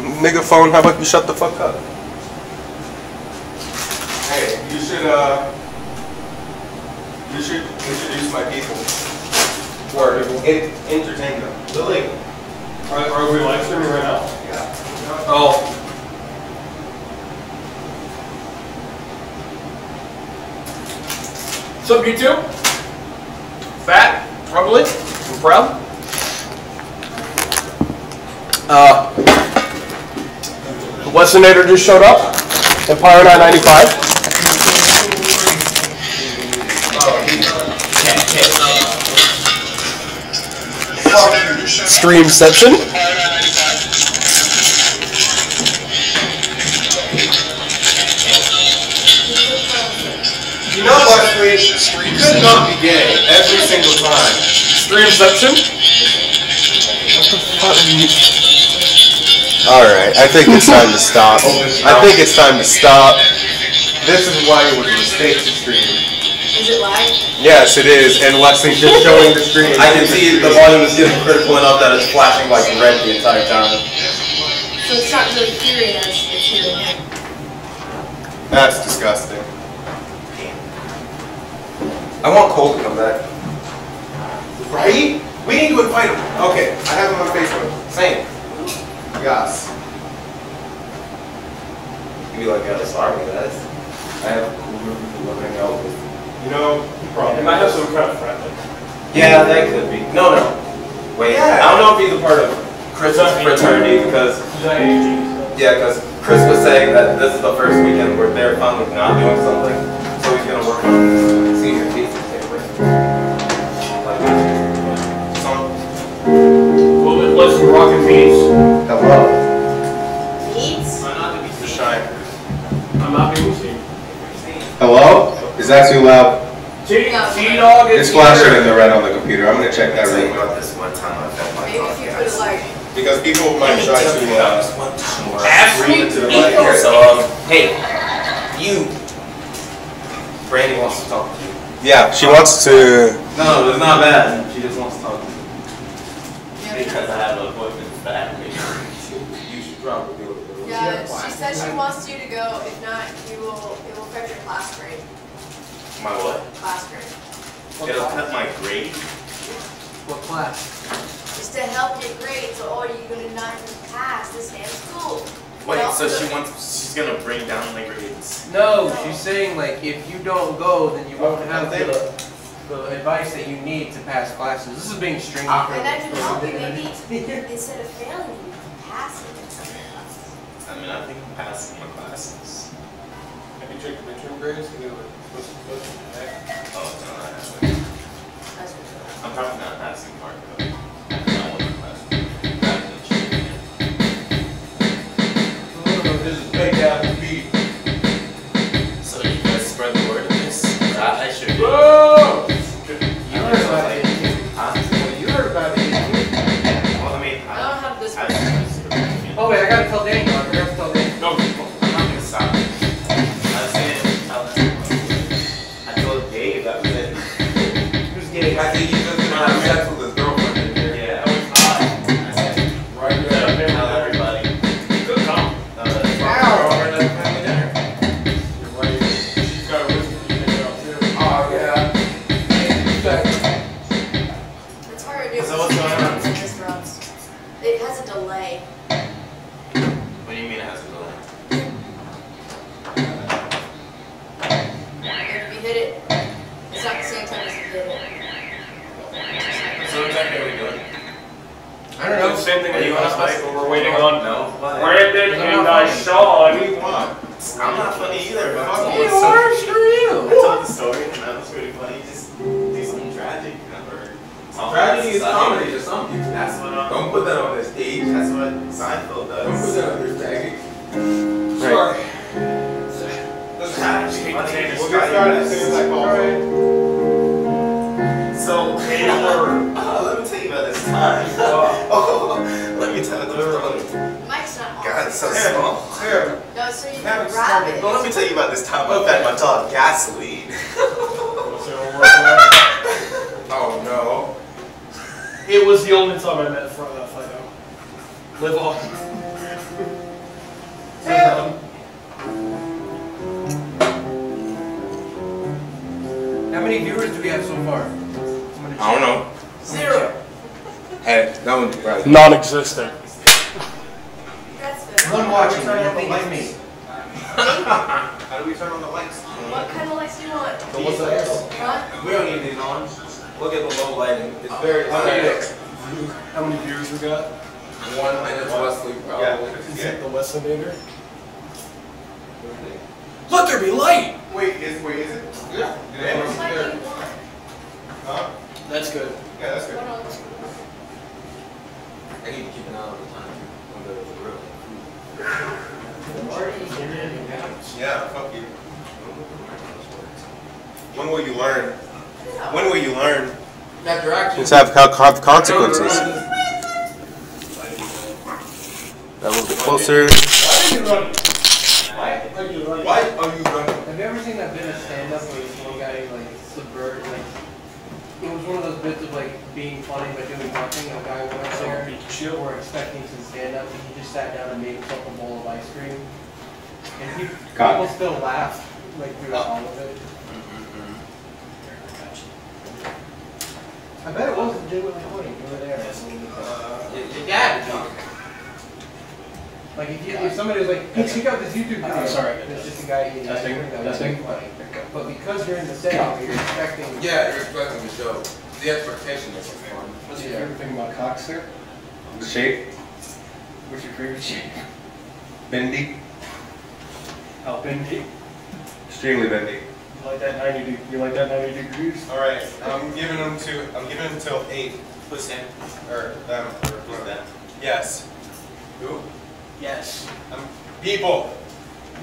megaphone. How about you shut the fuck up? Hey, you should introduce my people. Or entertain them. Lily, are we live streaming right now? Yeah. Oh. What's up, YouTube? Fat, probably. I'm proud. The Westinator just showed up. Empire 995. Streamception. You know what, Wesley? You could not be gay every single time. Streamception. What the fuck are you... Alright, I think it's time to stop. I think it's time to stop. This is why it was a mistake to stream. Is it live? Yes, it is, and Leslie's just showing the screen. I can see the volume is getting critical enough that it's flashing like red the entire time. So it's not really hearing us, it's hearing him. That's disgusting. I want Cole to come back. Right? We need to invite him. Okay, I have him on Facebook. Same. Yes. You'd be like, yeah, sorry guys. I have a cool group of people hang out with. You know, It might have some kind of friendly. Yeah, that could be. No. Wait, Yeah. I don't know if he's a part of Chris's fraternity because Chris was saying that this is the first weekend where they're finally not doing something. So he's gonna work on senior thesis paper. Well, let's some rock and beats. Hello. Beats? The shine. I'm not being seen. Hello? Is that too loud? T-Dog is It's flashing in the red on the computer. I'm gonna check that Maybe real quick. this one time I felt my Maybe if you put it like... Because people might try to scream into the mic here. So, hey, you. Brandy wants to talk to you. Yeah, she wants to. No, it's not bad. She just wants to talk to you. Yeah, Because I have appointments that me. You should probably do it. yeah, she said she wants you to go. If not, it will affect your class grade. My what? Class grade. It'll cut my grade? What class? Just to help your grades, so you're gonna not even pass this damn school. Wait, Well, so she's gonna bring down my grades? No, she's saying like if you don't go, then you won't have the advice that you need to pass classes. This is being stringy. And I can help you maybe instead of failing, you can pass it. I mean, I think I'm passing my classes. Have you checked the midterm grades? Oh, no, I haven't. That's what I'm probably not passing part of it. This is big ass beat. So you guys spread the word of this? I should do. Whoa! You heard about it. Huh? You heard about it. Well, I mean, I don't have this one. Oh wait, I gotta tell Daniel. I forgot to tell Daniel. No. I'm not gonna stop. I was saying, I told Dave that was it. Who's gay? I think he's just gonna have sex with his girlfriend in here. Yeah. That was hot. Right Tell everybody. Good call. She's got a whiskey you can go too. Oh yeah. It's hard to do So what's going on? restaurants. It has a delay. What do you mean it has a delay? If you hit it, it's not the same time as you hit it. So what exactly are we doing? I don't know. Same thing that you want want us us to but we're waiting on No. What? Brandon I'm and not Sean. What do you want? I'm not funny either, but I told You the story. are, screw you. I told the story and that was pretty funny. Just do something tragic, or Tragedy is comedy to some people. That's what Don't put that on this stage. That's what Seinfeld Don't put does. that on this bag. Right. Let's Tragedy. We'll get started as soon as I call. So, let me tell you about this time. Let me tell you about this time. Mike's not on. God, it's so small. Here. No, so you Have can it grab started. it. Well, let me tell you about this time I fed my dog gasoline. Oh no. It was the only time I met Fido. Live on. many viewers do we have so far? I don't know. 0. Hey, that one's right. Non-existent. That's good. One watching, I think it's me. How do we turn on the lights? What kind of lights do you want? So what's this? Huh? We don't need these on. Look at the low lighting. It's very How many viewers we got? One, and it's Wesley probably. Is it the Wessonator? Let there be light! Wait, is it? Yeah. What light do you want? Huh? That's good. Yeah, that's good. What on? I need to keep an eye on the time when the grill. Yeah, fuck you. When will you learn? When will you learn? After action. Things have consequences. That will get closer. Why are you running? Have you ever seen that bit of stand-up where this one guy like subverted, like, it was one of those bits of like being funny but doing nothing, and a guy went up there were expecting to stand up, and he just sat down and made himself a bowl of ice cream. And people still laugh like throughout all of it. I bet it wasn't genuinely funny. You were there. Your dad. Like if somebody was like, hey, check out this YouTube video. Sorry. It's just a guy eating ice cream. That would be funny. But because you're in the setting, you're expecting. Yeah, you're expecting the show. The expectation is fun. What's your favorite thing about cock, sir? The shape? What's your favorite shape? Bendy? How bendy? Extremely bendy. You like that 90 degrees? All right, I'm giving them till 8. Who's him? Or them. Who's that? Yes. Who? Yes. People.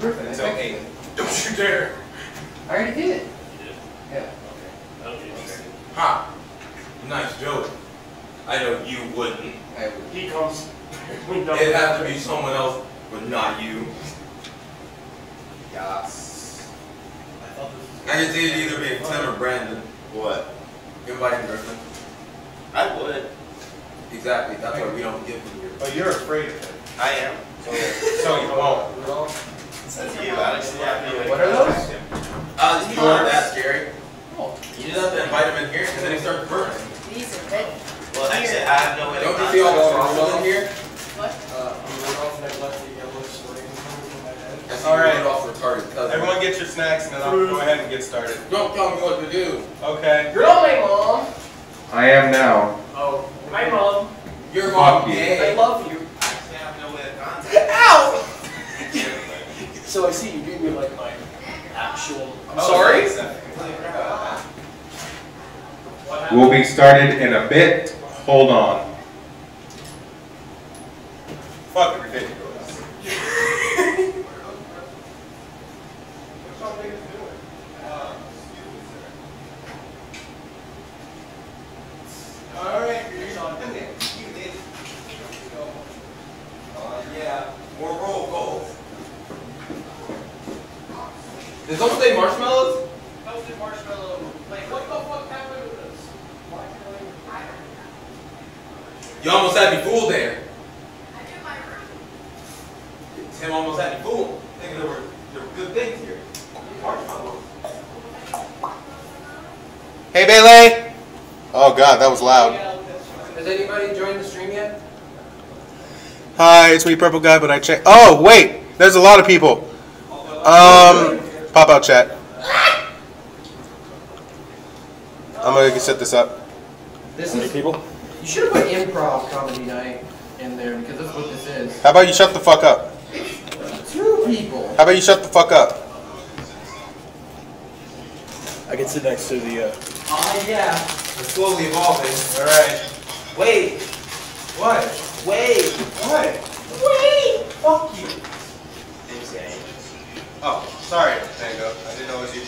Griffin, Until 8. Don't you dare! I already did it. Yeah. Ha! Nice joke. I know you wouldn't. I would. He comes. It'd have to be someone else, but not you. Yes. I can see it either being Tim or Brandon. What? Inviting Griffin. I would. Exactly. That's why we don't give them your. But you're afraid of it. I am. So you won't. That's you, Alex. What are those? He's not that scary. You just have to invite him in here, and then he starts burning. These are ready. Well, actually, I have no way to. Don't you see all the trouble in here? What? All right. Off retarded cousin. Everyone get your snacks and then I'll go ahead and get started. Don't tell me what to do. Okay. You're not my mom. I am now. Oh, my mom. Your mom Fuck you. gay. I love you. Actually, I have no way to contact. Ow! So I see you gave me like my actual. I'm sorry. We'll be started in a bit. Hold on. Fuck it, ridiculous. Alright, yeah, more roll goals. Does those say marshmallows? Those are marshmallow. Like, what the fuck happened with this? You almost had me fooled there. I do my room. Tim almost had me fooled. Thinking there were good things here. Marshmallows. Hey, Bailey! Oh god, that was loud. Has anybody joined the stream yet? Hi, it's me, Purple Guy, but I checked. Oh, wait! There's a lot of people. Pop out chat. I'm gonna set this up. This How many is. people? You should have put improv comedy night in there because that's what this is. How about you shut the fuck up? 2 people. How about you shut the fuck up? I can sit next to the. Yeah. We're slowly evolving. Alright. Wait. What? Wait. What? Wait! Fuck you. Oh, sorry, Tango. I didn't know it was you.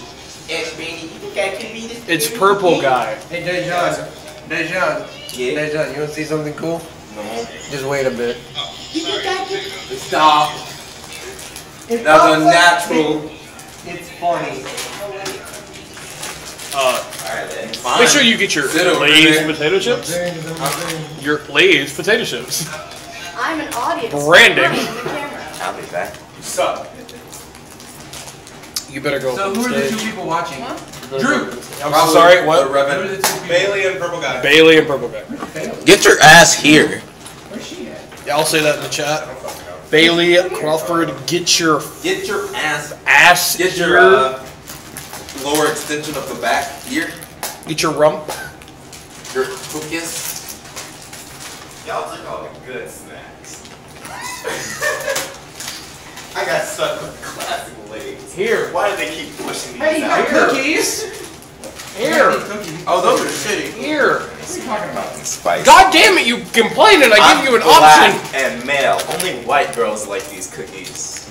It's Beanie. You think I can be this? It's Purple Guy. Hey, Dejan. Dejan. Yeah. Dejan, you want to see something cool? No. Just wait a bit. Stop. That's unnatural. It's funny. Alright then. Fine. Make sure you get your Sit over Lay's there. potato chips. Your Lay's potato chips. I'm an audience. Branding. I'm in the camera. I'll be back. Sup? You better go. So who are the two people watching? Drew. I'm sorry. What? Who are the two people? Bailey and Purple Guy. Bailey and Purple Guy. Get your ass here. Where's she at? Yeah, I'll say that in the chat. Bailey, Crawford, get your ass. Get your here. lower extension of the back here. Get your rump. Your focus. Y'all took all the good snacks. I got stuck with classic legs. Here. Why do they keep pushing these Hey, you out? got cookies? Here. Oh, those are shitty. Here. What are you talking about? Spice. God damn it, you complain and I give you an Black option. and male. Only white girls like these cookies.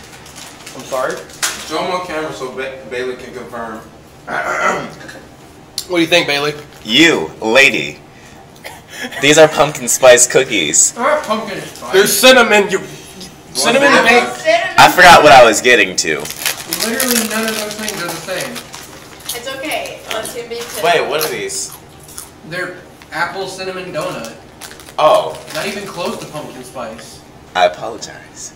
I'm sorry. Show them on camera so Bailey can confirm. What do you think, Bailey? You, lady. These are pumpkin spice cookies. Alright, pumpkin spice. There's cinnamon. Cinnamon Apple cake. cinnamon. I forgot what I was getting to. Literally none of those things are the same. It's okay. Let's him be Wait, what are these? They're apple cinnamon donut. Oh, Not even close to pumpkin spice. I apologize.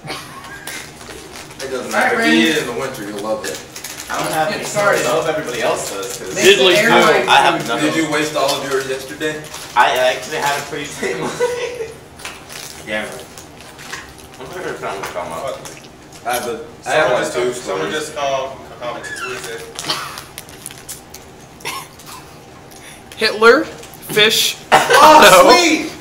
It doesn't Alright, matter. If Randy. you eat it in the winter, you'll love it. I don't have Get any started. started. I hope everybody else does. Cause Make the Diddles do. airline I have food. nothing. Did you waste all of yours yesterday? I actually had a pretty table. Yeah. I'm gonna come up. I have like two Someone stories. just commented. Who is it? Hitler, fish. Oh, No. sweet!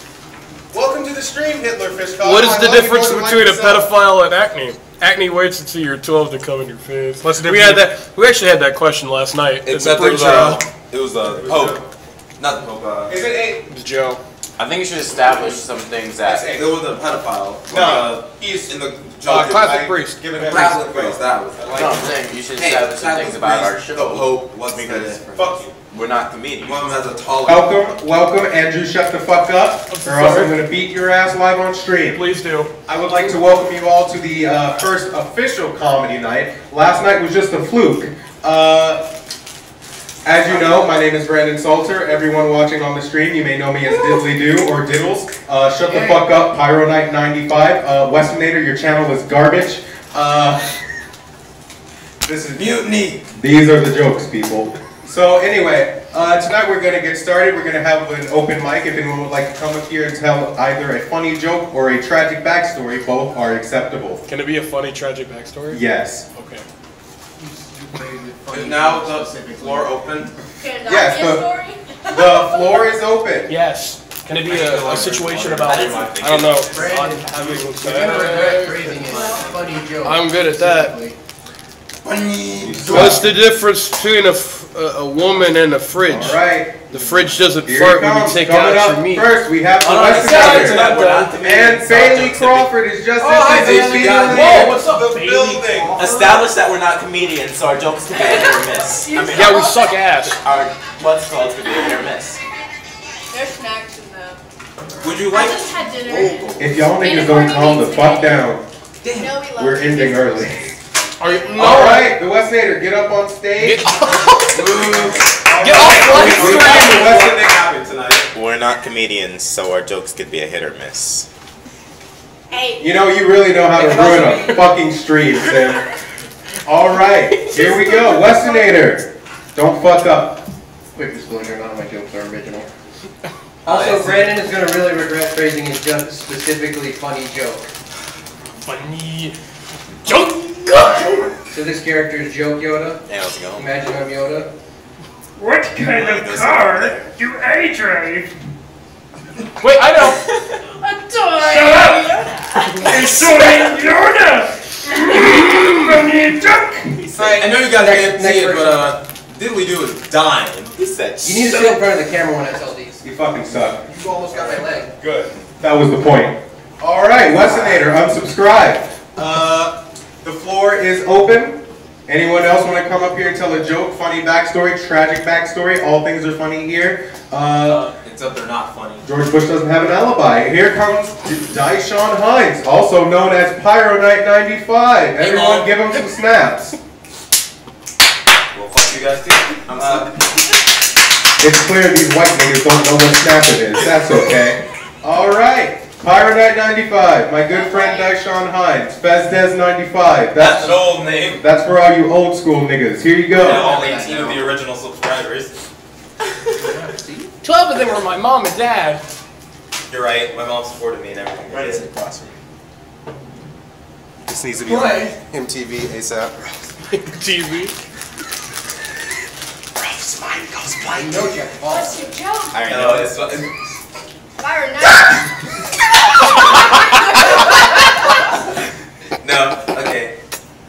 Welcome to the stream, Hitler Fish. What is the difference between a pedophile and acne? Acne waits until you're 12 to come in your face. We had that. We actually had that question last night. It's at that the it was the Pope. Not the Pope. Is it eight? It's Joe. I think you should establish some things that. That's It was a pedophile. No, he's in the joke. Catholic priest. Giving him Catholic priest. That was. No, I'm saying you should establish some things about our The show. Pope. What's Because Fuck you. we're not comedians. One of them has a taller. Welcome, Andrew, shut the fuck up, or else I'm gonna beat your ass live on stream. Please do. I would like to welcome you all to the first official comedy night. Last night was just a fluke. As you know, my name is Brandon Salter. Everyone watching on the stream, you may know me as Diddly-Doo or Diddles. Shut the fuck up, Pyro Knight 95. Westonator, your channel is garbage. This is Mutiny. These are the jokes, people. So anyway, tonight we're going to get started. We're going to have an open mic. If anyone would like to come up here and tell either a funny joke or a tragic backstory, both are acceptable. Can it be a funny, tragic backstory? Yes. Okay. Is now the floor open? Can it not Yes, be a story? The floor is open. Yes. Can it be a situation about? I don't know. Brandon, Having you're gonna regret phrasing it. Funny joke. I'm good at that. Funny. What's the difference between a woman and a fridge? All right. The fridge doesn't Here fart it when you comes. take Coming out up your meat. first, we have the it's Westonator. not done. And Bailey Crawford is just hi, as Bailey. Whoa, what's up, The Bailey? building. Establish that we're not comedians, so our jokes could be a hit or miss. I mean, Yeah, we suck ass. our what's called could be a hit or miss. There's snacks in them. Would you I like? just had dinner. If y'all niggas don't calm the fuck down, No, we love we're you. ending early. Are you? No. All right, the Westonator, get up on stage. Get off All Get off right, my we stream. got the What's Westonator. the thing happened tonight? We're not comedians, so our jokes could be a hit or miss. Hey, You know, you really know how to ruin a fucking stream, Sam. All right, here we go. Westonator, don't fuck up. Quick disclosure, none of my jokes are original. Also, Brandon is gonna really regret phrasing his specifically funny joke. Funny joke. So this character is Joke Yoda. Hey, how's it going? Imagine I'm Yoda. What kind of car do I drive? Wait, I know. a toy. Shut up! It's Soy Yoda! Funny joke! I know you guys can't Next see it, person. but Diddly-Doo is dying. He said, You need to sit in front of the camera when I tell these. You fucking suck. You almost got my leg. Good. That was the point. All right, Westonator, unsubscribe. The floor is open. Anyone else want to come up here and tell a joke, funny backstory, tragic backstory? All things are funny here. Except they're not funny. George Bush doesn't have an alibi. Here comes Dyshawn Hines, also known as Pyro Knight 95. Everyone give him some snaps. Well, fuck you guys too. I'm stuck. It's clear these white niggas don't know what snap it is. That's okay. All right. Pyronite 95, my good friend Dyshon Hines, Fezdez 95. That's an old name. That's for all you old school niggas. Here you go. And all 18 of the original subscribers. 12 of them were my mom and dad. You're right. My mom supported me and everything. Right, it's across from me. This needs to be on MTV ASAP. TV. Bros, mine goes blind. What's your joke? I No, know. it's Fire no. Okay.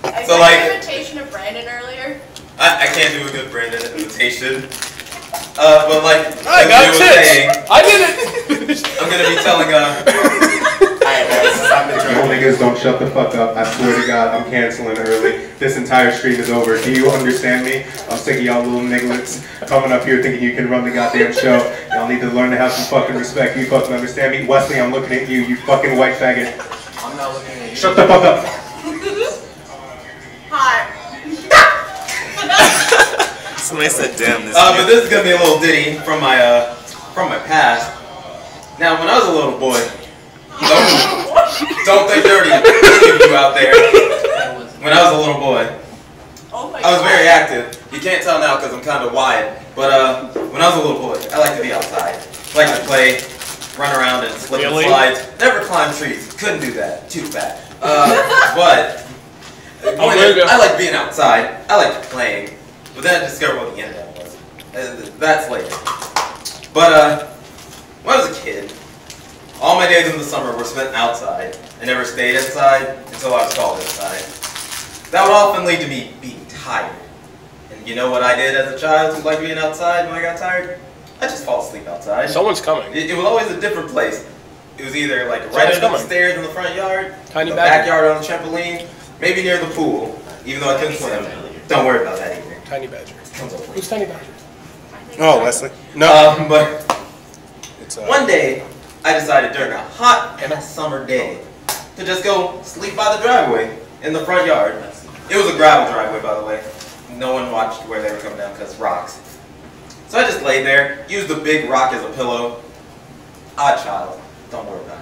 I So, did like- an imitation of Brandon earlier. I can't do a good Brandon imitation. But like I got Jay was tits. saying, I did it. I'm gonna be telling You niggas don't shut the fuck up. I swear to God, I'm canceling early. This entire stream is over. Do you understand me? I'm sick of y'all little nigglets coming up here thinking you can run the goddamn show. Y'all need to learn to have some fucking respect. You fucking understand me? Wesley, I'm looking at you, you fucking white faggot. I'm not looking at you. Shut the fuck up. Hi. Somebody said, "Damn this." but this is gonna be a little ditty from my past. Now, when I was a little boy, don't think dirty, any of you out there. When I was a little boy, Oh my I was God. very active. You can't tell now because I'm kind of wide. But when I was a little boy, I liked to be outside. I liked to play, run around and slip and Really? slides. Never climbed trees. Couldn't do that. Too fat. But the point is, I like being outside. I liked playing. But then I discovered what the internet was. That's later. But when I was a kid, all my days in the summer were spent outside. I never stayed inside until I was called inside. That would often lead to me being tired. And you know what I did as a child who liked being outside when I got tired? I just fall asleep outside. Someone's coming. It was always a different place. It was either like right under the coming. stairs in the front yard, Tiny the badger. backyard on the trampoline, maybe near the pool, even though I couldn't swim. Don't worry about that either. Tiny Badger. Comes up later. Who's Tiny Badger? Oh, Wesley. But It's one day, I decided during a hot summer day to just go sleep by the driveway in the front yard. It was a gravel driveway, by the way. No one watched where they were coming down because rocks. So I just laid there, used the big rock as a pillow. Odd child, don't worry about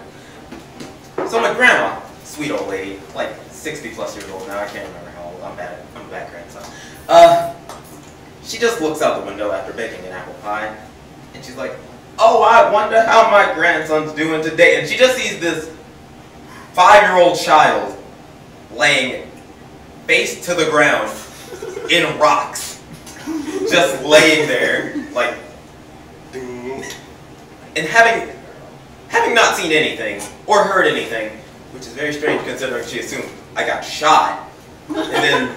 it. So my grandma, sweet old lady, like 60 plus years old now, I can't remember how old, I'm a bad grandson. She just looks out the window after baking an apple pie, and she's like, "Oh, I wonder how my grandson's doing today." And she just sees this 5-year-old child laying face to the ground in rocks, just laying there, like, and having not seen anything or heard anything, which is very strange considering she assumed I got shot, and then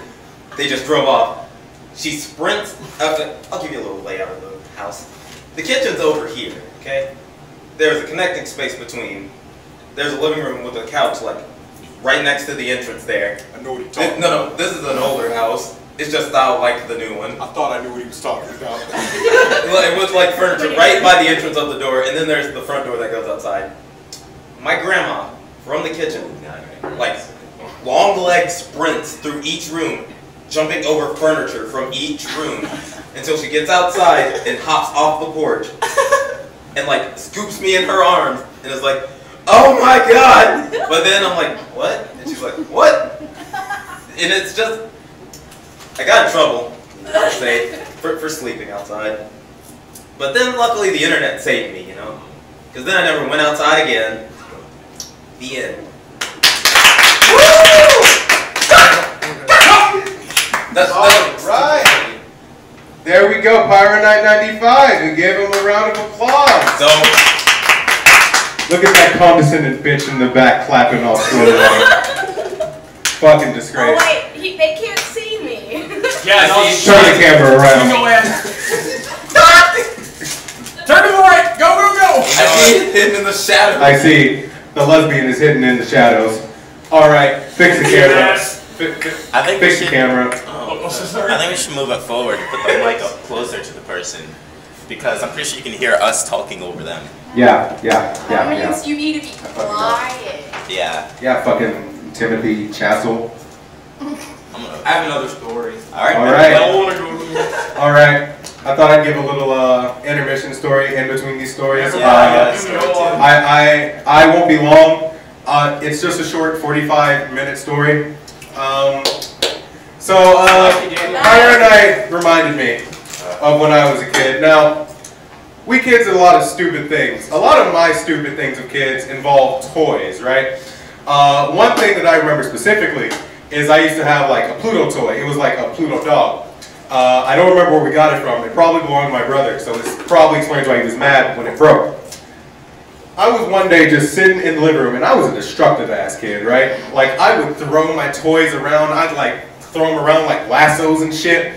they just drove off. She sprints. I'll give you a little layout of the house. The kitchen's over here, okay? There's a connecting space between. There's a living room with a couch, like, right next to the entrance there. I know what he's talking No, this is an older house. It's just styled like the new one. I thought I knew what he was talking about. It was like furniture right by the entrance of the door, and then there's the front door that goes outside. My grandma, from the kitchen, like, long leg sprints through each room, jumping over furniture from each room until she gets outside and hops off the porch and like scoops me in her arms and is like, "Oh my God!" But then I'm like, "What?" And she's like, "What?" And it's just, I got in trouble, I'll say, for sleeping outside. But then luckily the internet saved me, you know, because then I never went outside again. The end. That's Right. There we go, Pyronite 95. We gave him a round of applause. So, Look at that condescending bitch in the back clapping all slowly. Fucking Oh disgrace. wait, they can't see me. Yeah, no, Turn the camera you around. go in. Turn to the right. Go, go, go. I see it hidden in the shadows. I see. The lesbian is hidden in the shadows. Alright, fix the camera. I think we Fix the should. camera. I think we should move it forward and put the mic up closer to the person, because I'm pretty sure you can hear us talking over them. Yeah. That means you need to be quiet. Yeah. Yeah, fucking Timothy Chassel. I'm gonna. I have another story. All right. Alright. I don't want to go. Alright. I thought I'd give a little intermission story in between these stories. I won't be long. It's just a short 45-minute story. Myra and I reminded me of when I was a kid. Now, we kids did a lot of stupid things. A lot of my stupid things of kids involve toys, right? One thing that I remember specifically is I used to have like a Pluto toy. It was like a Pluto dog. I don't remember where we got it from. It probably belonged to my brother, so this probably explains why he was mad when it broke. I was one day just sitting in the living room, and I was a destructive ass kid, right? Like, I would throw my toys around. I'd like throw them around like lassos and shit.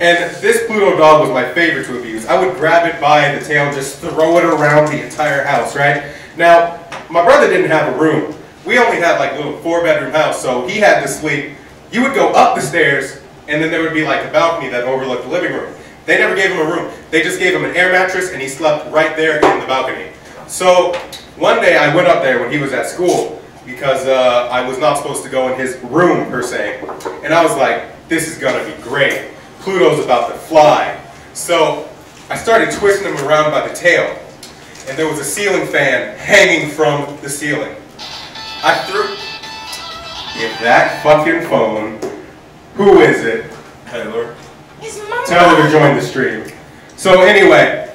And this Pluto dog was my favorite to abuse. I would grab it by the tail and just throw it around the entire house, right? Now, my brother didn't have a room. We only had like a little 4-bedroom house, so he had to sleep. You would go up the stairs, and then there would be like a balcony that overlooked the living room. They never gave him a room. They just gave him an air mattress, and he slept right there in the balcony. So one day I went up there when he was at school because I was not supposed to go in his room per se. And I was like, this is gonna be great. Pluto's about to fly. So I started twisting him around by the tail. And there was a ceiling fan hanging from the ceiling. I threw... Get that fucking phone. Who is it? Taylor. Tell her to join the stream. So anyway,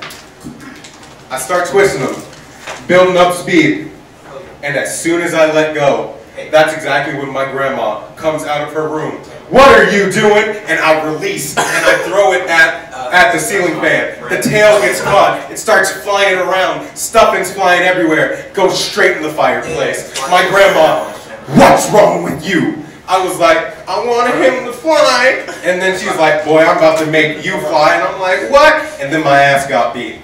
I start twisting them, building up speed, and as soon as I let go, that's exactly when my grandma comes out of her room. What are you doing? And I release, and I throw it at the ceiling fan. The tail gets caught. It starts flying around. Stuffing's flying everywhere. Goes straight in the fireplace. My grandma, what's wrong with you? I was like, I wanted him to fly. And then she's like, boy, I'm about to make you fly. And I'm like, what? And then my ass got beat.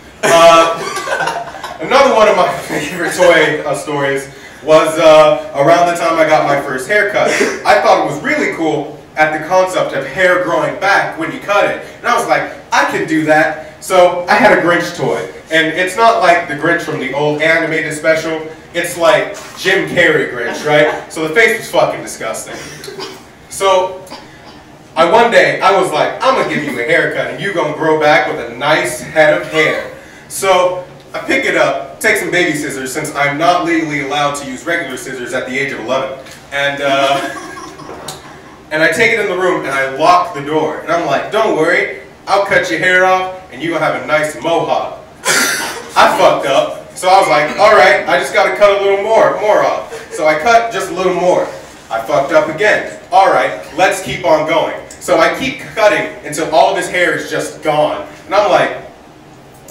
Another one of my favorite toy stories was around the time I got my first haircut. I thought it was really cool at the concept of hair growing back when you cut it. And I was like, I could do that. So I had a Grinch toy. And it's not like the Grinch from the old animated special. It's like Jim Carrey Grinch, right? So the face was fucking disgusting. So one day I was like, I'm gonna give you a haircut and you're gonna grow back with a nice head of hair. So I pick it up, take some baby scissors since I'm not legally allowed to use regular scissors at the age of 11. And I take it in the room and I lock the door. And I'm like, don't worry, I'll cut your hair off and you're gonna have a nice mohawk. I fucked up. So I was like, all right, I just got to cut a little more off. So I cut just a little more. I fucked up again. All right, let's keep on going. So I keep cutting until all of his hair is just gone. And I'm like,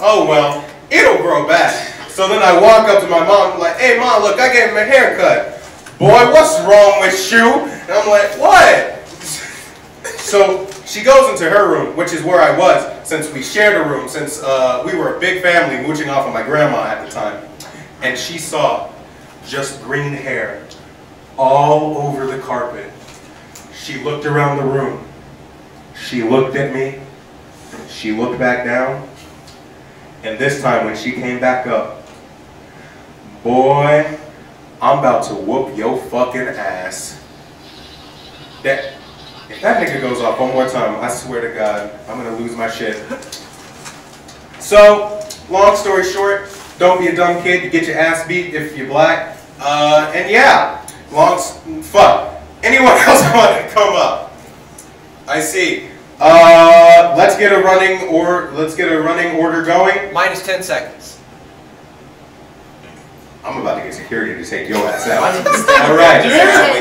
oh, well, it'll grow back. So then I walk up to my mom, I'm like, hey, Mom, look, I gave him a haircut. Boy, what's wrong with you? And I'm like, what? So she goes into her room, which is where I was, since we shared a room, since we were a big family mooching off of my grandma at the time. And she saw just green hair all over the carpet. She looked around the room. She looked at me. She looked back down. And this time when she came back up, boy, I'm about to whoop your fucking ass. If that nigga goes off one more time, I swear to God, I'm gonna lose my shit. So, long story short, don't be a dumb kid. You get your ass beat if you're black. And yeah, fuck. Anyone else want to come up? I see. Let's get a running order going. Minus 10 seconds. I'm about to get security to take your ass out. All right.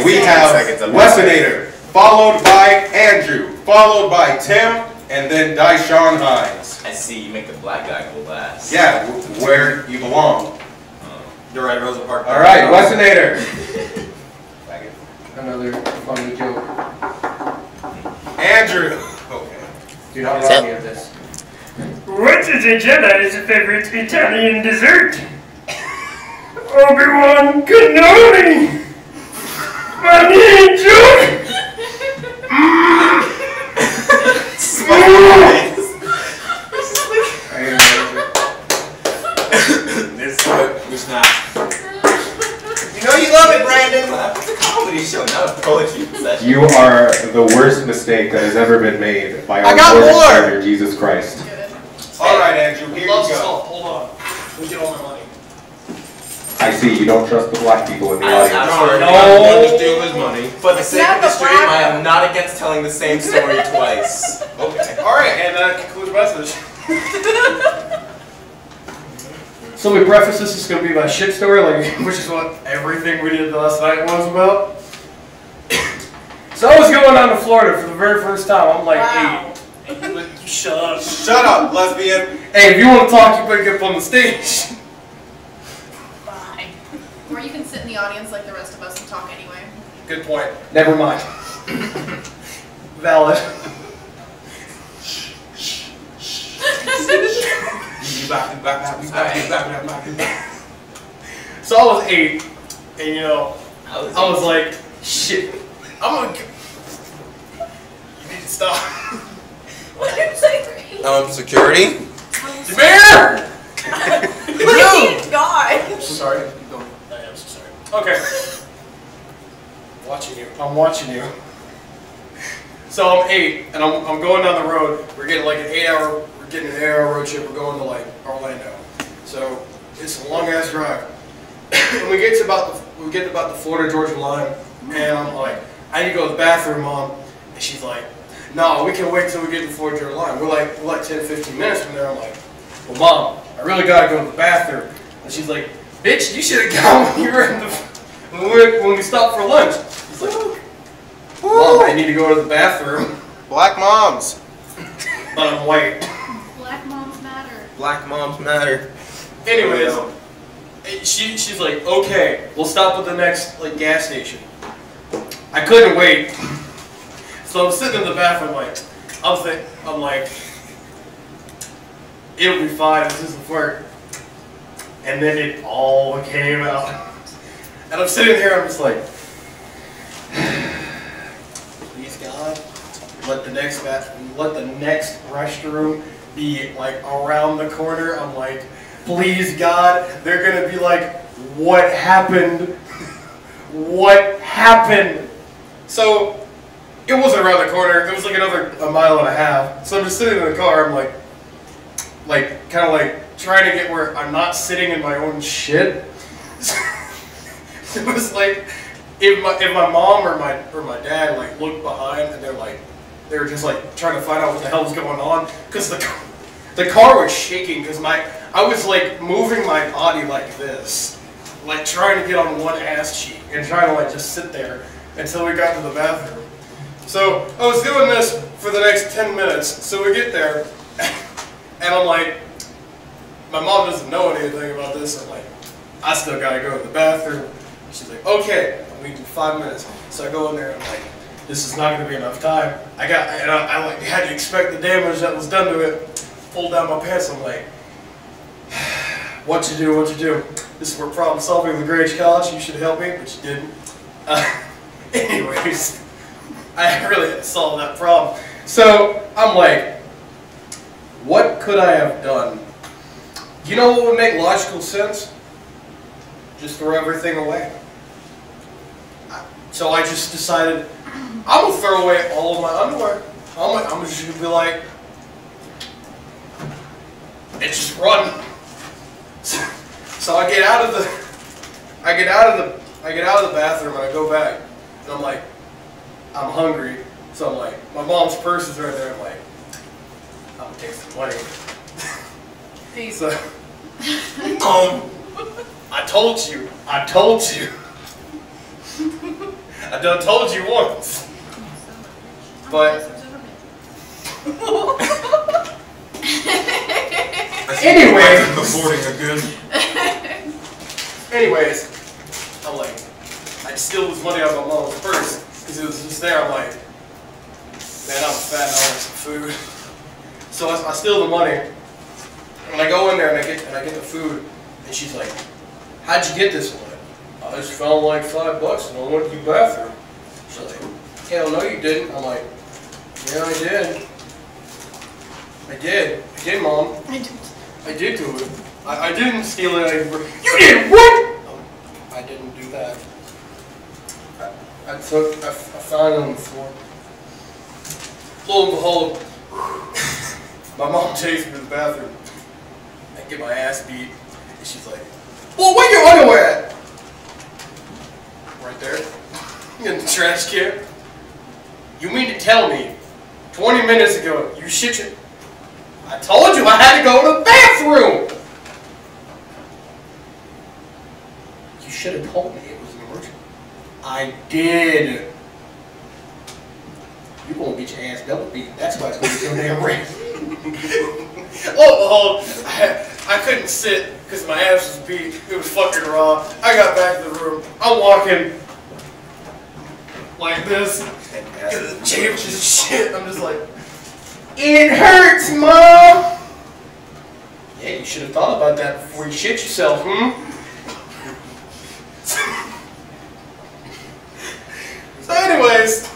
We have Wessonator, followed by Andrew, followed by Tim, and then Dyshawn Hines. I see you make the black guy go last. Yeah, where you belong. You're right, Rosa Parks. All right, Wessonator. Another funny joke. Andrew. Okay. Do not rob me of this. What is a Jedi's favorite Italian dessert? Obi-Wan Kenobi! Funny joke! It's not. You know you love it, Brandon. It's a comedy show, not a poetry session. You are the worst mistake that has ever been made by our got Lord and more. Savior Jesus Christ. All right, Andrew, here you Loves go. salt. Hold on. Let me get all my money. I see you don't trust the black people in the I audience. absolutely No. not No. going to steal his money. For the sake of the stream, I am not against telling the same story twice. Okay. All right, and that concludes my message. So we preface this is going to be my shit story, like, which is what everything we did last night was about. So I was going down to Florida for the very first time. I'm like, Wow. hey, shut up. Shut up, lesbian. Hey, if you want to talk, you better get up on the stage. Fine. Or you can sit in the audience like the rest of us and talk anyway. Good point. Never mind. Valid. So I was 8, and you know, I was like, shit, I'm gonna. You need to stop. What did you say? Security? Come here! Please, God. I'm so sorry. I am so sorry. Okay. Watching you. I'm watching you. So I'm 8, and I'm going down the road. We're getting like an 8-hour. We're getting an 8-hour road trip. We're going to like Orlando. So it's a long ass drive. And we get to about the Florida Georgia line, and I'm like, I need to go to the bathroom, Mom. And she's like, no, we can wait till we get to the Florida Georgia line. We're like 10, 15 minutes from there. I'm like, well, Mom, I really gotta go to the bathroom. And she's like, bitch, you should have gone when you were in the when we stopped for lunch. He's like, Mom, I need to go to the bathroom. Black moms. But I'm white. Black moms matter. Black moms matter. Anyways, she's like, okay, we'll stop at the next like gas station. I couldn't wait, so I'm sitting in the bathroom like, I'm like, it'll be fine. This doesn't work. And then it all came out, and I'm sitting here. I'm just like, please God, let the next restroom be like around the corner. I'm like, please God, they're gonna be like, what happened? What happened? So it wasn't around the corner. It was like another 1.5 miles. So I'm just sitting in the car. I'm like kind of like trying to get where I'm not sitting in my own shit. It was like if my mom or my dad like looked behind and they were just like trying to find out what the hell was going on, because the car was shaking because I was like moving my body like this, like trying to get on one ass cheek and trying to like just sit there until we got to the bathroom. So I was doing this for the next 10 minutes. So we get there, and I'm like, my mom doesn't know anything about this. I'm like, I still gotta go to the bathroom. She's like, okay, I'm leaving in 5 minutes. So I go in there, and I'm like, this is not gonna be enough time. I like had to expect the damage that was done to it. Pulled down my pants. I'm like, what to do? This is where problem solving the Grange College. You should help me, but you didn't. Anyways, I really had to solve that problem. So I'm like, what could I have done? You know what would make logical sense? Just throw everything away. So I just decided, I'm gonna throw away all of my underwear. I'm just gonna be like, and just run. So I get out of the bathroom and I go back, and I'm like, I'm hungry. So I'm like, my mom's purse is right there. I'm like, I'm gonna take some money. So, I told you. I done told you once. But anyways, I'm like, I'd steal this money out of my mom's purse because it was just there. I'm like, man, I'm fat and I want some food. So I steal the money, and I go in there and I get the food, and she's like, how'd you get this one? I just found like $5 and I went to the bathroom. She's like, hell no you didn't. I'm like, yeah I did. I did, Mom. I did do it. I didn't steal it. You did what? I didn't do that. I found it on the floor. Lo and behold, My mom takes me to the bathroom. I get my ass beat. And she's like, well, where your underwear at? Right there. In the trash can. You mean to tell me 20 minutes ago you shit your... I told you I had to go to the bathroom! You should have told me it was an emergency. I did. You're gonna get your ass double beat. That's why it's gonna be so damn red. I couldn't sit because my ass was beat. It was fucking raw. I got back to the room. I'm walking like this. James is shit. I'm just like, it hurts, Mom. Yeah, you should have thought about that before you shit yourself, So anyways,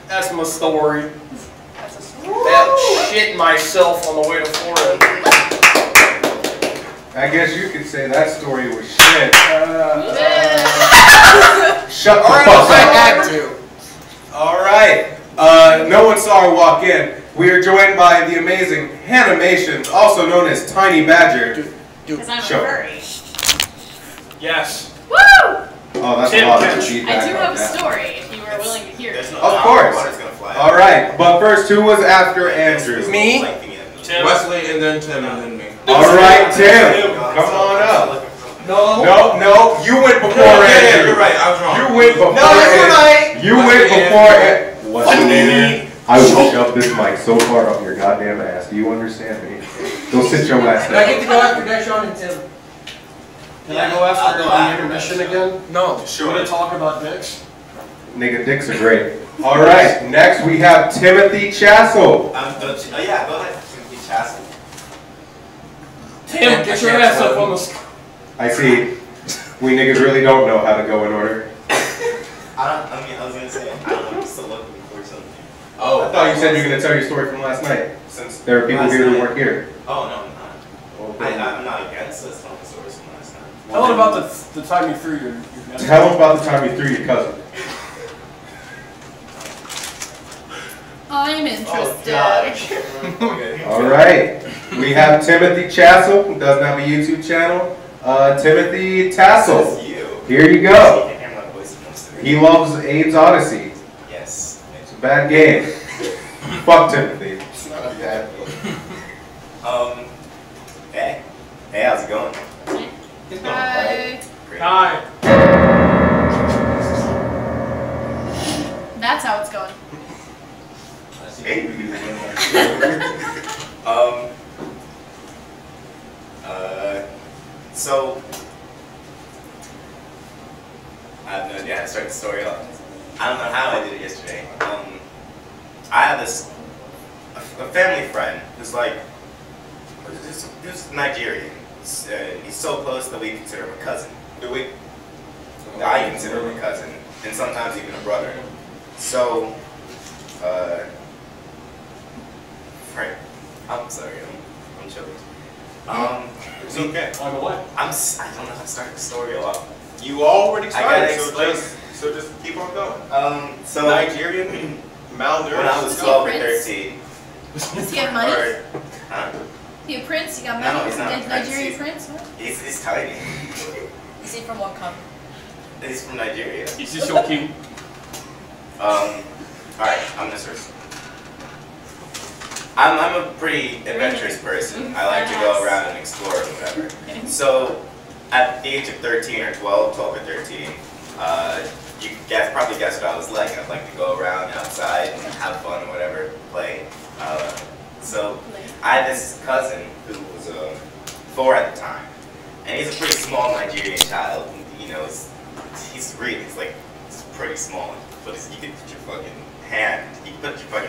that's my story. That shit myself on the way to Florida. I guess you could say that story was shit. Shut the fuck up. Alright. No one saw her walk in. We are joined by the amazing Hannimation, also known as Tiny Badger. Because I'm a furry. Yes. Woo! Oh, that's a lot of feedback. I do have a story if you were willing to hear it. Of course. Alright, but first, who was after Andrew? Me? Tim. Wesley, and then Tim, and then me. Alright, Tim. Come on up. No, you went before Andrew. Yeah, you're right, I was wrong. You went before Andrew. You went before Andrew. What's the name? I will shove this mic so far up your goddamn ass. Do you understand me? Go sit your ass Can I down. get to go after Deshaun and Tim? Can I go after on intermission again? No. Sure. Want to talk about dicks? Nigga, dicks are great. Alright, next we have Timothy Chassel. Yeah, go ahead. Timothy Chassel. Tim, get your ass up on the... I see. We niggas really don't know how to go in order. I was gonna say, I don't know, I'm still looking for something. Oh, I thought you said you were gonna tell your story from last night. Since there are people here who weren't here. Oh, no, I'm not. I'm not against this telling stories from last night. Tell them about the time you threw your Tell them about the time you threw your cousin. I'm interested. Alright. We have Timothy Chassel, who doesn't have a YouTube channel. Timothy Tassel. Here you go. He loves Abe's Odyssey. Yes. It's a bad game. Fuck Timothy. It's not a bad game. Hey. Hey, how's it going? It's going right. Hi. That's how it's going. So I have no idea how to start the story off. I don't know how I did it yesterday. I have a family friend who's like, who's Nigerian. He's so close that we consider him a cousin. Do we? I consider him a cousin, and sometimes even a brother. So, Frank, I'm sorry, I'm choked. It's okay. On the what? I don't know how to start the story off. You already started, explain. so just keep on going. So Nigerian malnourished. When I was 12 or 13. Does he have money? Huh? Is he a prince? You got No, money? he's not a prince. Nigerian prince? What? He's tiny. Is he from what country? He's from Nigeria. Is this your king? Alright, I'm gonna search. I'm a pretty adventurous person. I like to go around and explore and whatever. So, at the age of 13 or 12 or 13, you probably guessed what I was like. I'd like to go around outside and have fun or whatever, play. So, I had this cousin who was 4 at the time. And he's a pretty small Nigerian child. You know, he's pretty small. But you could put your fucking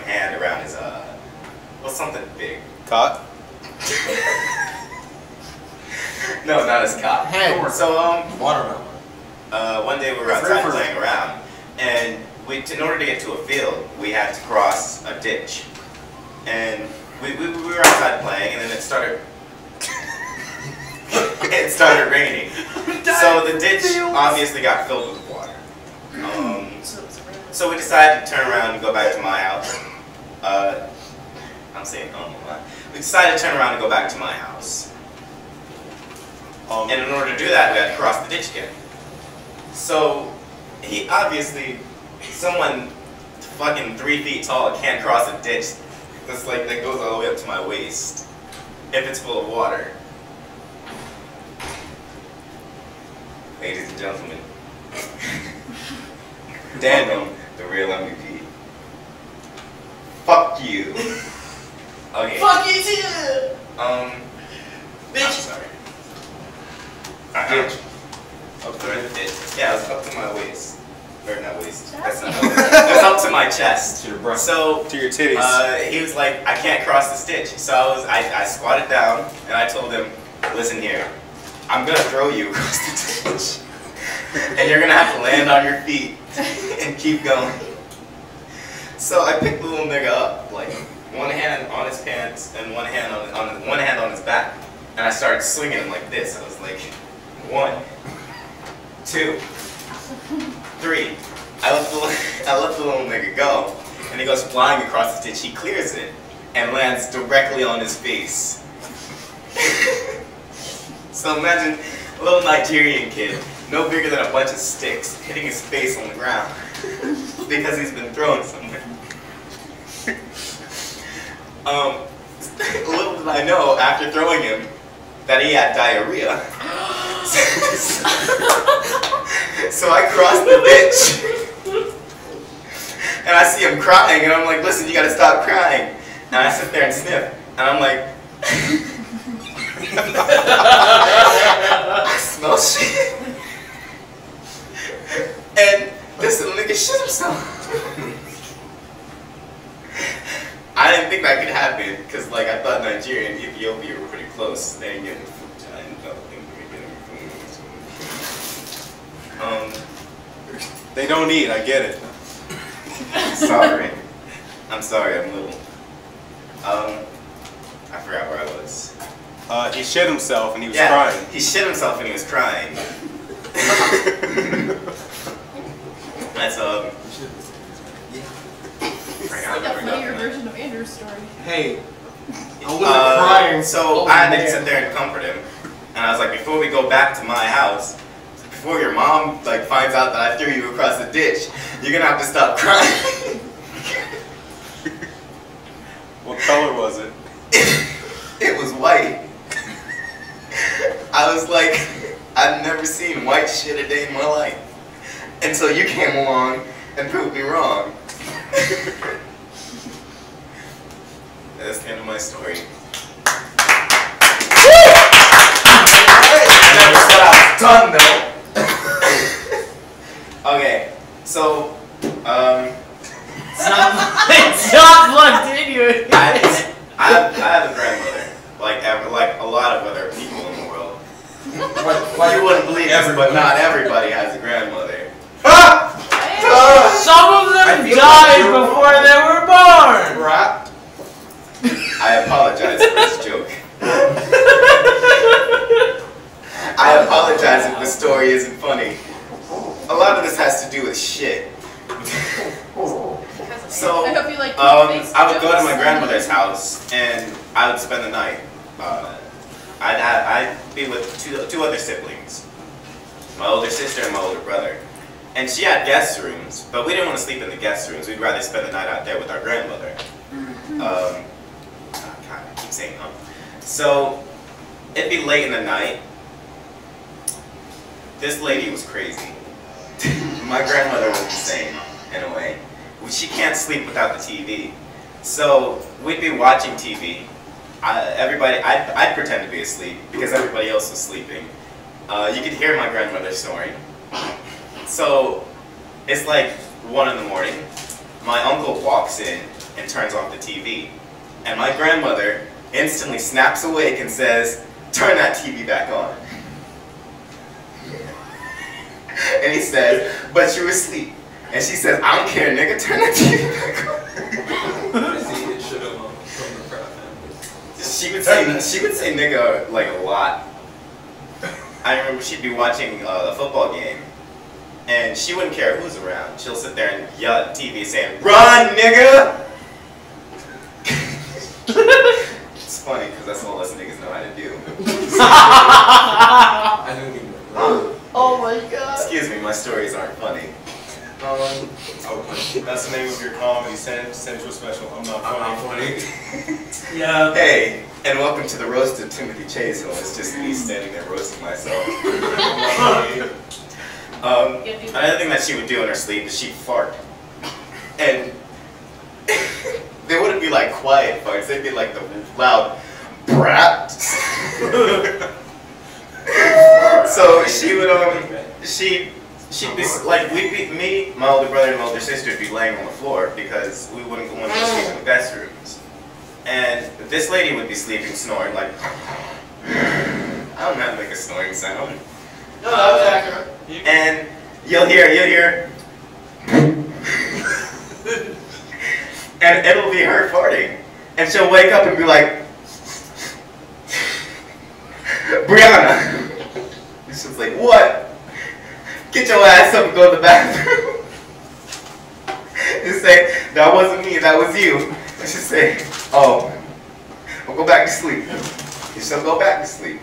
hand, around his, well, something big. Cot? No, not his cock. Hand. So, Watermelon. one day we were outside playing around, and in order to get to a field, we had to cross a ditch. And we were outside playing, and then it started raining. So the ditch obviously got filled with water. So we decided to turn around and go back to my house. I I'm saying a lot. We decided to turn around and go back to my house. And in order to do that, we had to cross the ditch again. So, he obviously, someone fucking 3 feet tall can't cross a ditch that's like, that goes all the way up to my waist if it's full of water. Ladies and gentlemen, Daniel, the real MVP. Fuck you. Okay. Fuck you too! Bitch. I'm sorry. Ditch. Up to the ditch. Yeah, it was up to my waist. Or not waist. That's not it was up to my chest. To your breast. So, to your titties. He was like, I can't cross this ditch. So I squatted down and I told him, listen here, I'm gonna throw you across the ditch. And you're gonna have to land on your feet and keep going. So I picked the little nigga up, like one hand on his pants and one hand on his back, and I started swinging him like this. I was like, 1, 2, 3. I let the little nigga go, and he goes flying across the ditch. He clears it and lands directly on his face. So imagine a little Nigerian kid, no bigger than a bunch of sticks, hitting his face on the ground because he's been thrown somewhere. Little did I know, after throwing him, that he had diarrhea. So I crossed the ditch, and I see him crying, and I'm like, listen, you gotta stop crying. And I sit there and sniff, and I'm like, I smell shit. And this little nigga shit himself. I didn't think that could happen, because like I thought Nigeria and Ethiopia were pretty close. They ain't getting food. They don't eat, I get it. Sorry. I'm sorry, I'm little. I forgot where I was. He shit himself and he was crying. He shit himself and he was crying. That's It's like a funnier version of Andrew's story. Hey, I wasn't crying. So I had to sit there and comfort him. And I was like, before we go back to my house, before your mom like finds out that I threw you across the ditch, you're gonna have to stop crying. What color was it? It was white. I was like, I've never seen white shit a day in my life. Until you came along and proved me wrong. That's the end of my story. I never said I was done though. Okay, so It's not plugged in you. I have a grandmother, like a lot of other people in the world. You wouldn't believe this, but not everybody has a grandmother. Some of them died before they were born. Right. I apologize for this joke. I apologize if the story isn't funny. A lot of this has to do with shit. So, I hope you like I would go to my grandmother's house and I would spend the night. I'd be with two other siblings, my older sister and my older brother. And she had guest rooms, but we didn't want to sleep in the guest rooms. We'd rather spend the night out there with our grandmother. God, I keep saying So, it'd be late in the night. This lady was crazy. My grandmother was insane, in a way. She can't sleep without the TV. So, we'd be watching TV. I'd pretend to be asleep, because everybody else was sleeping. You could hear my grandmother snoring. So, it's like 1 in the morning. My uncle walks in and turns off the TV. And my grandmother instantly snaps awake and says, "Turn that TV back on." And he says, "But you were asleep." And she says, "I don't care, nigga, turn that TV back on." She would say nigga like a lot. I remember she'd be watching a football game. And she wouldn't care who's around. She'll sit there and yell at the TV saying, "Run, nigga!" It's funny because that's all us niggas know how to do. I didn't even know. Oh my god. Excuse me, my stories aren't funny. That's the name of your comedy central special. I'm not funny. Yeah. Hey, and welcome to the roast of Timothy Chase. It's just me standing there roasting myself. Another thing that she would do in her sleep is she'd fart. And they wouldn't be like quiet farts, they'd be like the loud brat. So she would she'd be like, me, my older brother and my older sister would be laying on the floor because we wouldn't go into sleep in the guest rooms. And this lady would be sleeping, snoring like, I don't know how to make a snoring sound. No, that was accurate. And you'll hear, and it'll be her farting. And she'll wake up and be like, Brianna. And she's like, what? Get your ass up and go to the bathroom. And say, that wasn't me, that was you. And she'll say, oh, well, go back to sleep. And she'll go back to sleep.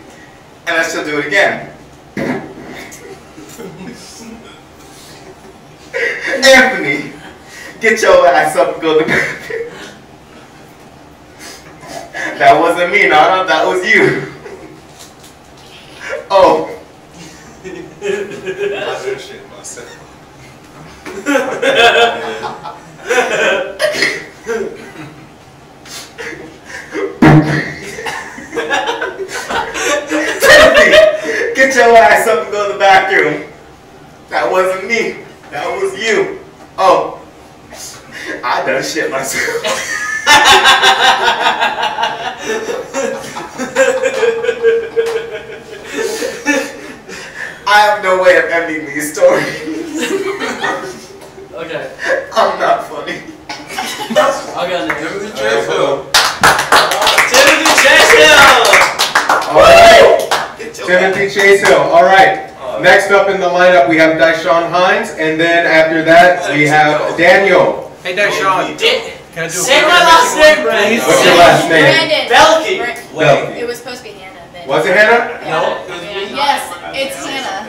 And then she'll do it again. Anthony, get your ass up and go to the bathroom. That wasn't me, Nana, that was you. Oh. I did shit myself. Get your ass up and go to the bathroom. That wasn't me. That was you. Oh. I done shit myself. I have no way of ending these stories. Okay. I'm not funny. I got it. Timothy Chappell. Timothy Chappell! Alright. Timothy Chappell. All right. Next up in the lineup, we have Daishawn Hines, and then after that, we have Daniel. Hey, Daishawn. Can I do Say my last name, please. What's your last name? Brandon. Belky. Belky. It was supposed to be Hannah. Then. Was it Hannah? No. Yes, it's Hannah.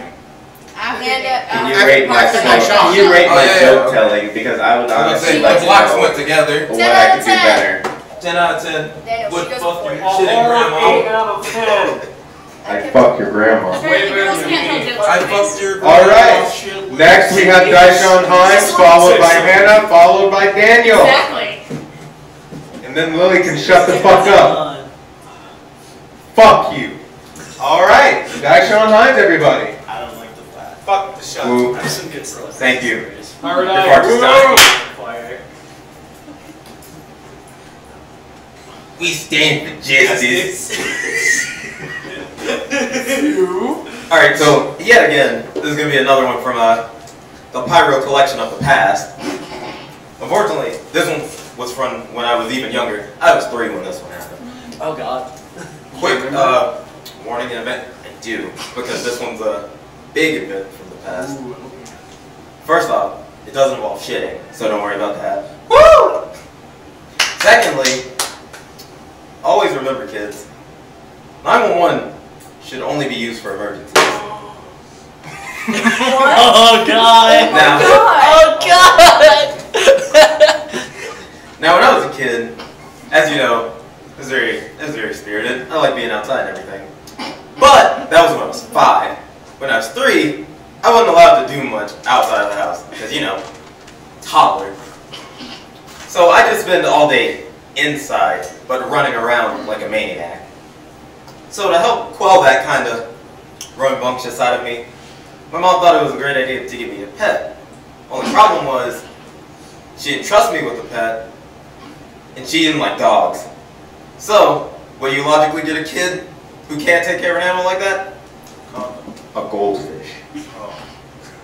Can you rate my joke telling? Because I would honestly like to blocks know went together. what I could do better. 10 out of 10. Daniel, What she goes fuck before. your shitting grandma? 8 out of 10. I fuck your grandma. Apparently girls can't tell jokes. I fucked your All grandma. right. Next, we have Daishawn Hines, followed by Hannah, followed by Daniel. Exactly. And then Lily can shut the fuck up. Fuck you. All right. Daishawn Hines, everybody. I don't like the flat. Fuck the shot. Ooh. There's some good stuff. Thank you. Alright. Your fart is dying. Fire. We stand for justice. Alright, so yet again, this is going to be another one from the Pyro collection of the past. Unfortunately, this one was from when I was even younger. I was 3 when this one happened. Oh god. Quick warning and event, I do, because this one's a big event from the past. First off, it doesn't involve shitting, so don't worry about that. Woo! Secondly, always remember, kids, 911 should only be used for emergencies. Oh god. Now, Oh god. now, when I was a kid, as you know, I was very spirited. I like being outside and everything. But that was when I was 5. When I was 3, I wasn't allowed to do much outside of the house because, you know, toddler. So I just spend all day inside, but running around like a maniac. So to help quell that kind of rambunctious side of me, my mom thought it was a great idea to give me a pet. Only problem was, she didn't trust me with the pet, and she didn't like dogs. So, what do you logically get a kid who can't take care of an animal like that? A goldfish.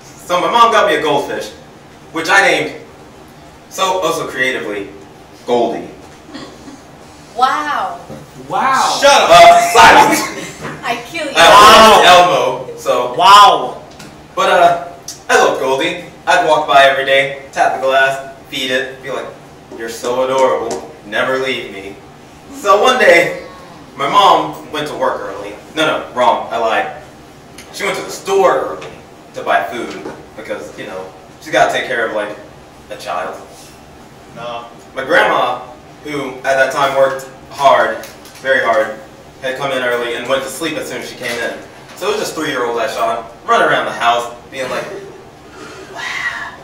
So my mom got me a goldfish, which I named, so creatively, Goldie. Wow. Wow. Shut up. Silence. I kill you. Elmo. So. Wow. But I love Goldie. I'd walk by every day, tap the glass, feed it, be like, "You're so adorable. Never leave me." So one day, my mom went to work early. No, wrong. I lied. She went to the store early to buy food because, you know, she's got to take care of, like, a child. My grandma, who at that time worked hard, very hard, had come in early and went to sleep as soon as she came in. So it was just 3-year-old Sean running around the house being like, wow.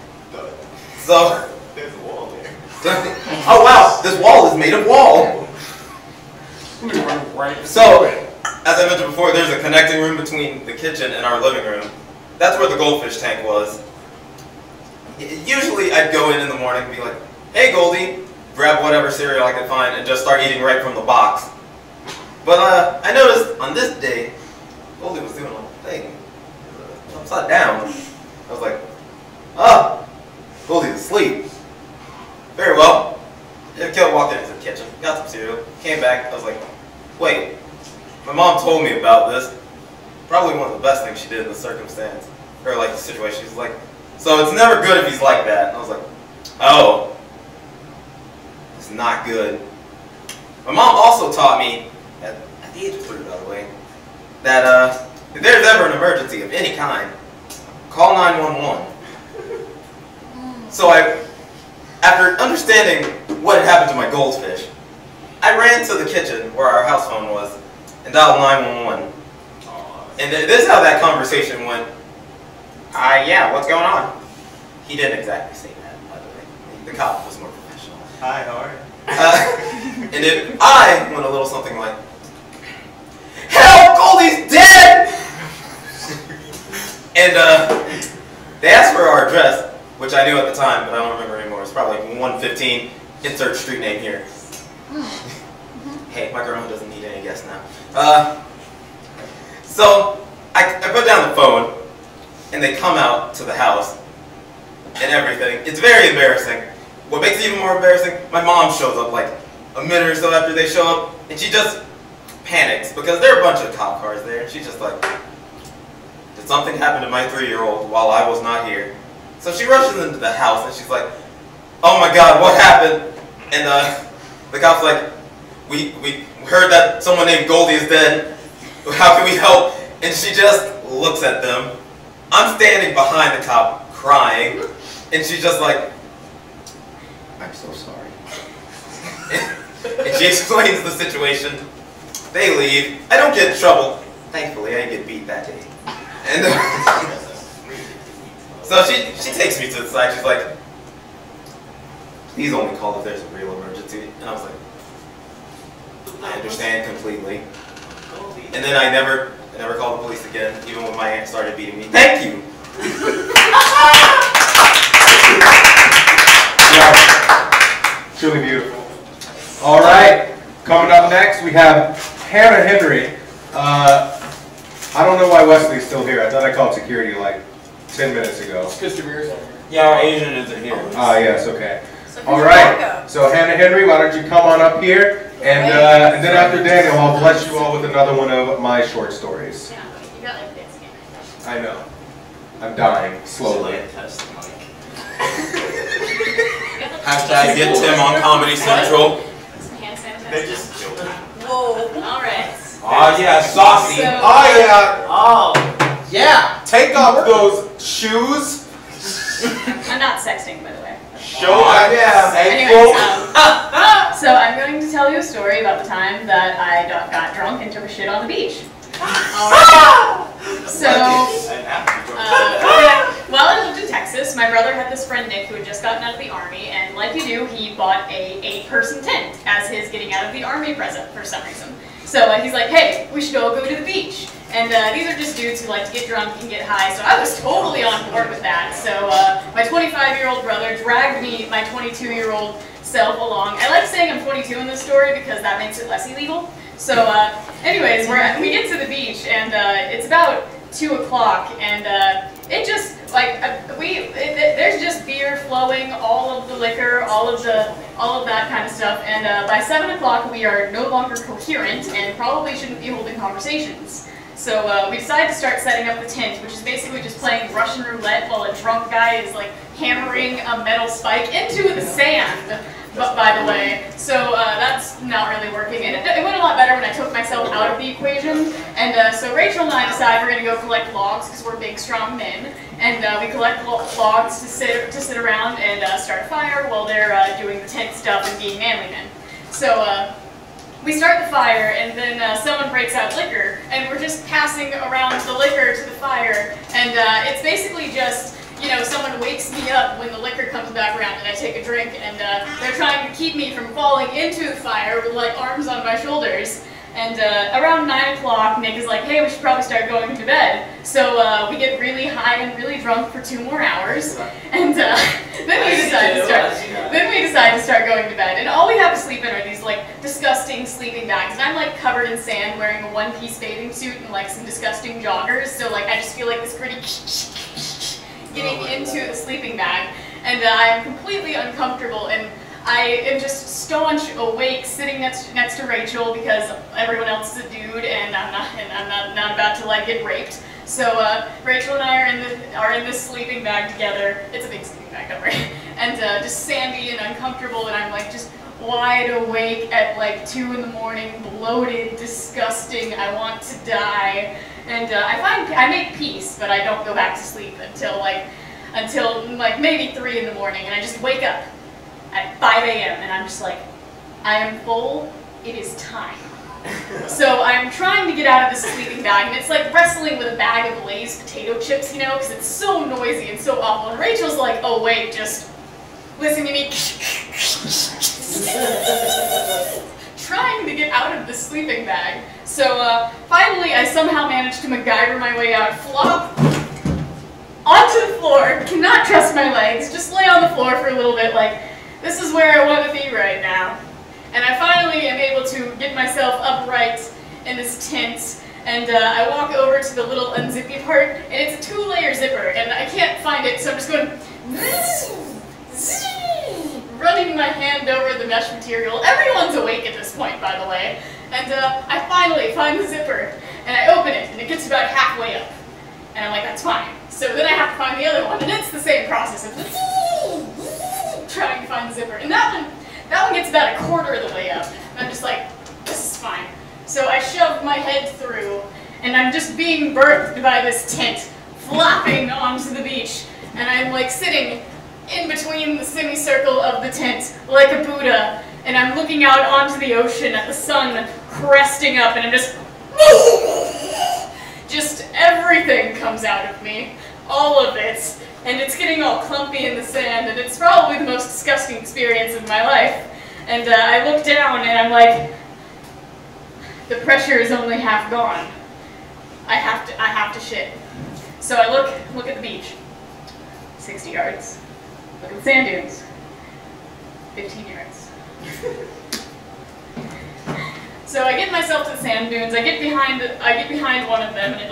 So, There's a wall there. oh wow, this wall is made of wall. So, as I mentioned before, there's a connecting room between the kitchen and our living room. That's where the goldfish tank was. Usually I'd go in the morning and be like, hey Goldie, grab whatever cereal I could find and just start eating right from the box. But I noticed on this day, Goldie was doing a thing. Upside down. I was like, ah, Goldie's asleep. Very well. Kel walked into the kitchen, got some cereal, came back. I was like, wait, my mom told me about this. Probably one of the best things she did in the circumstance, or like the situation. She's like, so it's never good if he's like that. And I was like, oh, it's not good. My mom also taught me, at the age of 3 by the way, that if there's ever an emergency of any kind, call 911. So after understanding what had happened to my goldfish, I ran to the kitchen where our house phone was and dialed 911. And this is how that conversation went. Yeah, what's going on? He didn't exactly say that, by the way. The cop was more professional. Hi, how are you? And then I went a little something like, help, Goldie's dead! And they asked for our address, which I knew at the time, but I don't remember anymore. It's probably like 115, insert street name here. Hey, my grandma doesn't need any guests now. So I put down the phone, and they come out to the house, and everything. It's very embarrassing. What makes it even more embarrassing, my mom shows up like a minute or so after they show up, and she just panics, because there are a bunch of cop cars there, and she's just like, did something happen to my 3-year-old while I was not here? So she rushes into the house, and she's like, oh my god, what happened? And the cop's like, we heard that someone named Goldie is dead. How can we help? And she just looks at them. I'm standing behind the cop, crying, and she's just like, I'm so sorry. And she explains the situation. They leave. I don't get in trouble. Thankfully, I didn't get beat that day. And so she takes me to the side. She's like, please only call if there's a real emergency. And I was like, I understand completely. And then I never called the police again, even when my aunt started beating me. Thank you! Yeah, truly beautiful. All right, coming up next we have Hannah Henry. I don't know why Wesley's still here. I thought I called security like 10 minutes ago. Because Jameer's not here. Yeah, our Asian isn't here. Ah, yes, okay. All right, so Hannah Henry, why don't you come on up here, and then after Daniel, I'll bless you all with another one of my short stories. Yeah, you got like this game. I know. I'm dying slowly. Hashtag get Tim on Comedy Central. Some hand sanitizer. They just killed him. Whoa. All right. Oh yeah, saucy. So- Oh yeah. Oh. Yeah. Take off those shoes. I'm not sexting, by the way. Show yeah. Anyways, so I'm going to tell you a story about the time that I got drunk and took a shit on the beach. So, while I lived in Texas, my brother had this friend Nick who had just gotten out of the army, and like you do, he bought a 8-person tent as his getting out of the army present for some reason. So he's like, hey, we should all go to the beach. And these are just dudes who like to get drunk and get high, so I was totally on board with that. So my 25-year-old brother dragged me, my 22-year-old self, along. I like saying I'm 22 in this story because that makes it less illegal. So anyways, we get to the beach, and it's about 2 o'clock, and it just, like, there's just beer flowing, all of the liquor, all of that kind of stuff, and by 7 o'clock we are no longer coherent and probably shouldn't be holding conversations. So we decided to start setting up the tent, which is basically just playing Russian roulette while a drunk guy is like hammering a metal spike into the sand. by the way. So that's not really working. And it went a lot better when I took myself out of the equation. And so Rachel and I decide we're going to go collect logs because we're big, strong men. And we collect logs to sit around and start a fire while they're doing the tent stuff and being manly men. So we start the fire, and then someone breaks out liquor, and we're just passing around the liquor to the fire. And it's basically just, you know, someone wakes me up when the liquor comes back around and I take a drink, and they're trying to keep me from falling into the fire with like arms on my shoulders. And around 9 o'clock, Nick is like, hey, we should probably start going to bed. So we get really high and really drunk for 2 more hours. And then we decide to start going to bed. And all we have to sleep in are these like disgusting sleeping bags. And I'm like covered in sand, wearing a one-piece bathing suit and like some disgusting joggers. So like I just feel like this gritty getting into the sleeping bag. And I'm completely uncomfortable. And I am just staunch awake, sitting next to Rachel because everyone else is a dude, and I'm not about to like get raped. So Rachel and I are in this sleeping bag together. It's a big sleeping bag, don't worry. And just sandy and uncomfortable, and I'm like just wide awake at like 2 in the morning, bloated, disgusting. I want to die. And I make peace, but I don't go back to sleep until maybe 3 in the morning, and I just wake up at 5 a.m. and I'm just like, I am full, it is time. So I'm trying to get out of this sleeping bag, and it's like wrestling with a bag of Lay's potato chips, you know, because it's so noisy and so awful. And Rachel's like, oh wait, just listen to me. Trying to get out of the sleeping bag. So finally I somehow managed to MacGyver my way out, flop onto the floor, cannot trust my legs, just lay on the floor for a little bit like, this is where I want to be right now. And I finally am able to get myself upright in this tent, and I walk over to the little unzippy part, and it's a 2-layer zipper, and I can't find it, so I'm just going running my hand over the mesh material. Everyone's awake at this point, by the way. And I finally find the zipper, and I open it, and it gets about halfway up. And I'm like, that's fine. So then I have to find the other one, and it's the same process of trying to find the zipper. And that one gets about 1/4 of the way up. And I'm just like, this is fine. So I shove my head through, and I'm just being birthed by this tent, flopping onto the beach. And I'm like sitting in between the semicircle of the tent, like a Buddha. And I'm looking out onto the ocean at the sun cresting up, and I'm just everything comes out of me. All of it. And it's getting all clumpy in the sand, and it's probably the most disgusting experience of my life. And I look down, and I'm like, the pressure is only half gone. I have to shit. So I look at the beach, 60 yards. Look at the sand dunes, 15 yards. So I get myself to the sand dunes. I get behind one of them, and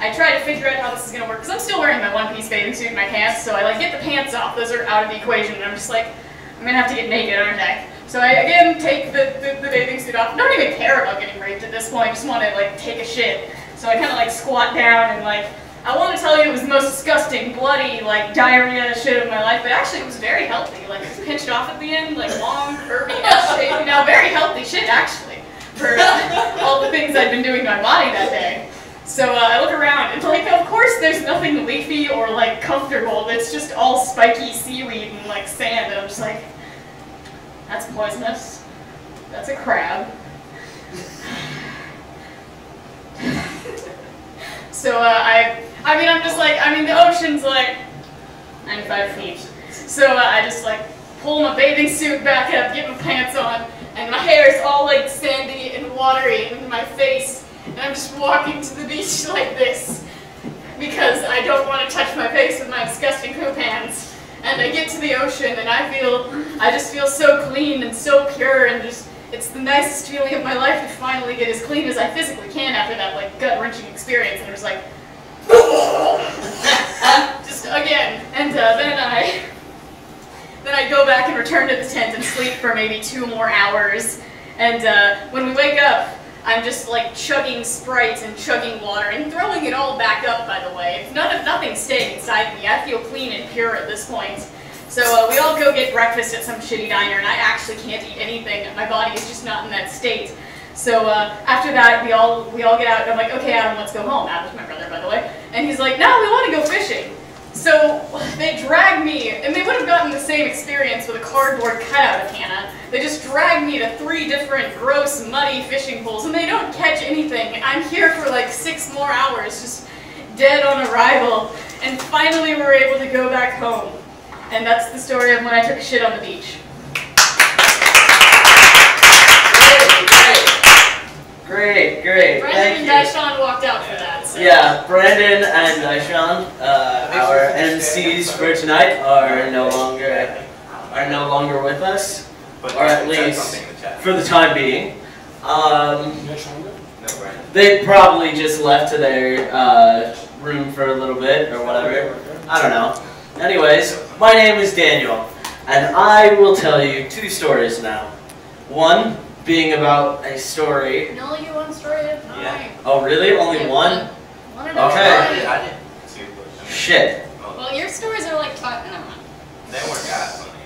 I try to figure out how this is going to work, because I'm still wearing my one-piece bathing suit and my pants, so I get the pants off. Those are out of the equation, and I'm just like, I'm going to have to get naked, aren't I? So I, again, take the bathing suit off. Don't even care about getting raped at this point. I just want to, take a shit. So I kind of, squat down, and, I want to tell you it was the most disgusting, bloody, diarrhea shit of my life, but actually it was very healthy. It was pinched off at the end, long, curvy, S-shaped. Now, very healthy shit, actually, for all the things I'd been doing to my body that day. So I look around, and of course there's nothing leafy or comfortable. It's just all spiky seaweed and sand, and I'm just like, that's poisonous. That's a crab. So the ocean's 95 feet. So I just pull my bathing suit back up, get my pants on, and my hair is all sandy and watery in my face. And I'm just walking to the beach like this, because I don't want to touch my face with my disgusting poop hands. And I get to the ocean, and I just feel so clean and so pure, and it's the nicest feeling of my life to finally get as clean as I physically can after that gut-wrenching experience. And it was just again. And then I go back and return to the tent and sleep for maybe 2 more hours. And when we wake up, I'm just chugging Sprite and chugging water and throwing it all back up, by the way. Nothing's staying inside me. I feel clean and pure at this point. So we all go get breakfast at some shitty diner, and I actually can't eat anything. My body is just not in that state. So after that, we all get out, and I'm like, okay, Adam, let's go home. Adam's my brother, by the way. And he's like, no, we want to go fishing. So they drag me, and they would have gotten the same experience with a cardboard cutout of Hannah. They just drag me to 3 different gross, muddy fishing pools, and they don't catch anything. I'm here for like 6 more hours, just dead on arrival. And finally we're able to go back home. And that's the story of when I took a shit on the beach. Great. Brandon and Daishan walked out for that. So. Yeah, Brandon and Daishan, our MCs for tonight, are no longer with us, or at least for the time being. They probably just left to their room for a little bit or whatever. I don't know. Anyways, my name is Daniel, and I will tell you 2 stories now. One being about a story. You can only do 1 story at a time. Yeah. Oh, really? Only one? One at a Okay. time. Shit. Well, your stories are like They weren't that funny.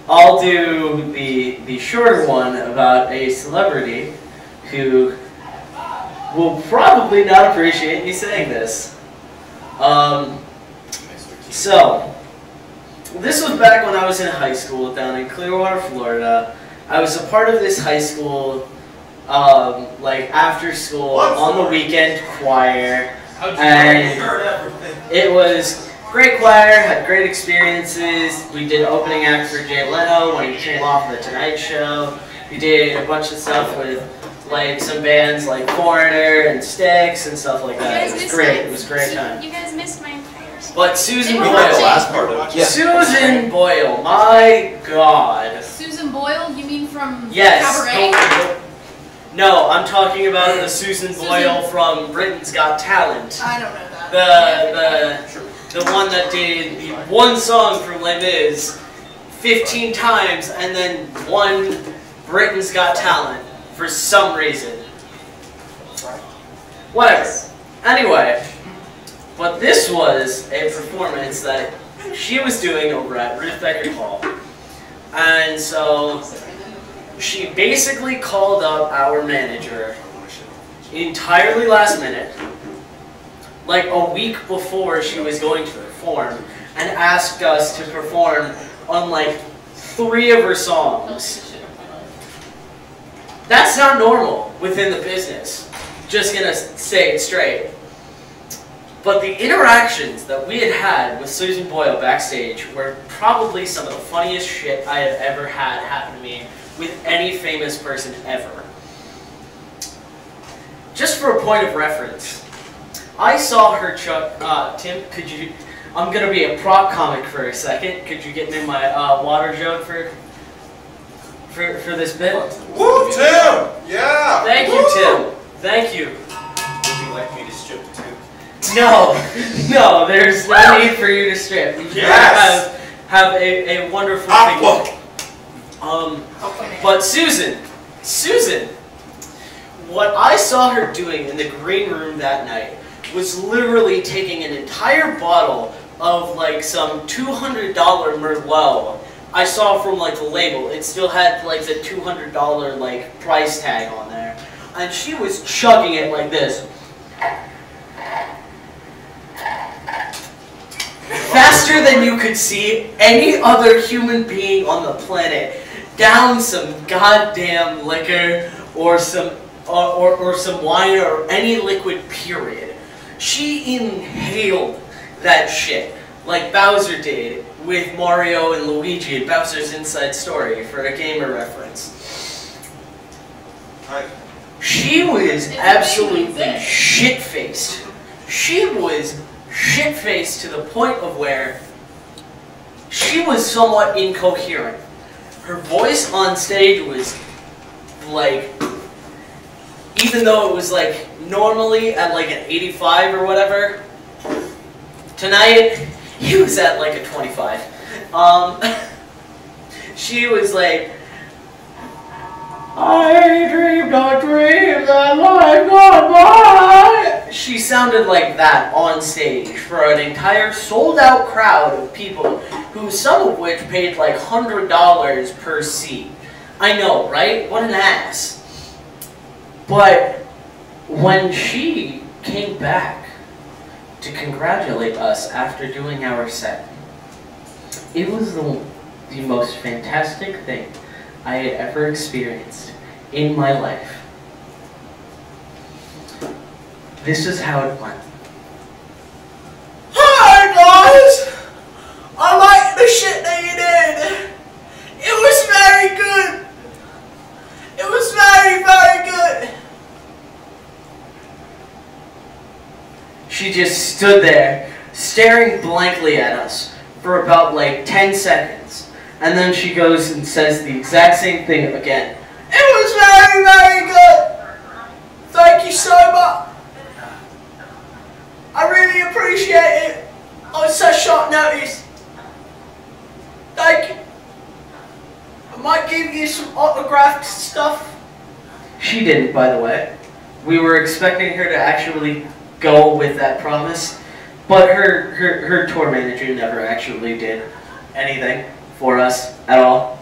I'll do the shorter one about a celebrity who will probably not appreciate me saying this. So, this was back when I was in high school down in Clearwater, Florida. I was a part of this high school, like after school, on the weekend choir, and it was great choir, had great experiences. We did opening act for Jay Leno when he came off the Tonight Show. We did a bunch of stuff with like some bands like Foreigner and Styx and stuff like that. It was great. It was a great time. You guys missed my entire story. But Susan Boyle, the last part of it. Susan Boyle, my God. Susan Boyle, you mean from Yes. Cabaret? No, I'm talking about the Susan Boyle from Britain's Got Talent. I don't know that. The one that did the one song from Les Mis 15 times and then won Britain's Got Talent for some reason. Whatever. Anyway, but this was a performance that she was doing over at Ruth Beckett Hall. And so she basically called up our manager entirely last minute, like a week before she was going to perform, and asked us to perform on like 3 of her songs. That's not normal within the business. Just gonna say it straight. But the interactions that we had with Susan Boyle backstage were probably some of the funniest shit I have ever had happen to me with any famous person ever. Just for a point of reference, I saw her Tim, could you, I'm gonna be a prop comic for a second. Could you get me my water jug for this bit? Woo, Tim! Yeah! Thank you, Tim. Thank you. Would you like me to strip too? No, there's no need for you to strip. You Yes! have a wonderful Aqua. figure. But Susan, what I saw her doing in the green room that night was literally taking an entire bottle of like some $200 Merlot I saw from like the label. It still had like the $200 like price tag on there, and she was chugging it like this, faster than you could see any other human being on the planet down some goddamn liquor or some wine or any liquid, period. She inhaled that shit like Bowser did with Mario and Luigi in Bowser's Inside Story, for a gamer reference. She was absolutely shit-faced. She was shit-faced to the point of where she was somewhat incoherent. Her voice on stage was like, even though it was like normally at like an 85 or whatever, tonight he was at like a 25. She was like, I dreamed a dream that life gone by. She sounded like that on stage for an entire sold-out crowd of people who some of which paid like $100 per seat. I know, right? What an ass. But when she came back to congratulate us after doing our set, it was the most fantastic thing I had ever experienced in my life. This is how it went. Hi guys! I like the shit that you did. It was very good. It was very, very good. She just stood there, staring blankly at us for about like 10 seconds. And then she goes and says the exact same thing again. It was very, very good. Thank you so much. I really appreciate it on such short notice. Thank you. I might give you some autographed stuff. She didn't, by the way. We were expecting her to actually go with that promise, but her tour manager never actually did anything for us at all.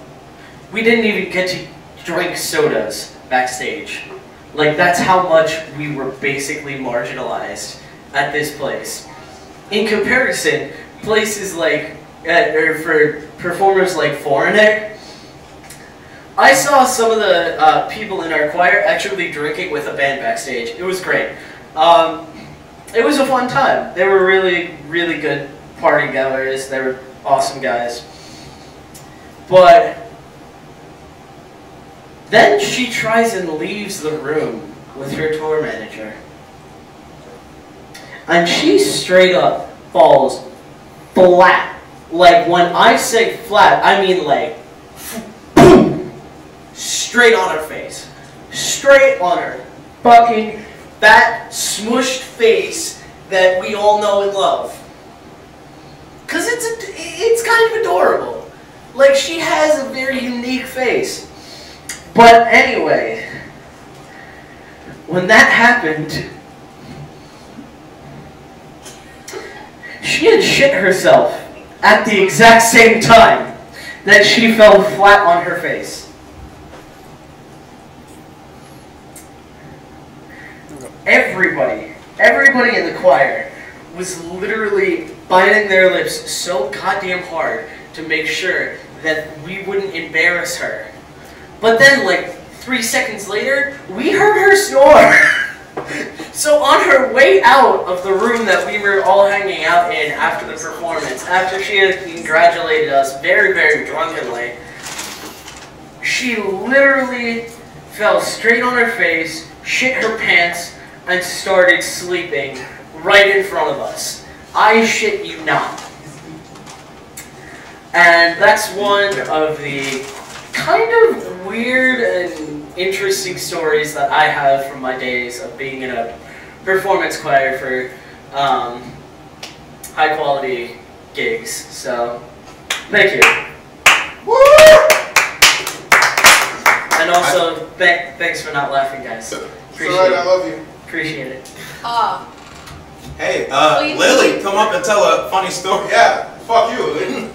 We didn't even get to drink sodas backstage. Like, that's how much we were basically marginalized at this place. In comparison, places like, or for performers like Foreigner, I saw some of the people in our choir actually drinking with a band backstage. It was great. It was a fun time. They were really, really good party goers. They were awesome guys. But then she tries and leaves the room with her tour manager. And she straight up falls flat. Like, when I say flat, I mean like boom, straight on her face. Straight on her fucking fat, smushed face that we all know and love. Cause it's kind of adorable. Like, she has a very unique face. But anyway, when that happened, she had shit herself at the exact same time that she fell flat on her face. Everybody in the choir was literally biting their lips so goddamn hard to make sure that we wouldn't embarrass her. But then, like, 3 seconds later, we heard her snore. So on her way out of the room that we were all hanging out in after the performance, after she had congratulated us very, very drunkenly, she literally fell straight on her face, shit her pants, and started sleeping right in front of us. I shit you not. And that's one of the kind of weird and interesting stories that I have from my days of being in a performance choir for high quality gigs. So, thank you. Woo! And also, thanks for not laughing, guys. Appreciate it. I love you. Appreciate it. Hey, Lily, come up and tell a funny story. Yeah, fuck you, Lily.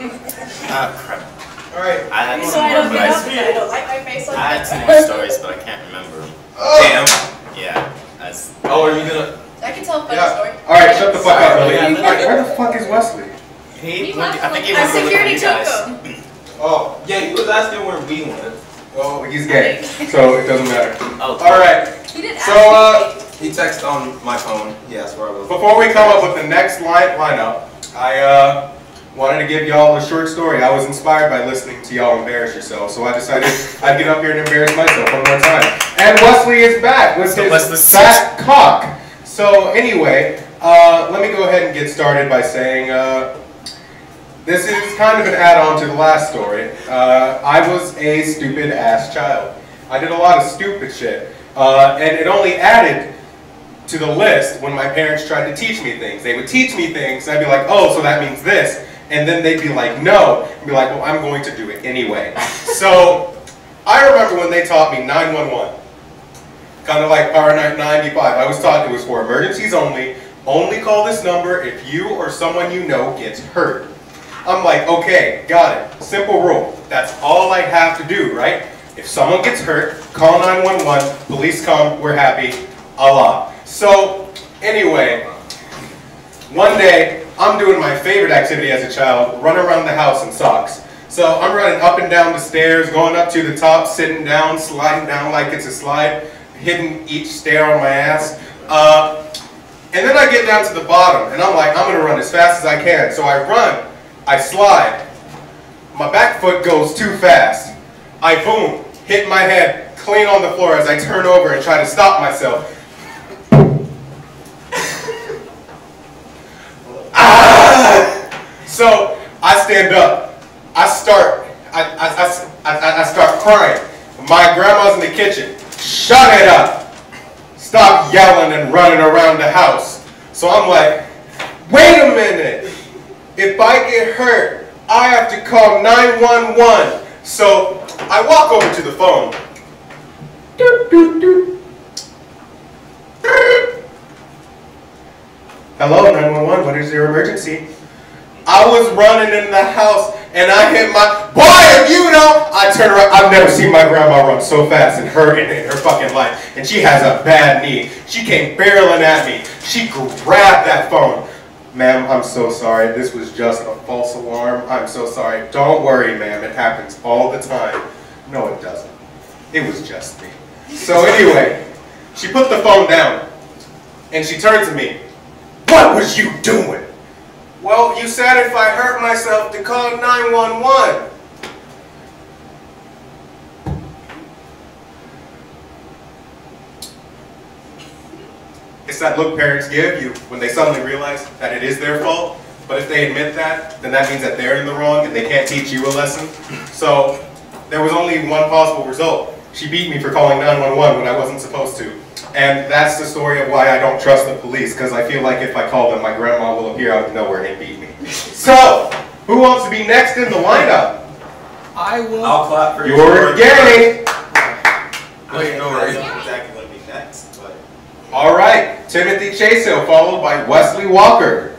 Crap. Alright. I had So some I more, don't but get up because I don't like my face like I had that. some more stories, but I can't remember them. Damn. Yeah. That's. Oh, are you gonna? I can tell a funny Yeah. story. Alright, shut the fuck up, Lily. Yeah. Where the fuck is Wesley? He left I think he like was a looking for security you guys. token. Oh, Yeah, he was asking where we went. well, he's gay, so it doesn't matter. Oh. Alright, He didn't so ask me. He texted on my phone. He asked where I was. before we come up with the next lineup, I wanted to give y'all a short story. I was inspired by listening to y'all embarrass yourselves, so I decided I'd get up here and embarrass myself one more time. And Wesley is back with his fat cock. So anyway, let me go ahead and get started by saying this is kind of an add-on to the last story. I was a stupid ass child. I did a lot of stupid shit, and it only added to the list when my parents tried to teach me things. They would teach me things, and I'd be like, oh, so that means this. And then they'd be like, no. And be like, well, I'm going to do it anyway. So I remember when they taught me 911. Kind of like Power 95. I was taught it was for emergencies only. Only call this number if you or someone you know gets hurt. I'm like, okay, got it. Simple rule. That's all I have to do, right? If someone gets hurt, call 911, police come, we're happy, Allah. So, anyway, one day, I'm doing my favorite activity as a child, run around the house in socks. So I'm running up and down the stairs, going up to the top, sitting down, sliding down like it's a slide, hitting each stair on my ass. And then I get down to the bottom, and I'm like, I'm gonna run as fast as I can. So I run, I slide, my back foot goes too fast. I boom, hit my head clean on the floor as I turn over and try to stop myself. So I stand up. I start crying. My grandma's in the kitchen. Shut it up. Stop yelling and running around the house. So I'm like, wait a minute. If I get hurt, I have to call 911. So I walk over to the phone. Hello, 911, what is your emergency? I was running in the house and I hit my, boy, if you know, I turn around, I've never seen my grandma run so fast in her fucking life. And she has a bad knee. She came barreling at me. She grabbed that phone. Ma'am, I'm so sorry. This was just a false alarm. I'm so sorry. Don't worry, ma'am. It happens all the time. No, it doesn't. It was just me. So anyway, she put the phone down and she turned to me. What was you doing? Well, you said if I hurt myself to call 911. It's that look parents give you when they suddenly realize that it is their fault. But if they admit that, then that means that they're in the wrong and they can't teach you a lesson. So there was only one possible result. She beat me for calling 911 when I wasn't supposed to. And that's the story of why I don't trust the police, because I feel like if I call them, my grandma will appear out of nowhere and beat me. So, who wants to be next in the lineup? I will. I'll clap for you. You're gay! I don't know exactly what to be next, but... Alright, Timothy Chasehill, followed by Wesley Walker.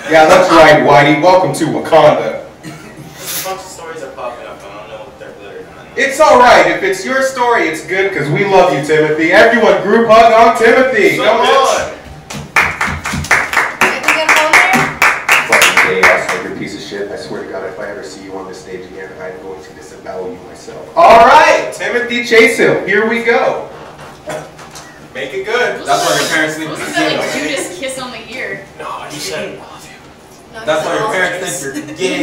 Yeah, that's right, Whitey. Welcome to Wakanda. A bunch of stories are popping up, I don't know if they're good or not. It's alright. If it's your story, it's good because we love you, Timothy. Everyone, group hug on Timothy. So Come on. You piece of shit. I swear to God, if I ever see you on this stage again, I'm going to disavow you myself. Alright, Timothy Chasehill. Here we go. Make it good. That's why your parents think Wasn't you're that like gay. Judas kiss on the ear? No, he said I love you. No, That's why your he parents said think you're gay.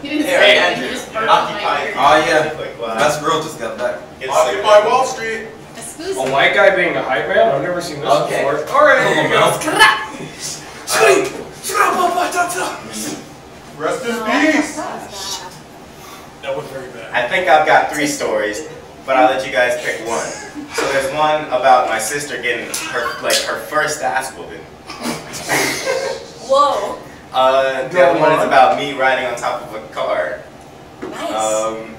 He didn't Hey, say that, Andrew, he just burped on my Occupy. ear. Oh yeah. Like, wow. Best girl just got back. Occupy Wall Street. Excuse A me. white guy being a hype man? I've never seen this Okay. before. Alright, here you go. Rest in peace. That was very bad. I think I've got 3 stories, but I'll let you guys pick one. So there's one about my sister getting her first ass whooping. Whoa. The other one is about me riding on top of a car. Nice.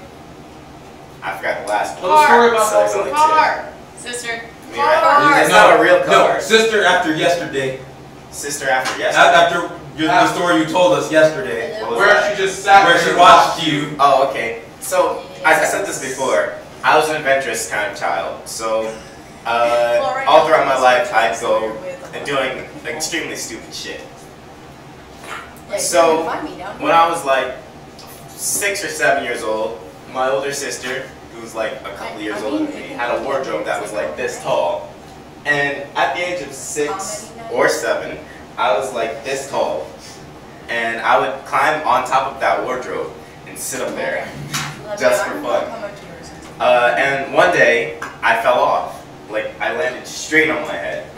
I forgot the last one. Tell the story about So there's only 2. Car. Sister. Me riding- It's not a real car. No, sister after yesterday. Sister after yesterday. After the story you told us yesterday. What was Where that? she just sat Where there she and watched you. Oh, okay. So, I said this before. I was an adventurous kind of child. So, all throughout my life, I'd go and doing extremely stupid shit. So, when I was like 6 or 7 years old, my older sister, who was like a couple years older than me, had a wardrobe that was like this tall. And at the age of 6 or 7, I was like this tall. And I would climb on top of that wardrobe and sit up there just for fun. And one day, I fell off. Like, I landed straight on my head.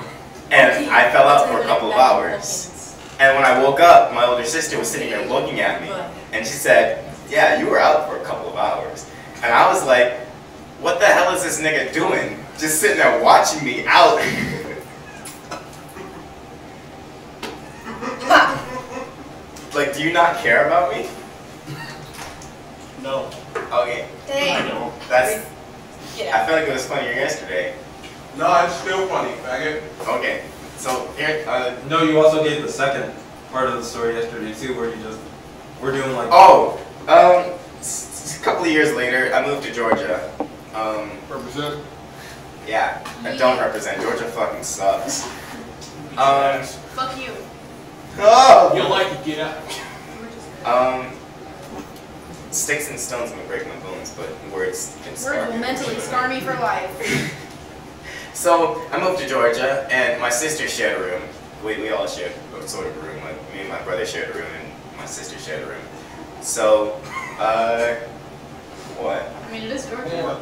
And I fell out for a couple of hours. And when I woke up, my older sister was sitting there looking at me. And she said, yeah, you were out for a couple of hours. And I was like, what the hell is this nigga doing? Just sitting there watching me out. Like, do you not care about me? No. Okay. Dang. That's. Get I out. feel like it was funnier yesterday. No, it's still funny, faggot. Okay. So here, No, you also gave the second part of the story yesterday too, where you just We're doing like. Oh, a couple of years later, I moved to Georgia. Represent? Yeah, I don't represent. Georgia fucking sucks. Fuck you. Oh! You'll like to get out. Sticks and stones may break my bones, but words can Words scar will me. mentally scar me for life. So, I moved to Georgia, and my sister shared a room. We all shared a sort of room. Like, me and my brother shared a room, and my sister shared a room. So, what? I mean, it is Georgia.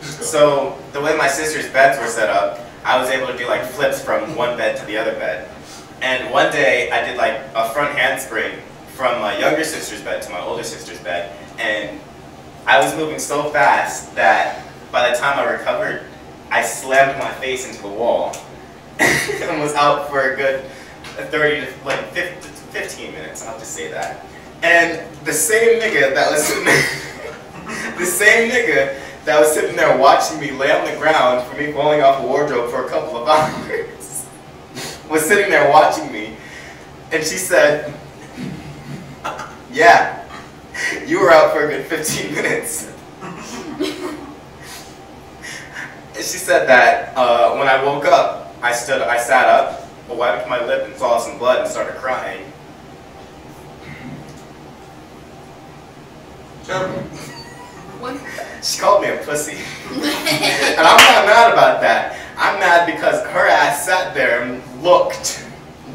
So, the way my sister's beds were set up, I was able to do like flips from one bed to the other bed. And one day, I did like a front handspring from my younger sister's bed to my older sister's bed, and I was moving so fast that by the time I recovered, I slammed my face into the wall and was out for a good 30 to like 15 minutes, I'll just say that. And the same nigga that was sitting there, sitting there watching me lay on the ground for me falling off a wardrobe for a couple of hours was sitting there watching me, and she said, yeah, you were out for a good 15 minutes. And she said that when I woke up, I sat up, wiped my lip and saw some blood and started crying. She called me a pussy. And I'm not mad about that. I'm mad because her ass sat there and looked,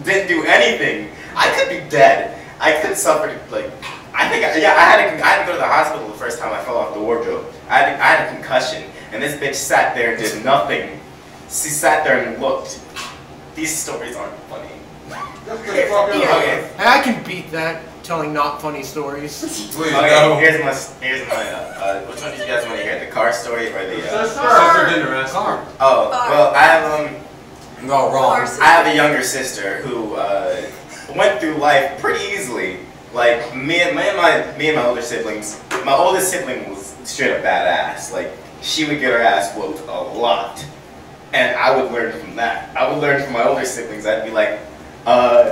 didn't do anything. I could be dead. I could suffer, like, I had to go to the hospital the first time I fell off the wardrobe. I had a concussion, and this bitch sat there and did nothing. She sat there and looked. These stories aren't funny. Okay. I can beat that, telling not funny stories. Okay, here's my, which one did you guys want to hear? The car story or the, Car. Oh, well, I have, No, wrong. I have a younger sister who, went through life pretty easily. Like, me and my older siblings, my oldest sibling was straight up badass. Like, she would get her ass whooped a lot. And I would learn from that. I would learn from my older siblings. I'd be like,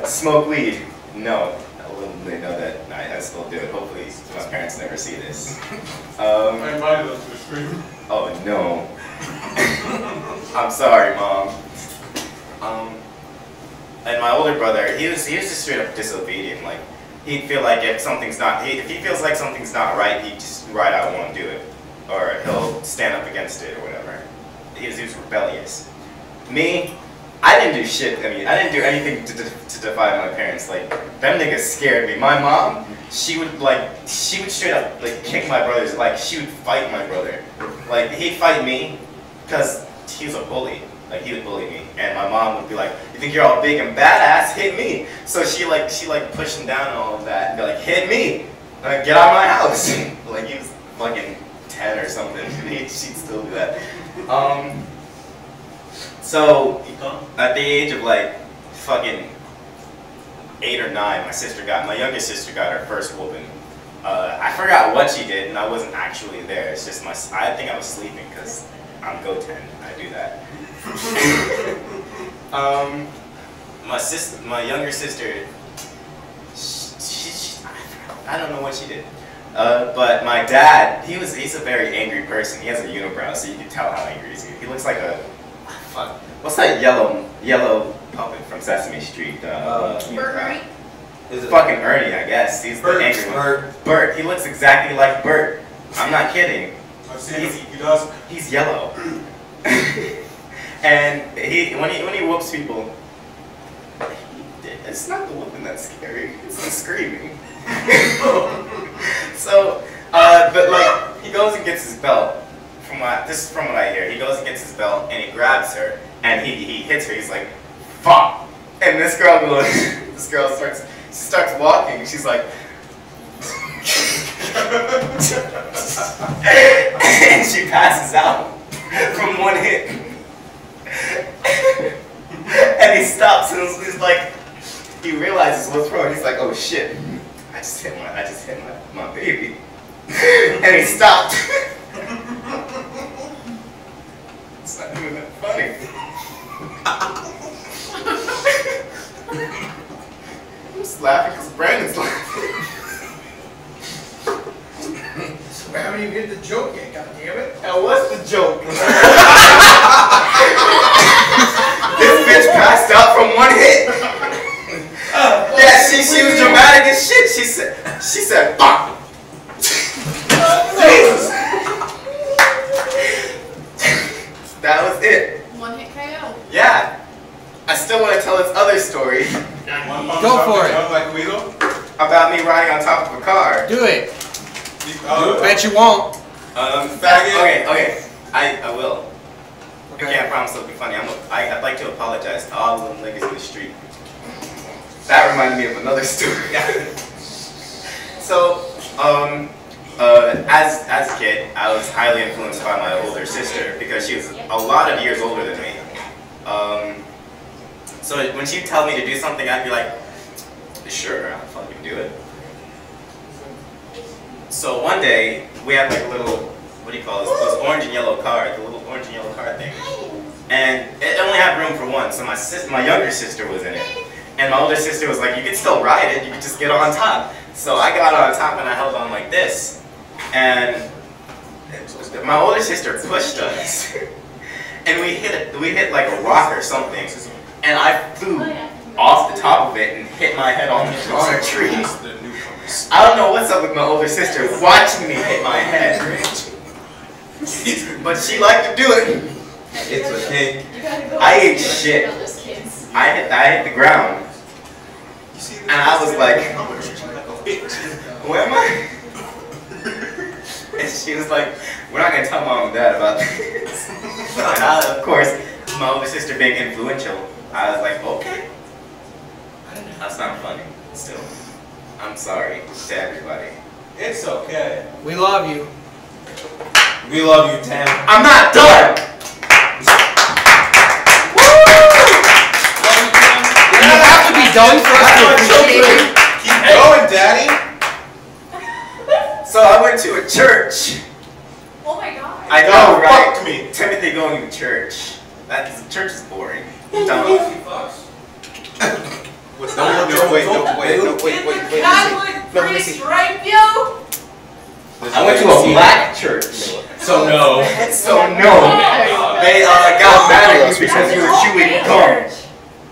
smoke weed. No. Little do they know that I still do it. Hopefully my parents never see this. I invited them to the stream. Oh no. I'm sorry, Mom. And my older brother, he was just straight up disobedient. Like, he'd feel like if he feels like something's not right, he'd just right out won't do it. Or he'll stand up against it or whatever. He was rebellious. Me, I didn't do shit. I mean, I didn't do anything to defy my parents. Like, them niggas scared me. My mom, she would straight up like kick my brothers. Like, she would fight my brother. Like, he'd fight me because he was a bully. Like, he would bully me, and my mom would be like, "You think you're all big and badass? Hit me!" So she pushed him down and all of that, and be like, "Hit me! Get out of my house!" Like, he was fucking 10 or something. She'd still do that. So at the age of like fucking 8 or 9, my youngest sister got her first whooping. I forgot what she did, and I wasn't actually there. It's just I think I was sleeping because I'm Goten. I do that. My younger sister, I don't know what she did. But my dad, he's a very angry person. He has a unibrow, so you can tell how angry he is. He looks like a, fuck, what's that yellow puppet from Sesame Street? Bert Ernie? Is it fucking Ernie, I guess. He's the angry one. Bert. He looks exactly like Bert. I'm not kidding. I've seen him. He does. He's yellow. And when he whoops people, it's not the whooping that's scary. It's the screaming. So, but like, he goes and gets his belt. This is from what I hear. He goes and gets his belt and he grabs her and he hits her. He's like, "Fuck!" And this girl starts walking. She's like, and she passes out from one hit. And he stops and he's like, he realizes what's wrong. He's like, "Oh shit. I just hit my baby." And he stopped. It's not even that funny. I'm just laughing because Brandon's laughing. haven't even hit the joke yet, goddammit. And what's the joke? This bitch passed out from one hit. Yeah, she was dramatic as shit. She said, "Bop." Jesus. That was it. One hit KO. Yeah. I still want to tell this other story. Go for it. About me riding on top of a car. Do it. Bet you won't. Okay. I will. Okay. I can't promise it'll be funny. I'd like to apologize to all the little niggas in the street. That reminded me of another story. So, as a kid, I was highly influenced by my older sister because she was a lot of years older than me. So when she'd tell me to do something, I'd be like, sure, I'll fucking do it. So one day, we had like a little, what do you call this, those orange and yellow car, the little orange and yellow car thing. And it only had room for one, so my younger sister was in it. And my older sister was like, you can still ride it, you can just get on top. So I got on top and I held on like this. And my older sister pushed us. And we hit like a rock or something. And I flew off the top of it and hit my head on a tree. I don't know what's up with my older sister watching me hit my head. But she liked to do it. It's okay. I ate shit. I hit the ground. And I was like, where am I? And she was like, we're not going to tell mom and dad about this. And of course, my older sister being influential, I was like, okay. That's not funny, still. I'm sorry to everybody. It's okay. We love you. We love you, Tam. I'm not done! You have to be done for us to appreciate you. Keep going, Daddy. So I went to a church. Oh my god. I know, right? Fuck me. Timothy going to church. Church is boring. Dumb. Wait. Catholic priest rape you? I went to a black church. So no. They got mad at you because you were chewing gum.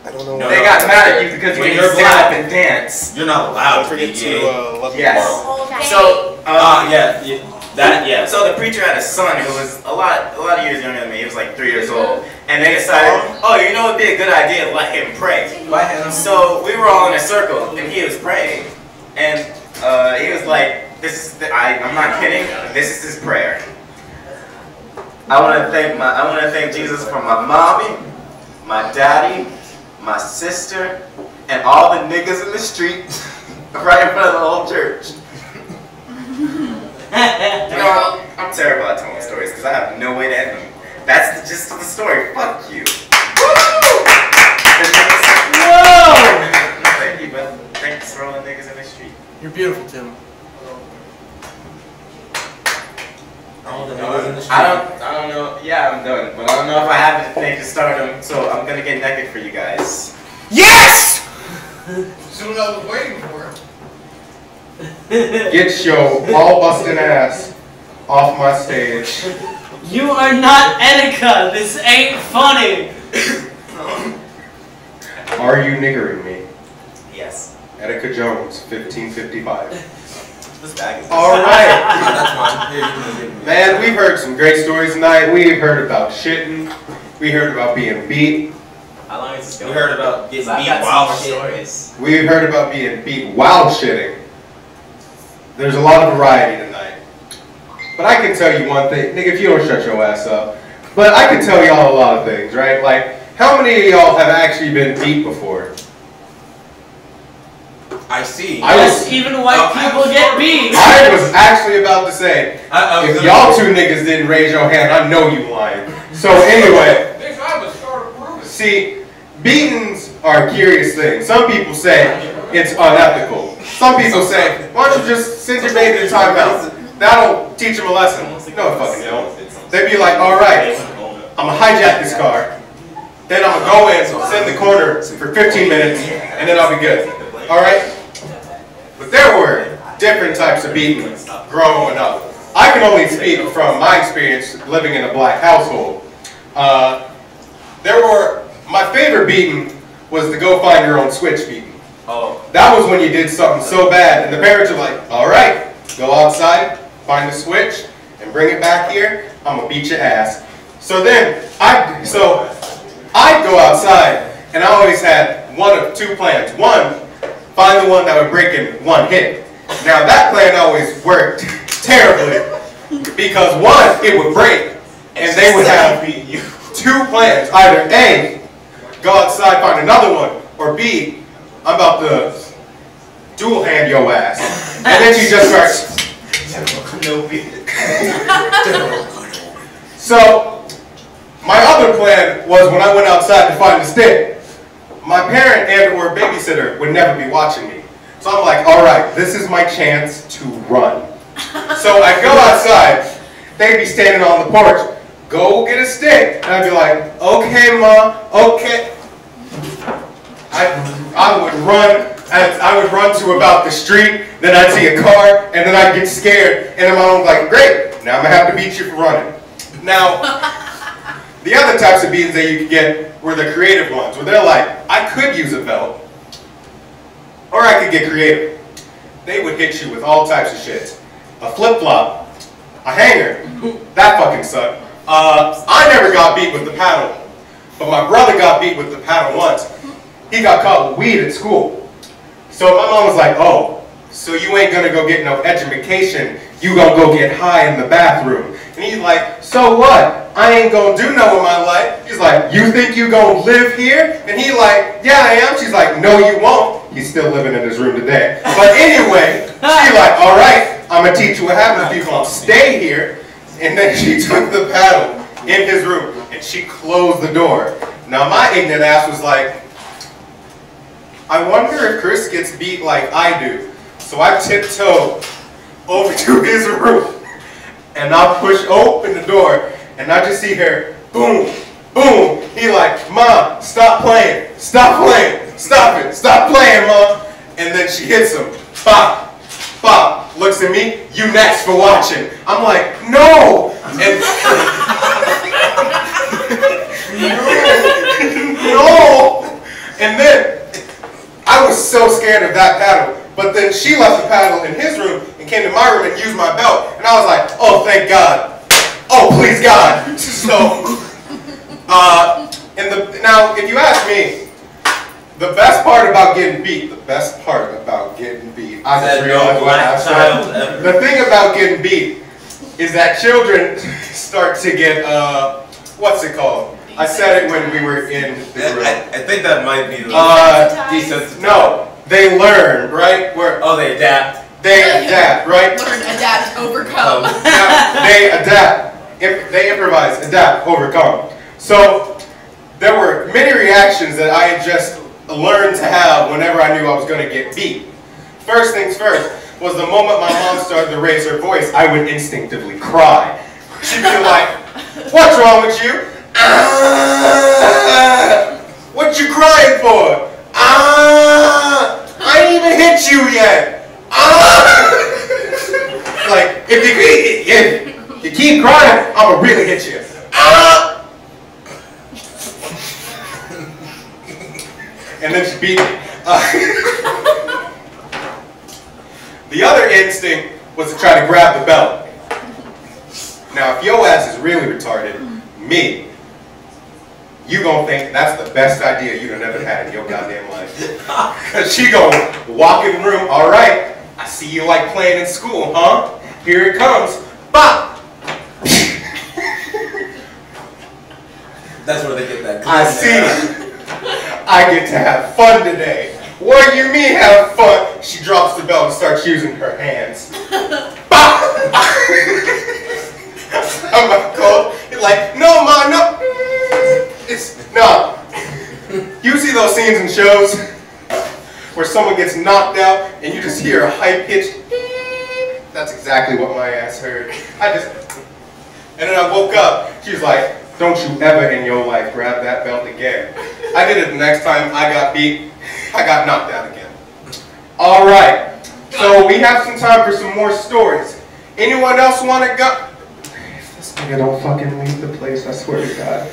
I don't know. They got mad at you because you When didn't you're stand up black, and dance. You're not allowed to be Forget gay. to love Yes. Okay. So, Yeah. So the preacher had a son who was a lot of years younger than me. He was like 3 years old, and they decided, oh, you know, it'd be a good idea to let him pray. So we were all in a circle, and he was praying, and he was like, I'm not kidding. This is his prayer. I want to thank Jesus for my mommy, my daddy, my sister, and all the niggas in the street right in front of the whole church. You know, I'm terrible at telling stories because I have no way to end them. That's the gist of the story. Fuck you. Whoa! Thank you, but thanks for all the niggas in the street. You're beautiful, Tim. All the niggas in the street. I don't know. Yeah, I'm done, but I don't know if I have anything to start them, so I'm gonna get naked for you guys. Yes! That's what I was waiting for. Get your ball busting ass off my stage. You are not Etika. This ain't funny. Are you niggering me? Yes. Etika Jones, 1555. This bag is. All right. That's mine. Here, you can give me. Man, we've heard some great stories tonight. We've heard about shitting. We heard about being beat. How long is this We going? heard about getting I've beat got while some shit. stories. We've heard about being beat while shitting. There's a lot of variety tonight. But I can tell you one thing. Nigga, if you don't shut your ass up. But I can tell y'all a lot of things, right? Like, how many of y'all have actually been beat before? I see. Yes, even white people get beat. I was actually about to say, if y'all two niggas didn't raise your hand, I know you lying. So anyway, see, beatings are a curious thing. Some people say it's unethical. Some people say, why don't you just send your baby to timeout? That'll teach them a lesson. No, it fucking don't. They'd be like, all right, I'm gonna hijack this car. Then I'm gonna go in, sit in the corner for 15 minutes, and then I'll be good. All right? But there were different types of beatings growing up. I can only speak from my experience living in a black household. My favorite beating was to go find your own switch beating. Oh. That was when you did something so bad, and the parents are like, all right, go outside, find the switch, and bring it back here, I'm gonna beat your ass. So then, I'd go outside, and I always had one of two plans. One, find the one that would break in one hit. Now that plan always worked terribly, because one, it would break, and they would have two plans. Either A, go outside, find another one, or B, I'm about to dual hand your ass. And then she just starts. So, my other plan was when I went outside to find the stick, my parent and or babysitter would never be watching me. So I'm like, all right, this is my chance to run. So I go outside, they'd be standing on the porch, go get a stick. And I'd be like, okay, Ma, okay. I would run to about the street, then I'd see a car, and then I'd get scared, and then my mom was like, great, now I'm gonna have to beat you for running. Now, the other types of beatings that you could get were the creative ones, where they're like, I could use a belt, or I could get creative. They would hit you with all types of shit. A flip-flop, a hanger, that fucking sucked. I never got beat with the paddle, but my brother got beat with the paddle once. He got caught with weed at school. So my mom was like, oh, so you ain't gonna go get no education, you gonna go get high in the bathroom. And he's like, so what? I ain't gonna do no with my life. He's like, you think you gonna live here? And he like, yeah, I am. She's like, no, you won't. He's still living in his room today. But anyway, she like, all right, I'm gonna teach you what happens if you gonna stay here. And then she took the paddle in his room and she closed the door. Now my ignorant ass was like, I wonder if Chris gets beat like I do. So I tiptoe over to his room and I push open the door and I just see her, boom, boom. He like, Mom, stop playing, stop playing, stop it, stop playing, Mom. And then she hits him, pop, pop, looks at me, you next for watching. I'm like, no. And no. And then I was so scared of that paddle, but then she left the paddle in his room and came to my room and used my belt, and I was like, oh, thank God. Oh, please God. So, now, if you ask me, the best part about getting beat, I just realized what I said. The thing about getting beat is that children start to get, what's it called? I said it when we were in the room. I think that might be the desensitized. No, they learn, right? They adapt. They adapt, right? Learn, adapt, overcome. They adapt. They improvise, adapt, overcome. So there were many reactions that I had just learned to have whenever I knew I was going to get beat. First things first was the moment my mom started to raise her voice, I would instinctively cry. She'd be like, what's wrong with you? What you crying for? I ain't even hit you yet. Like, if you keep crying, I'ma really hit you. And then she beat me. The other instinct was to try to grab the belt. Now, if your ass is really retarded, me, you gonna think that's the best idea you done ever had in your goddamn life. Cause she gonna walk in the room, all right, I see you like playing in school, huh? Here it comes. Bop! That's where they get that. I see. I get to have fun today. What do you mean have fun? She drops the belt and starts using her hands. Bop! I'm like, cold. You're like, no, Ma, no. No. You see those scenes in shows where someone gets knocked out and you just hear a high-pitched beep? That's exactly what my ass heard. And then I woke up. She was like, don't you ever in your life grab that belt again. I did it the next time I got beat. I got knocked out again. All right. So we have some time for some more stories. Anyone else want to go? This nigga don't fucking leave the place, I swear to God.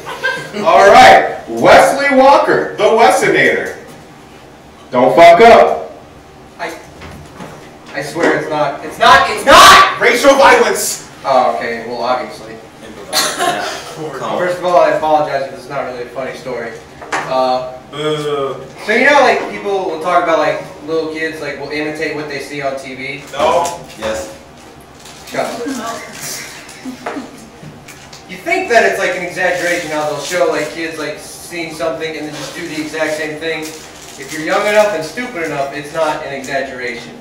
Alright, Wesley Walker, the Wessinator. Don't fuck up. I swear it's not. It's not! Racial violence! Oh, okay, well, obviously. First of all, I apologize if it's not really a funny story. So you know, like, people will talk about, like, little kids, like, will imitate what they see on TV? No. Yes. Shut up. You think that it's like an exaggeration how they'll show, like, kids, like, seeing something and then just do the exact same thing. If you're young enough and stupid enough, it's not an exaggeration.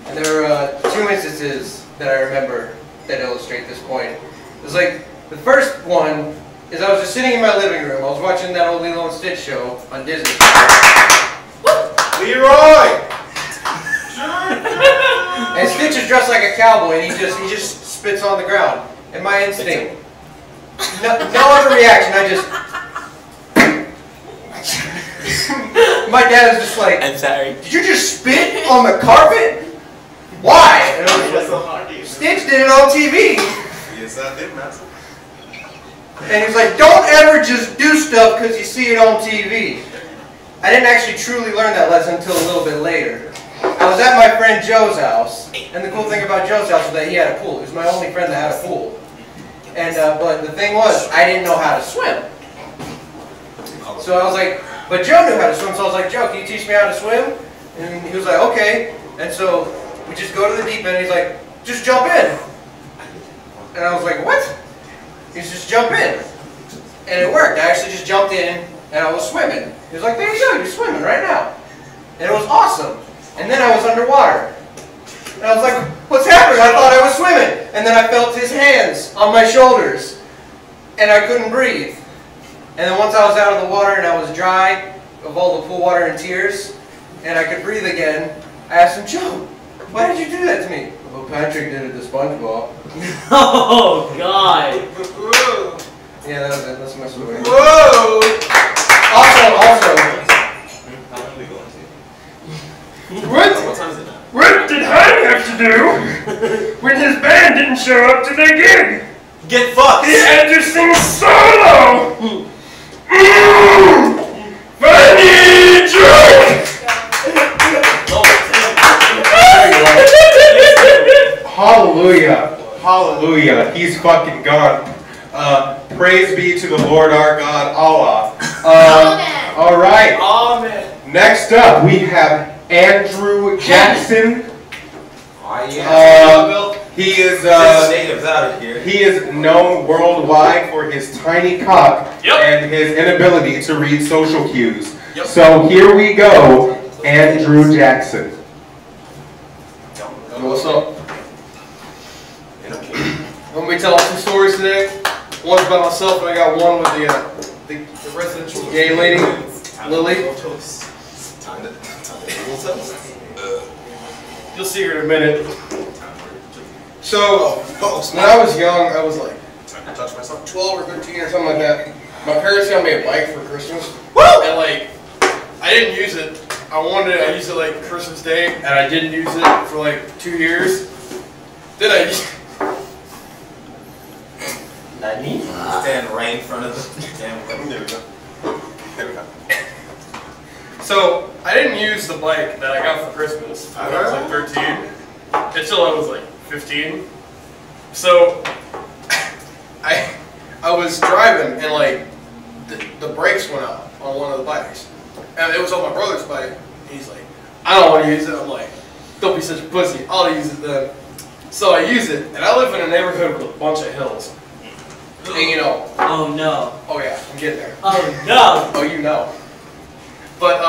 And there are 2 instances that I remember that illustrate this point. It was like, the first one is I was just sitting in my living room. I was watching that old Lilo and Stitch show on Disney. Leroy! And Stitch is dressed like a cowboy and he just spits on the ground. And my instinct, no other reaction, I just... My dad was just like, I'm sorry. Did you just spit on the carpet? Why? And I was like, Stitch did it on TV. Yes, I did, master. And he's like, don't ever just do stuff because you see it on TV. I didn't actually truly learn that lesson until a little bit later. I was at my friend Joe's house, and the cool thing about Joe's house was that he had a pool. He was my only friend that had a pool. And but the thing was, I didn't know how to swim. So I was like, but Joe knew how to swim, so I was like, Joe, can you teach me how to swim? And he was like, okay. And so we just go to the deep end, and he's like, just jump in. And I was like, what? He's just jump in. And it worked. I actually just jumped in, and I was swimming. He was like, there you go, you're swimming right now. And it was awesome. And then I was underwater. And I was like, what's happening? I thought I was swimming. And then I felt his hands on my shoulders. And I couldn't breathe. And then once I was out of the water and I was dry of all the pool water and tears, and I could breathe again, I asked him, Joe, why did you do that to me? Well, Patrick did it to SpongeBob. Oh, God. Yeah, that was it. That's my story. Whoa! Also, What did Han have to do when his band didn't show up to their gig? Get fucked! He had to sing solo! Funny joke! Hallelujah. Hallelujah. He's fucking gone. Praise be to the Lord our God, Allah. All right. Amen. Next up, we have Andrew Jackson. He is natives out of here. He is known worldwide for his tiny cock and his inability to read social cues. So here we go, Andrew Jackson. What's up? I'm gonna be telling 2 stories today. One's by myself, and I got one with the residential gay lady, Lily. You'll see her in a minute. So, when I was young, I was like 12 or 13 or something like that. My parents got me a bike for Christmas. And like, I didn't use it. I used it like Christmas Day, and I didn't use it for like 2 years. Then I used Stand right in front of the damn room. There we go. There we go. So, I didn't use the bike that I got for Christmas when I was like 13 until I was like 15. So, I was driving and like the brakes went out on one of the bikes. And it was on my brother's bike. He's like, I don't want to use it. I'm like, don't be such a pussy. I'll use it then. So I use it, and I live in a neighborhood with a bunch of hills. And you know. Oh no. Oh yeah, I'm getting there. Oh no. Oh, you know. But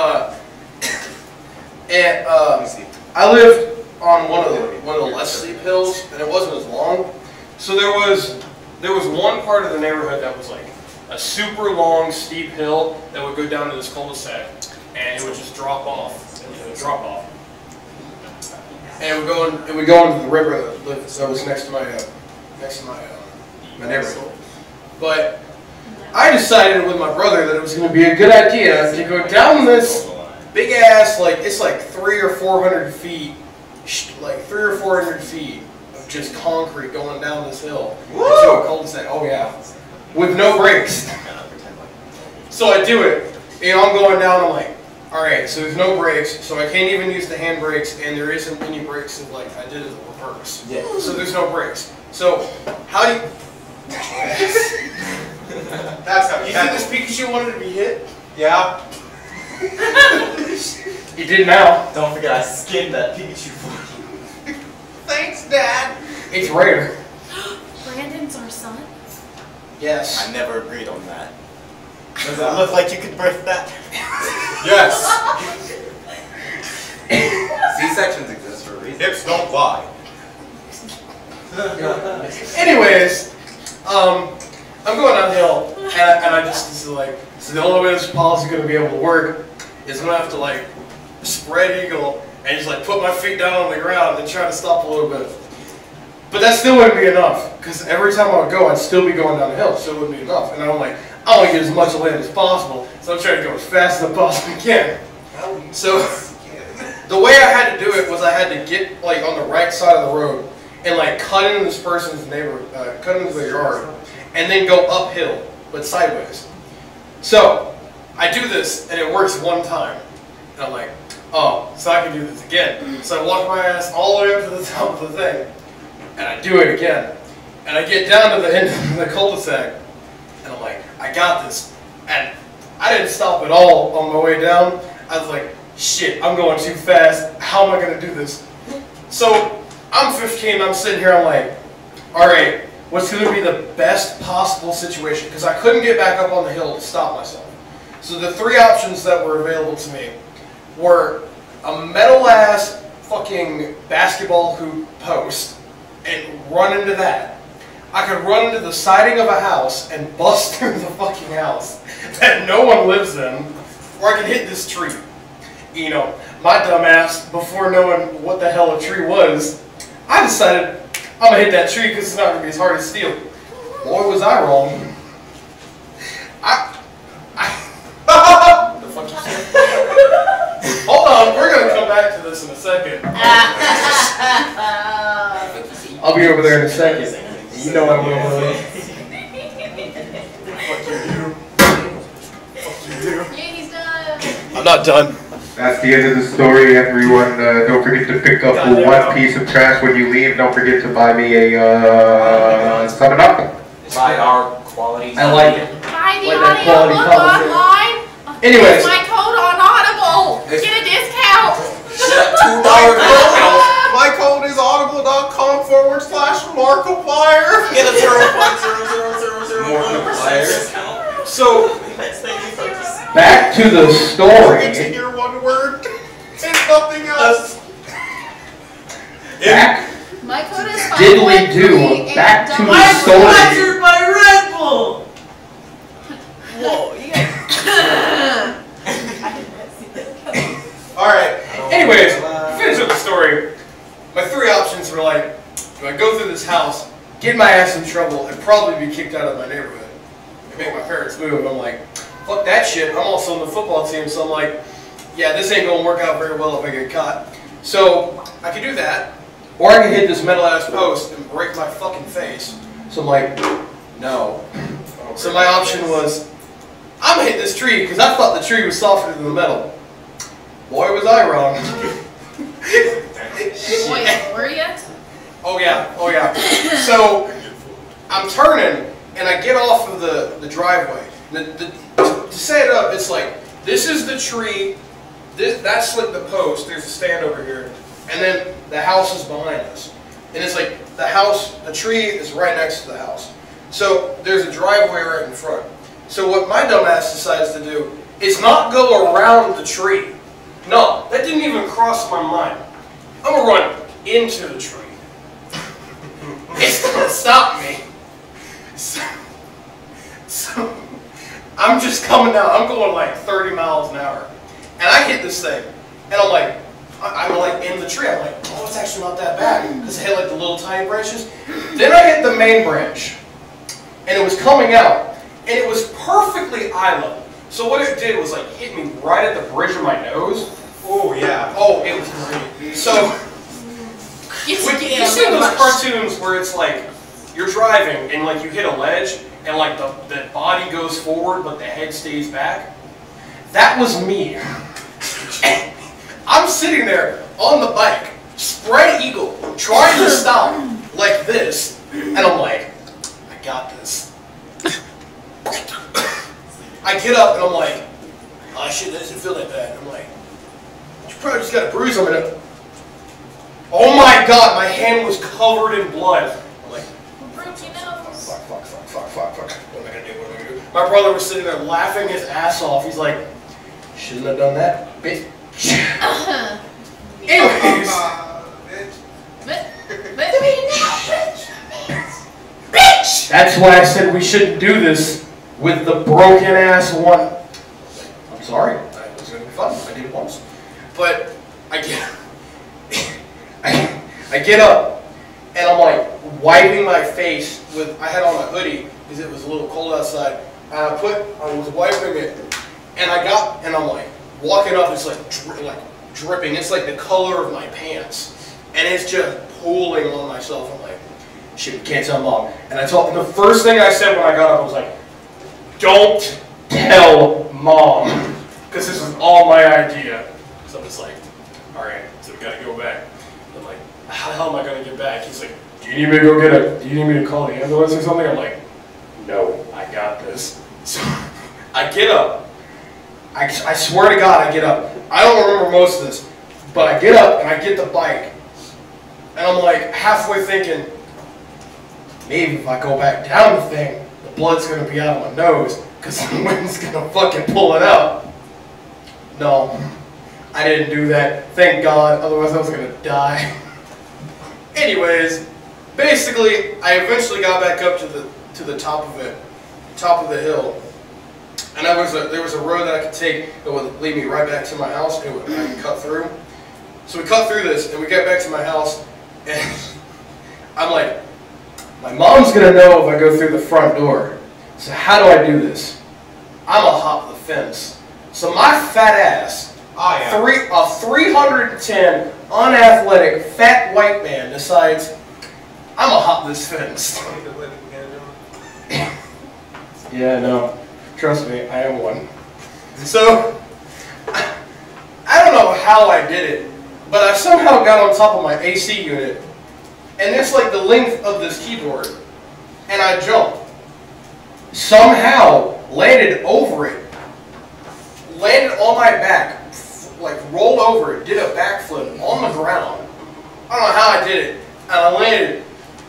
I lived on one of the less steep hills, and it wasn't as long. So there was one part of the neighborhood that was like a super long steep hill that would go down to this cul-de-sac, and it would just drop off. And it would drop off. And it would go into the river that was next to my neighborhood. But I decided with my brother that it was going to be a good idea to go down this big ass, like it's like 300 or 400 feet, of just concrete going down this hill into a cul-de-sac. Oh yeah, with no brakes. So I do it, and I'm going down. I'm like, all right, so there's no brakes, so I can't even use the hand brakes, and there isn't any brakes. So like I did it in reverse. Yeah. So there's no brakes. So how do you? That's how. You think this Pikachu wanted to be hit? Yeah. He did now. Don't forget, I skinned that Pikachu for you. Thanks, Dad. It's rare. Brandon's our son? Yes. I never agreed on that. Does it look like you could birth that? Yes. C-sections exist for a reason. Hips don't lie. Anyways, I'm going downhill, and I just this is like, so the only way this policy is going to be able to work is I'm going to have to like spread eagle and just like put my feet down on the ground and try to stop a little bit. But that still wouldn't be enough, because every time I would go, I'd still be going down the hill, so it wouldn't be enough. And I'm like, I want to get as much land as possible, so I'm trying to go as fast as I possibly can. So the way I had to do it was I had to get like on the right side of the road and like cut into this person's cut into their yard, and then go uphill, but sideways. So I do this, and it works one time, and I'm like, oh, so I can do this again. So I walk my ass all the way up to the top of the thing, and I do it again. And I get down to the end of the cul-de-sac, and I'm like, I got this. And I didn't stop at all on my way down. I was like, shit, I'm going too fast. How am I going to do this? So I'm 15, I'm sitting here, I'm like, all right, what's going to be the best possible situation? Because I couldn't get back up on the hill to stop myself. So the three options that were available to me were a metal-ass fucking basketball hoop post and run into that. I could run into the siding of a house and bust through the fucking house that no one lives in, or I could hit this tree. You know, my dumb ass, before knowing what the hell a tree was, I decided I'm gonna hit that tree because it's not gonna be as hard as steel. Boy, was I wrong. The fuck you said? Hold on, we're gonna come back to this in a second. I'll be over there in a second. You know I will. Fuck you do. Yeah, he's done. I'm not done. That's the end of the story, everyone. Don't forget to pick up one piece of trash when you leave. Don't forget to buy me a 7-Up. Buy our quality. I like it. Buy the Like that audio quality book publishing. online. Anyways. Use my code on Audible. Get a discount. $2 My code is audible.com/Markiplier. Get a 0.0000 Markiplier. So, back to the story. To hear one word and nothing else. Back. My code is Diddly-do. Back to the story. Sponsored by Red Bull. Whoa, you guys. Alright, anyways, to finish up the story, my three options were like, do I go through this house, get my ass in trouble, and probably be kicked out of my neighborhood, and make my parents move? I'm like, fuck that shit, I'm also on the football team, so I'm like, yeah, this ain't gonna work out very well if I get caught. So, I could do that, or I could hit this metal ass post and break my fucking face. So I'm like, no. So my option was, I'm gonna hit this tree, because I thought the tree was softer than the metal. Boy, was I wrong. Wait, were you? Oh yeah, oh yeah. So, I'm turning, and I get off of the driveway. To set it up, it's like, this is the tree, that's like the post, there's a stand over here, and then the house is behind us. And it's like, the tree is right next to the house. So, there's a driveway right in front. So what my dumbass decides to do is not go around the tree. No, that didn't even cross my mind. I'm gonna run into the tree. It's gonna stop me. So I'm just coming down. I'm going like 30 miles an hour, and I hit this thing, and I'm like in the tree. I'm like, oh, it's actually not that bad because I hit like the little tiny branches. Then I hit the main branch, and it was coming out, and it was perfectly eye level. So what it did was like hit me right at the bridge of my nose. Oh yeah. Oh, it was great. So You see those cartoons where it's like you're driving and like you hit a ledge and like the body goes forward but the head stays back? That was me. I'm sitting there on the bike, spread eagle, trying to stop like this, and I'm like, I got this. I get up and I'm like, oh shit, that doesn't feel that bad. I'm like, you probably just got a bruise on it. Oh my god, my hand was covered in blood. I'm like, fuck. What am I gonna do? My brother was sitting there laughing his ass off. He's like, shouldn't have done that, bitch. Anyways. Bitch! That's why I said we shouldn't do this with the broken ass one. I'm sorry. It was gonna be fun. I did it once. But I get up and I'm like wiping my face with, I had on a hoodie because it was a little cold outside. And I was wiping it and I'm like walking up, it's like dripping. It's like the color of my pants. And it's just pooling on myself. I'm like, shit, we can't tell Mom. And the first thing I said when I got up, I was like, don't tell Mom. Because this is all my idea. So I'm just like, all right, so we gotta go back. I'm like, how the hell am I gonna get back? He's like, do you need me to call the ambulance or something? I'm like, no, I got this. So I get up. I swear to God, I get up. I don't remember most of this, but I get up and I get the bike. And I'm like halfway thinking, maybe if I go back down the thing, the blood's gonna be out of my nose because the wind's gonna fucking pull it out. No, I didn't do that. Thank God, otherwise I was gonna die. Anyways, basically, I eventually got back up to the top of the hill. And there was a road that I could take that would lead me right back to my house. I could cut through. So we cut through this, and we get back to my house, and I'm like, my mom's gonna know if I go through the front door. So how do I do this? I'm gonna hop the fence. So my fat ass, a 310 unathletic fat white man decides I'm gonna hop this fence. Yeah, no. Trust me, I am one. So, I don't know how I did it, but I somehow got on top of my AC unit, and it's like the length of this keyboard, and I jumped. Somehow landed over it, landed on my back, like rolled over it, did a backflip on the ground. I don't know how I did it, and I landed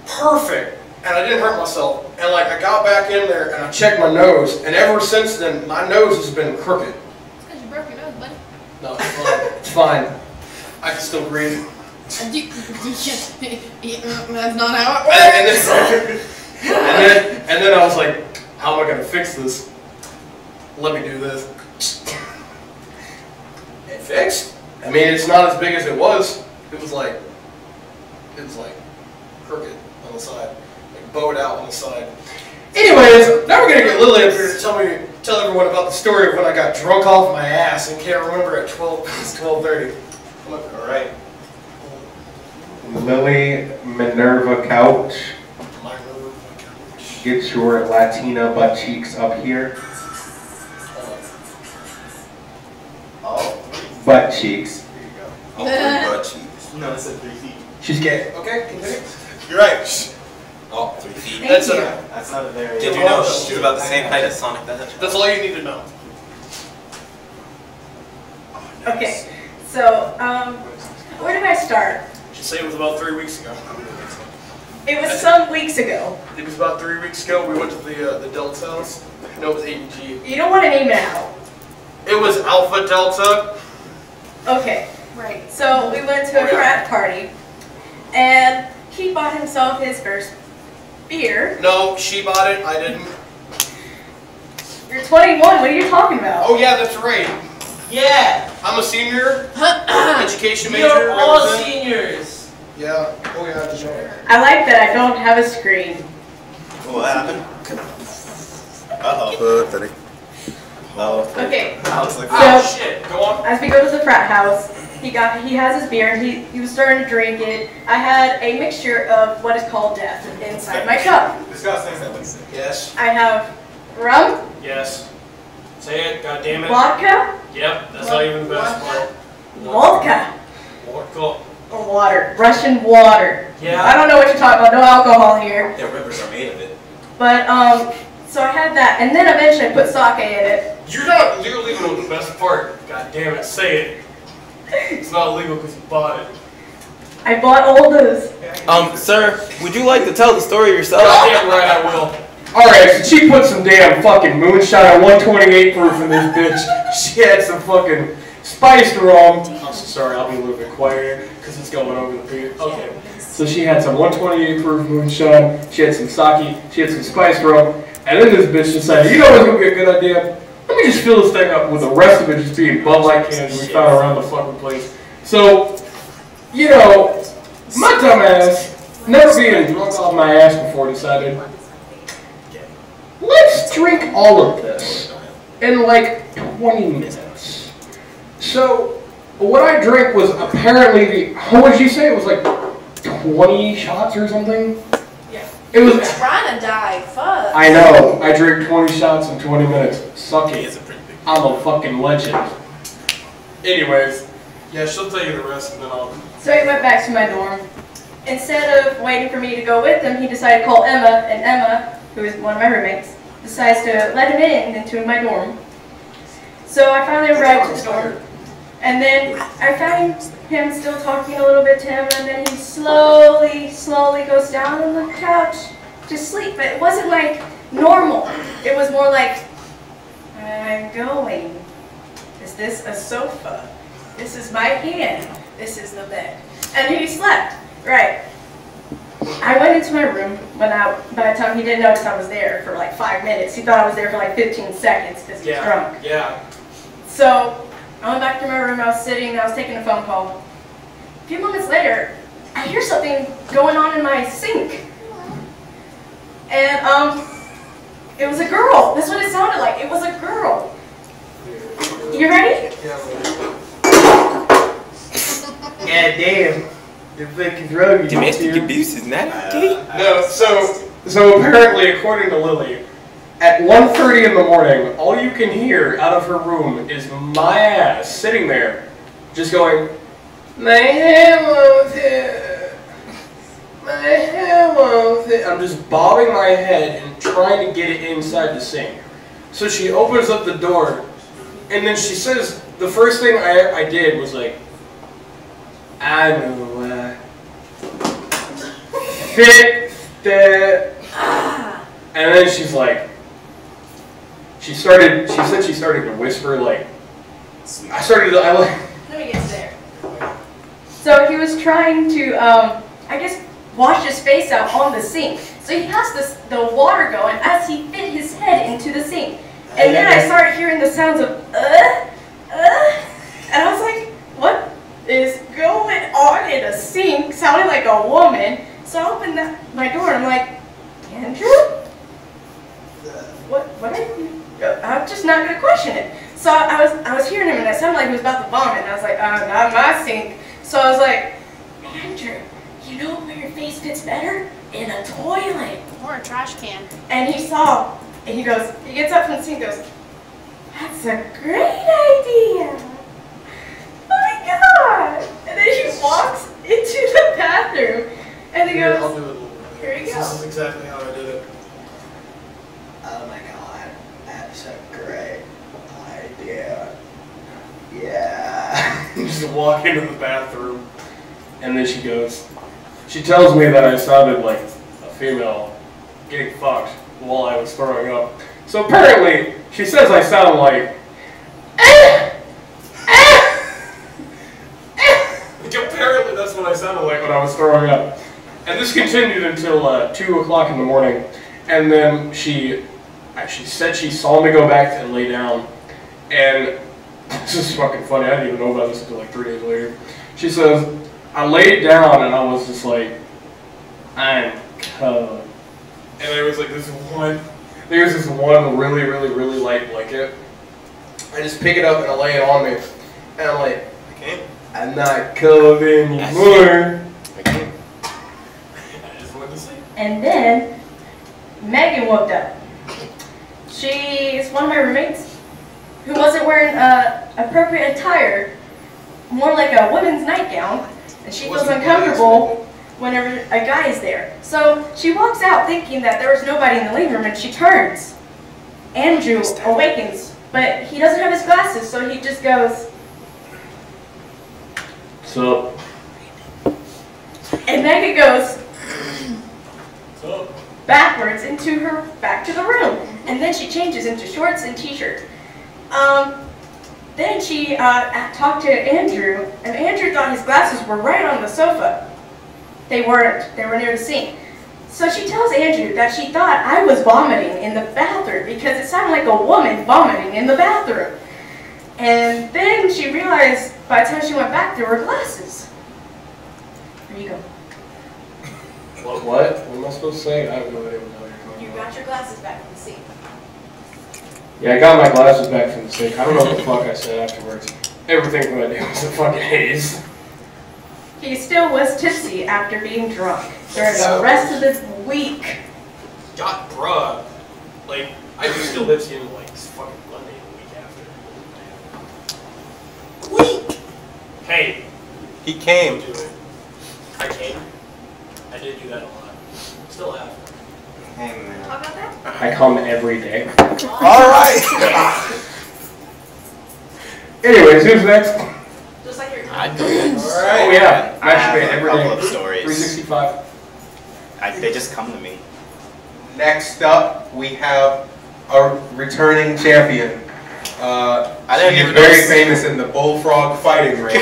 perfect. And I didn't hurt myself. And like I got back in there and I checked my nose. And ever since then, my nose has been crooked. It's because you broke your nose, buddy. No, it's fine. It's fine. I can still breathe. That's not how it works. And then I was like, how am I going to fix this? Let me do this. It fixed. I mean, it's not as big as it was. It was like crooked on the side. Bowed out on the side. Anyways, now we're gonna get Lily up here to tell everyone about the story of when I got drunk off my ass and can't remember at 12:30. All right. Lily Minerva Couch. Get your Latina butt cheeks up here. Oh. Butt cheeks. There you go. Oh, 3 butt cheeks. No, I said 3 feet. She's gay. Okay, continue. You're right. Oh, 3 feet. That's not a very. Did you know she's about the same height as Sonic the Hedgehog? That's all you need to know. Okay, so where did I start? She'd say it was about 3 weeks ago. It was some weeks ago. It was about 3 weeks ago. We went to the Delta house. No, it was A&G. You don't want to name it out. It was Alpha Delta. Okay, right. So we went to a frat party, and he bought himself his first beer. No, she bought it. I didn't. You're 21. What are you talking about? Oh yeah, that's right. Yeah. I'm a senior. Education major. You're all seniors. Yeah. Oh yeah, that's right. I like that I don't have a screen. What happened? Uh-oh. Pathetic. Oh. Okay. Alex, like, So, oh shit. Go on. as we go to the frat house, he has his beer, and he was starting to drink it. I had a mixture of what is called death inside my cup. Disgusting. Yes. I have rum. Yes. Say it, goddammit. Vodka. Yep, that's not even the best part. Vodka. Vodka. Or water. Russian water. Yeah. I don't know what you're talking about. No alcohol here. Their rivers are made of it. But, so I had that, and then eventually I put sake in it. You're not legally know the best part. God damn it, say it. It's not illegal because you bought it. I bought all those. Sir, would you like to tell the story yourself? Goddamn right I will. Alright, so she put some damn fucking moonshine at 128 proof in this bitch. She had some fucking spiced rum. I'm so sorry, I'll be a little bit quieter because it's going over the beer. Okay. So she had some 128 proof moonshine, she had some sake, she had some spiced rum, and then this bitch decided, you know what's gonna be a good idea? Let me just fill this thing up with the rest of it just being Bud Light cans we found around the fucking place. So, you know, my dumb ass, never being drunk off my ass before, decided, let's drink all of this in like 20 minutes. So, what I drank was apparently the, what did you say? It was like 20 shots or something? Yeah. It was. I'm trying to die. Fuck. I know. I drank 20 shots in 20 minutes. Suck it. I'm a fucking legend. Anyways, yeah, she'll tell you the rest and then I'll. So he went back to my dorm. Instead of waiting for me to go with him, he decided to call Emma, and Emma, who is one of my roommates, decides to let him into my dorm. So I finally arrived at the dorm. And then I found him still talking a little bit to him, and then he slowly goes down on the couch to sleep. But it wasn't like normal. It was more like, I'm going. Is this a sofa? This is my hand. This is the bed. And he slept. Right. I went into my room by the time he didn't notice I was there for like 5 minutes. He thought I was there for like 15 seconds because he was drunk. Yeah. So I went back to my room, I was sitting, I was taking a phone call. A few moments later, I hear something going on in my sink. And it was a girl. That's what it sounded like. It was a girl. You ready? Yeah, damn. The fucking drug. Domestic abuse is not okay. No, so apparently, according to Lily, at 1:30 in the morning, all you can hear out of her room is my ass sitting there, just going, my hair won't hit. My hair won't hit. I'm just bobbing my head and trying to get it inside the sink. So she opens up the door, and then she says, the first thing I did was like, I know fix that. And then she's like, she said she started to whisper like, Let me get there. So he was trying to, I guess, wash his face out on the sink. So he has the water going as he fit his head into the sink. And then I started hearing the sounds of, and I was like, what is going on in a sink? Sounding like a woman. So I opened my door and I'm like, Andrew? What are you? I'm just not going to question it. So I was hearing him and it sounded like he was about to vomit. And I was like, not my sink. So I was like, Andrew, you know where your face fits better? In a toilet. Or a trash can. And he saw, and he gets up from the sink and goes, that's a great idea. Oh my God. And then he walks into the bathroom and he goes, I'll do it. Here you go. This is exactly how I did it. Oh my God, that's a great idea. Yeah. Just walk into the bathroom, and then she tells me that I sounded like a female getting fucked while I was throwing up. So apparently, she says I sound like, apparently that's what I sounded like when I was throwing up. And this continued until 2 o'clock in the morning, and then she said she saw me go back and lay down, and this is fucking funny, I didn't even know about this until like 3 days later. She says, I laid down and I was just like, I'm cold. And there was like this one really, really, really light blanket. I just pick it up and I lay it on me, and I'm like, I'm not cold anymore. And then Megan woke up. She's one of my roommates who wasn't wearing appropriate attire, more like a women's nightgown, and she feels uncomfortable whenever a guy is there. So she walks out thinking that there was nobody in the living room, and she turns. Andrew awakens, but he doesn't have his glasses, so he just goes, So. and Megan goes backwards back to the room, and then she changes into shorts and t-shirt. Then she talked to Andrew, and Andrew thought his glasses were right on the sofa. They weren't. They were near the sink. So she tells Andrew that she thought I was vomiting in the bathroom because it sounded like a woman vomiting in the bathroom. And then she realized by the time she went back, there were glasses. There you go. What? What am I supposed to say? I have no idea what you're talking You about. got your glasses back from the sink. Yeah, I got my glasses back from the sink. I don't know what the fuck I said afterwards. Everything what I did was a fucking haze. He still was tipsy after being drunk during the rest of this week. God, bruh. Like, I do still tipsy in like fucking Monday the week after. Week! Hey. He came. Do it. I came. I did do that a lot. Still have. Hey, man. How about that? I come every day. Alright! Anyways, who's next? Just like your I do it. Oh yeah, I have masturbate every a couple day. of stories. 365. They just come to me. Next up, we have a returning champion. She is very famous in the bullfrog fighting ring.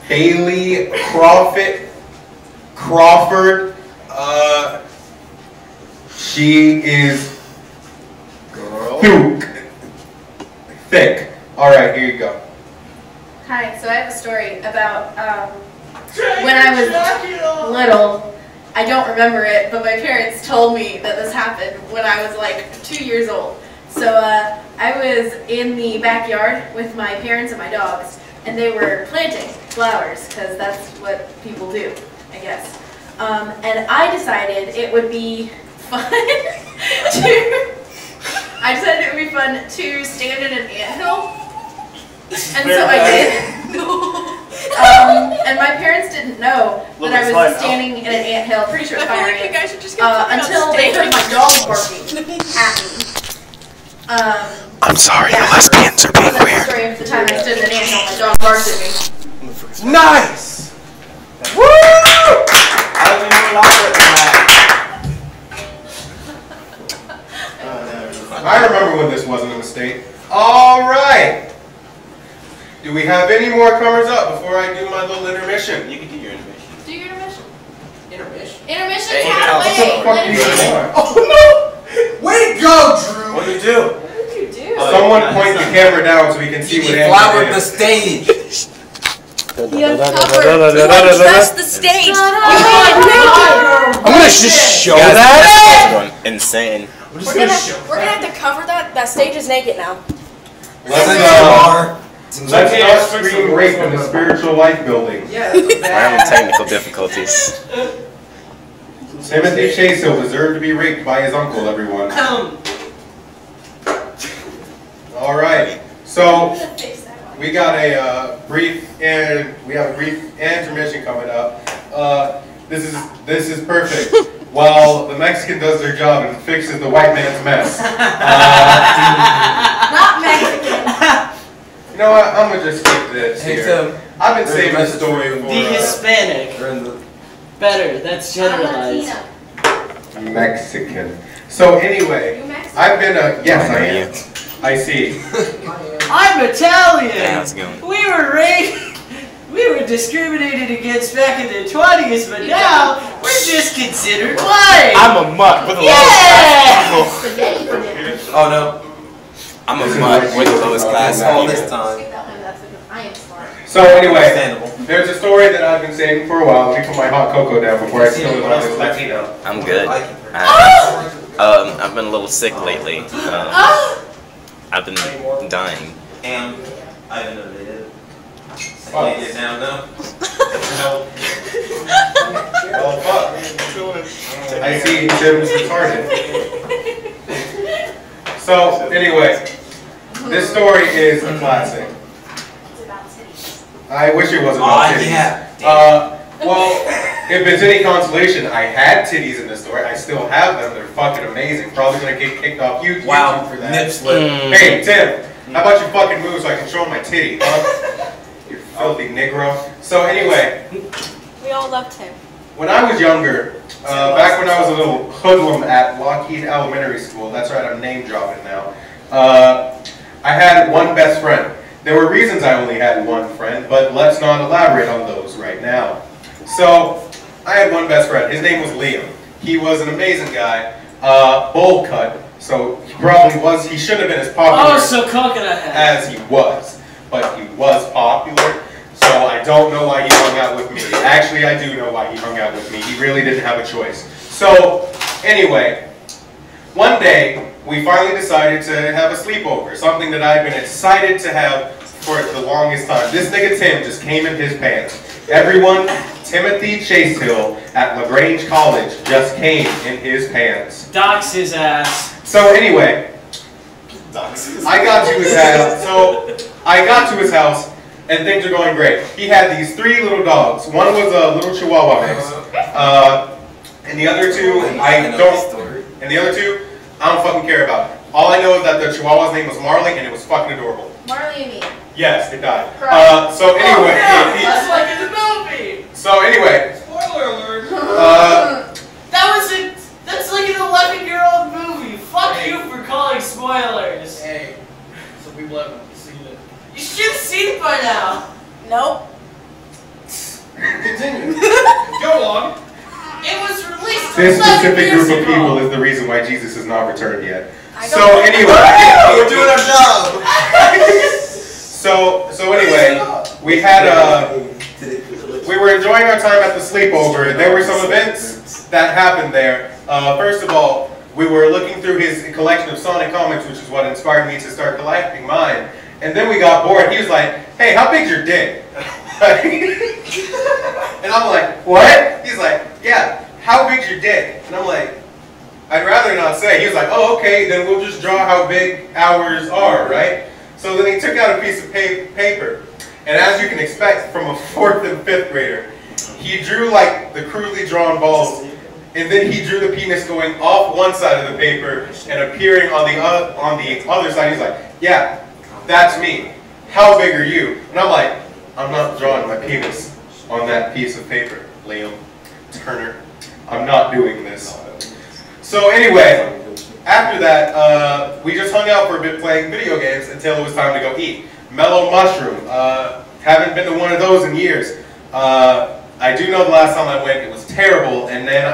Bailey Crawford. She is thick. All right, here you go. Hi, so I have a story about when I was little. I don't remember it, but my parents told me that this happened when I was like 2 years old. So I was in the backyard with my parents and my dogs, and they were planting flowers, because that's what people do, I guess. And I decided it would be fun to stand in an anthill. And so I did. And my parents didn't know that I was standing in an anthill, pretty sure it's fire ants, until they heard my dog barking at me. I'm sorry, the lesbians are being weird. Story of the time I stood in an anthill, my dog barked at me. Nice! Woo! I don't even know I remember when this wasn't a mistake. All right. Do we have any more comers up before I do my little intermission? You can do your intermission. Do your intermission. Intermission? Intermission's Hey, halfway. Oh no! Way to go, Drew! What did you do? What did you do? Someone point the camera down so we can see what flowered the stage. He uncovered. You trust the stage. I'm gonna just show Guys, that. that's going insane. We're gonna have to cover that. That stage is naked now. Let's not scream rape in the spiritual life building. We're having technical difficulties. Timothy Chase will deserve to be raped by his uncle, everyone. All right. So we got a brief intermission coming up. This is perfect. While the Mexican does their job and fixes the white man's mess. Not Mexican. You know what? I'm gonna just skip this here. I've been saving this story for The Hispanic. Better. That's generalized. Mexican. So anyway, I've been a yes, I am. I see. I'm Italian. Hey, how's it going? We were raped. We were discriminated against back in the 20s, but now we're just considered white. I'm a mutt with the lowest class. Oh no. I'm a mutt with the lowest class all this time. So anyway, there's a story that I've been saving for a while. Let me put my hot cocoa down before I spill it on this Latino. I'm good. I've been a little sick lately. I've been dying. And I didn't know they did. Laying it down now. No. Oh fuck. I see Tim's retarded. So anyway, this story is a classic. I wish it was about titties. Yeah. Well, if it's any consolation, I had titties in this story. I still have them. They're fucking amazing. Probably gonna get kicked off YouTube for that. Nip slip. Hey Tim, how about you fucking move so I can show my titty, huh? You filthy Negro. So anyway. We all loved him. When I was younger, back when I was a little hoodlum at Lockheed Elementary School, that's right, I'm name dropping now, I had one best friend. There were reasons I only had one friend, but let's not elaborate on those right now. So, I had one best friend. His name was Liam. He was an amazing guy, bowl cut, so he shouldn't have been as popular as he was, but he was popular. So I don't know why he hung out with me. Actually, I do know why he hung out with me. He really didn't have a choice. So, anyway, one day, we finally decided to have a sleepover, something that I've been excited to have for the longest time. This nigga Tim just came in his pants. Everyone, Timothy Chasehill at LaGrange College just came in his pants. Dox his ass. So anyway, I got to his house, and things are going great. He had these 3 little dogs. One was a little Chihuahua mix, and the other two I don't fucking care about. All I know is that the Chihuahua's name was Marley, and it was fucking adorable. Marley and me. Yes, it died. So anyway, That's like in the movie. So anyway, Spoiler alert. That's like an 11-year-old movie. Fuck you for calling spoilers. Hey, so people haven't seen it. You should have seen it by now. Nope. Continue. Go on. It was released. this 11 specific years group of ago. people is the reason why Jesus has not returned yet. So don't- anyway, We're doing our job. so anyway, we were enjoying our time at the sleepover. There were some events that happened there. First of all, we were looking through his collection of Sonic comics, which is what inspired me to start collecting mine. And then we got bored. He was like, "Hey, how big's your dick?" And I'm like, "What?" He's like, "Yeah, how big's your dick?" And I'm like, "I'd rather not say." He was like, "Oh, okay, then we'll just draw how big ours are, right?" So then he took out a piece of paper. And as you can expect from a 4th and 5th grader, he drew like the crudely drawn balls. And then he drew the penis going off one side of the paper and appearing on the other side. He's like, "Yeah, that's me. How big are you?" And I'm like, "I'm not drawing my penis on that piece of paper, Liam Turner. I'm not doing this." So anyway, after that, we just hung out for a bit playing video games until it was time to go eat. Mellow Mushroom. Haven't been to one of those in years. I do know the last time I went, it was terrible, and then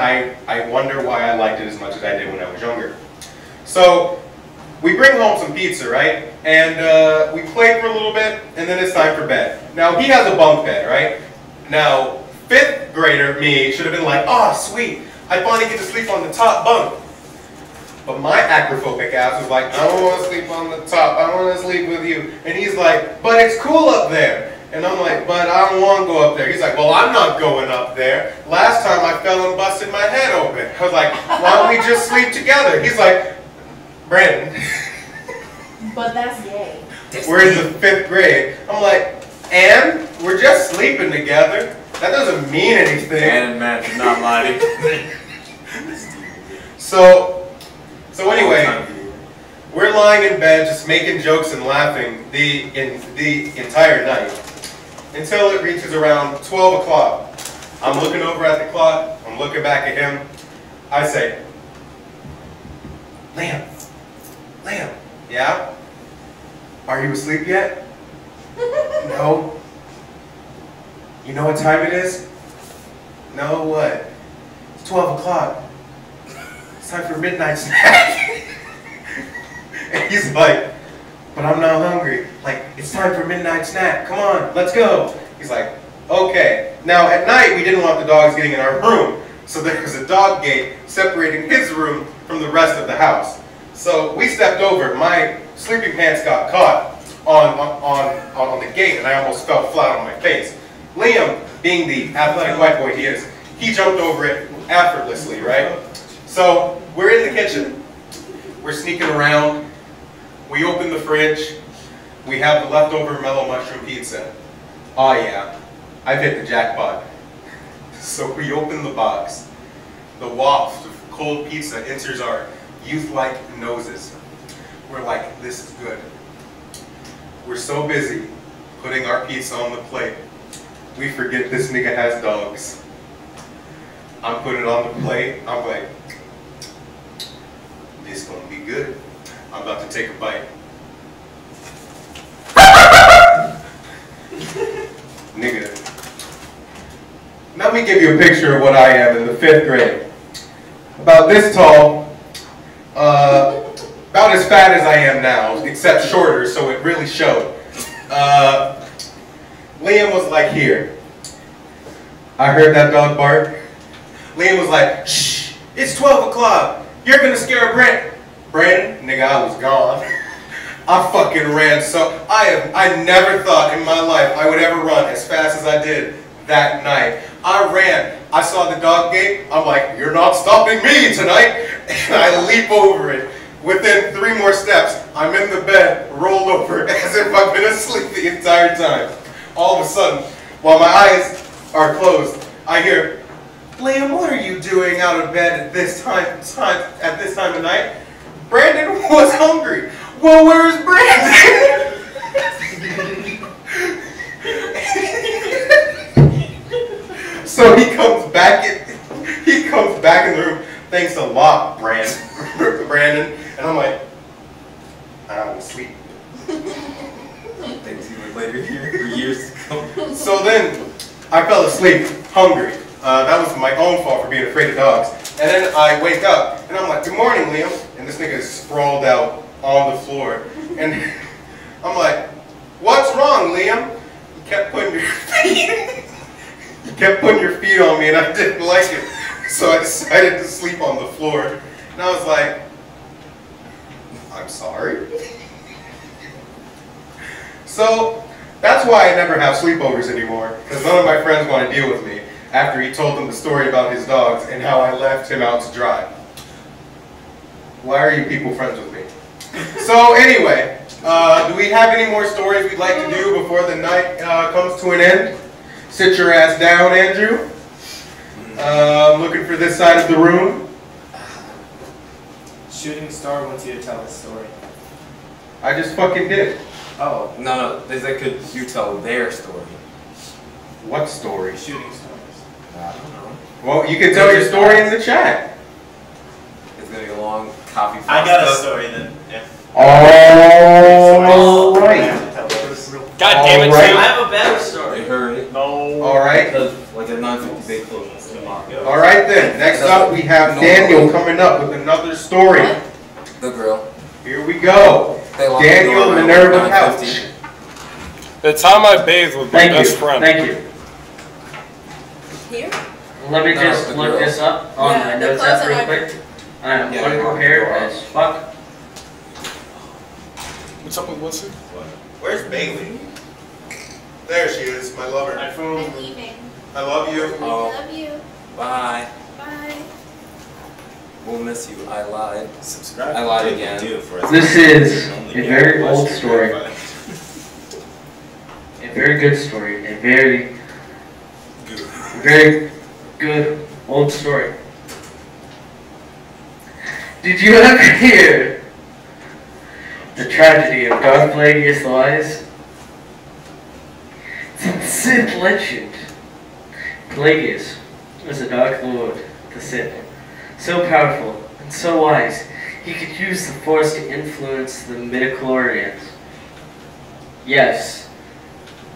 I wonder why I liked it as much as I did when I was younger. So, we bring home some pizza, right? And we play for a little bit, and then it's time for bed. Now, he has a bunk bed, right? Now, 5th grader me should have been like, "Oh, sweet, I finally get to sleep on the top bunk." But my acrophobic ass was like, "I don't want to sleep on the top, I want to sleep with you." And he's like, "But it's cool up there." And I'm like, "But I don't want to go up there." He's like, "Well, I'm not going up there. Last time I fell and busted my head open." I was like, "Why don't we just sleep together?" He's like, "Brandon." But that's gay. We're in the 5th grade. I'm like, "And we're just sleeping together. That doesn't mean anything." Man and man should not lie to So anyway, we're lying in bed just making jokes and laughing the entire night until it reaches around 12 o'clock. I'm looking over at the clock. I'm looking back at him. I say, Liam, yeah? Are you asleep yet?" "No." "You know what time it is?" "No, what?" "It's 12 o'clock. It's time for midnight snack." And he's like, "But I'm not hungry." Like, "It's time for midnight snack. Come on, let's go." He's like, "Okay." Now, at night, we didn't want the dogs getting in our room. So there was a dog gate separating his room from the rest of the house. So we stepped over. My sleeping pants got caught. on the gate, and I almost fell flat on my face. Liam, being the athletic white boy he is, he jumped over it effortlessly, right? So we're in the kitchen. We're sneaking around. We open the fridge. We have the leftover mellow mushroom pizza. Oh yeah, I've hit the jackpot. So we open the box. The waft of cold pizza enters our youth-like noses. We're like, this is good. We're so busy putting our pizza on the plate, we forget this nigga has dogs. I'm putting it on the plate. I'm like, this gonna be good. I'm about to take a bite. Nigga. Let me give you a picture of what I am in the 5th grade. About this tall, about as fat as I am now, except shorter, so it really showed. Liam was like here. I heard that dog bark. Liam was like, shh, it's 12 o'clock. You're gonna scare Brandon, nigga, I was gone. I fucking ran so, I never thought in my life I would ever run as fast as I did that night. I ran, I saw the dog gate, I'm like, you're not stopping me tonight. And I leap over it. Within 3 more steps, I'm in the bed, rolled over, as if I've been asleep the entire time. All of a sudden, while my eyes are closed, I hear, Liam, what are you doing out of bed at this time of night? Brandon was hungry. Well, where's Brandon? So he comes back in the room. Thanks a lot, Brandon. And I'm like, I'm asleep. Thanks even later here, for years to come. So then, I fell asleep, hungry. That was my own fault for being afraid of dogs. And then I wake up, and I'm like, good morning, Liam. And this nigga is sprawled out on the floor. And I'm like, what's wrong, Liam? You kept putting your feet on me, and I didn't like it. So I decided to sleep on the floor. And I was like, I'm sorry. So that's why I never have sleepovers anymore, because none of my friends want to deal with me after he told them the story about his dogs and how I left him out to dry. Why are you people friends with me? So anyway, do we have any more stories we'd like to do before the night comes to an end? Sit your ass down, Andrew. Looking for this side of the room. Shooting star wants you to tell a story. I just fucking did. Oh. No, they said, could you tell their story? What story? Shooting stars. I don't know. Well, you can tell your story in the chat. It's gonna be a long copy. I got a story then. Yeah. All right. God damn it, All right. I have a better story. They heard it. No. All right. Because like at 9:50 they close. All right then. Next up, we have Daniel coming up with another story. The grill. Here we go. Daniel Minerva Couch. The time I bathed with my best friend. Thank you. Here? Let me just look this up on my notes app real quick. I am unprepared as fuck. What's up with Wilson? Where's Bailey? There she is, my lover. I'm leaving. I love you. Oh. I love you. Bye. Bye. We'll miss you. I lied. Subscribe. I lied again. This is a very old story. A very good story. A very good old story. Did you ever hear the tragedy of Darth Plagueis the Wise? It's a Sith legend. Plagueis was a Dark Lord, the Sith. So powerful and so wise, he could use the Force to influence the midichlorians. Yes,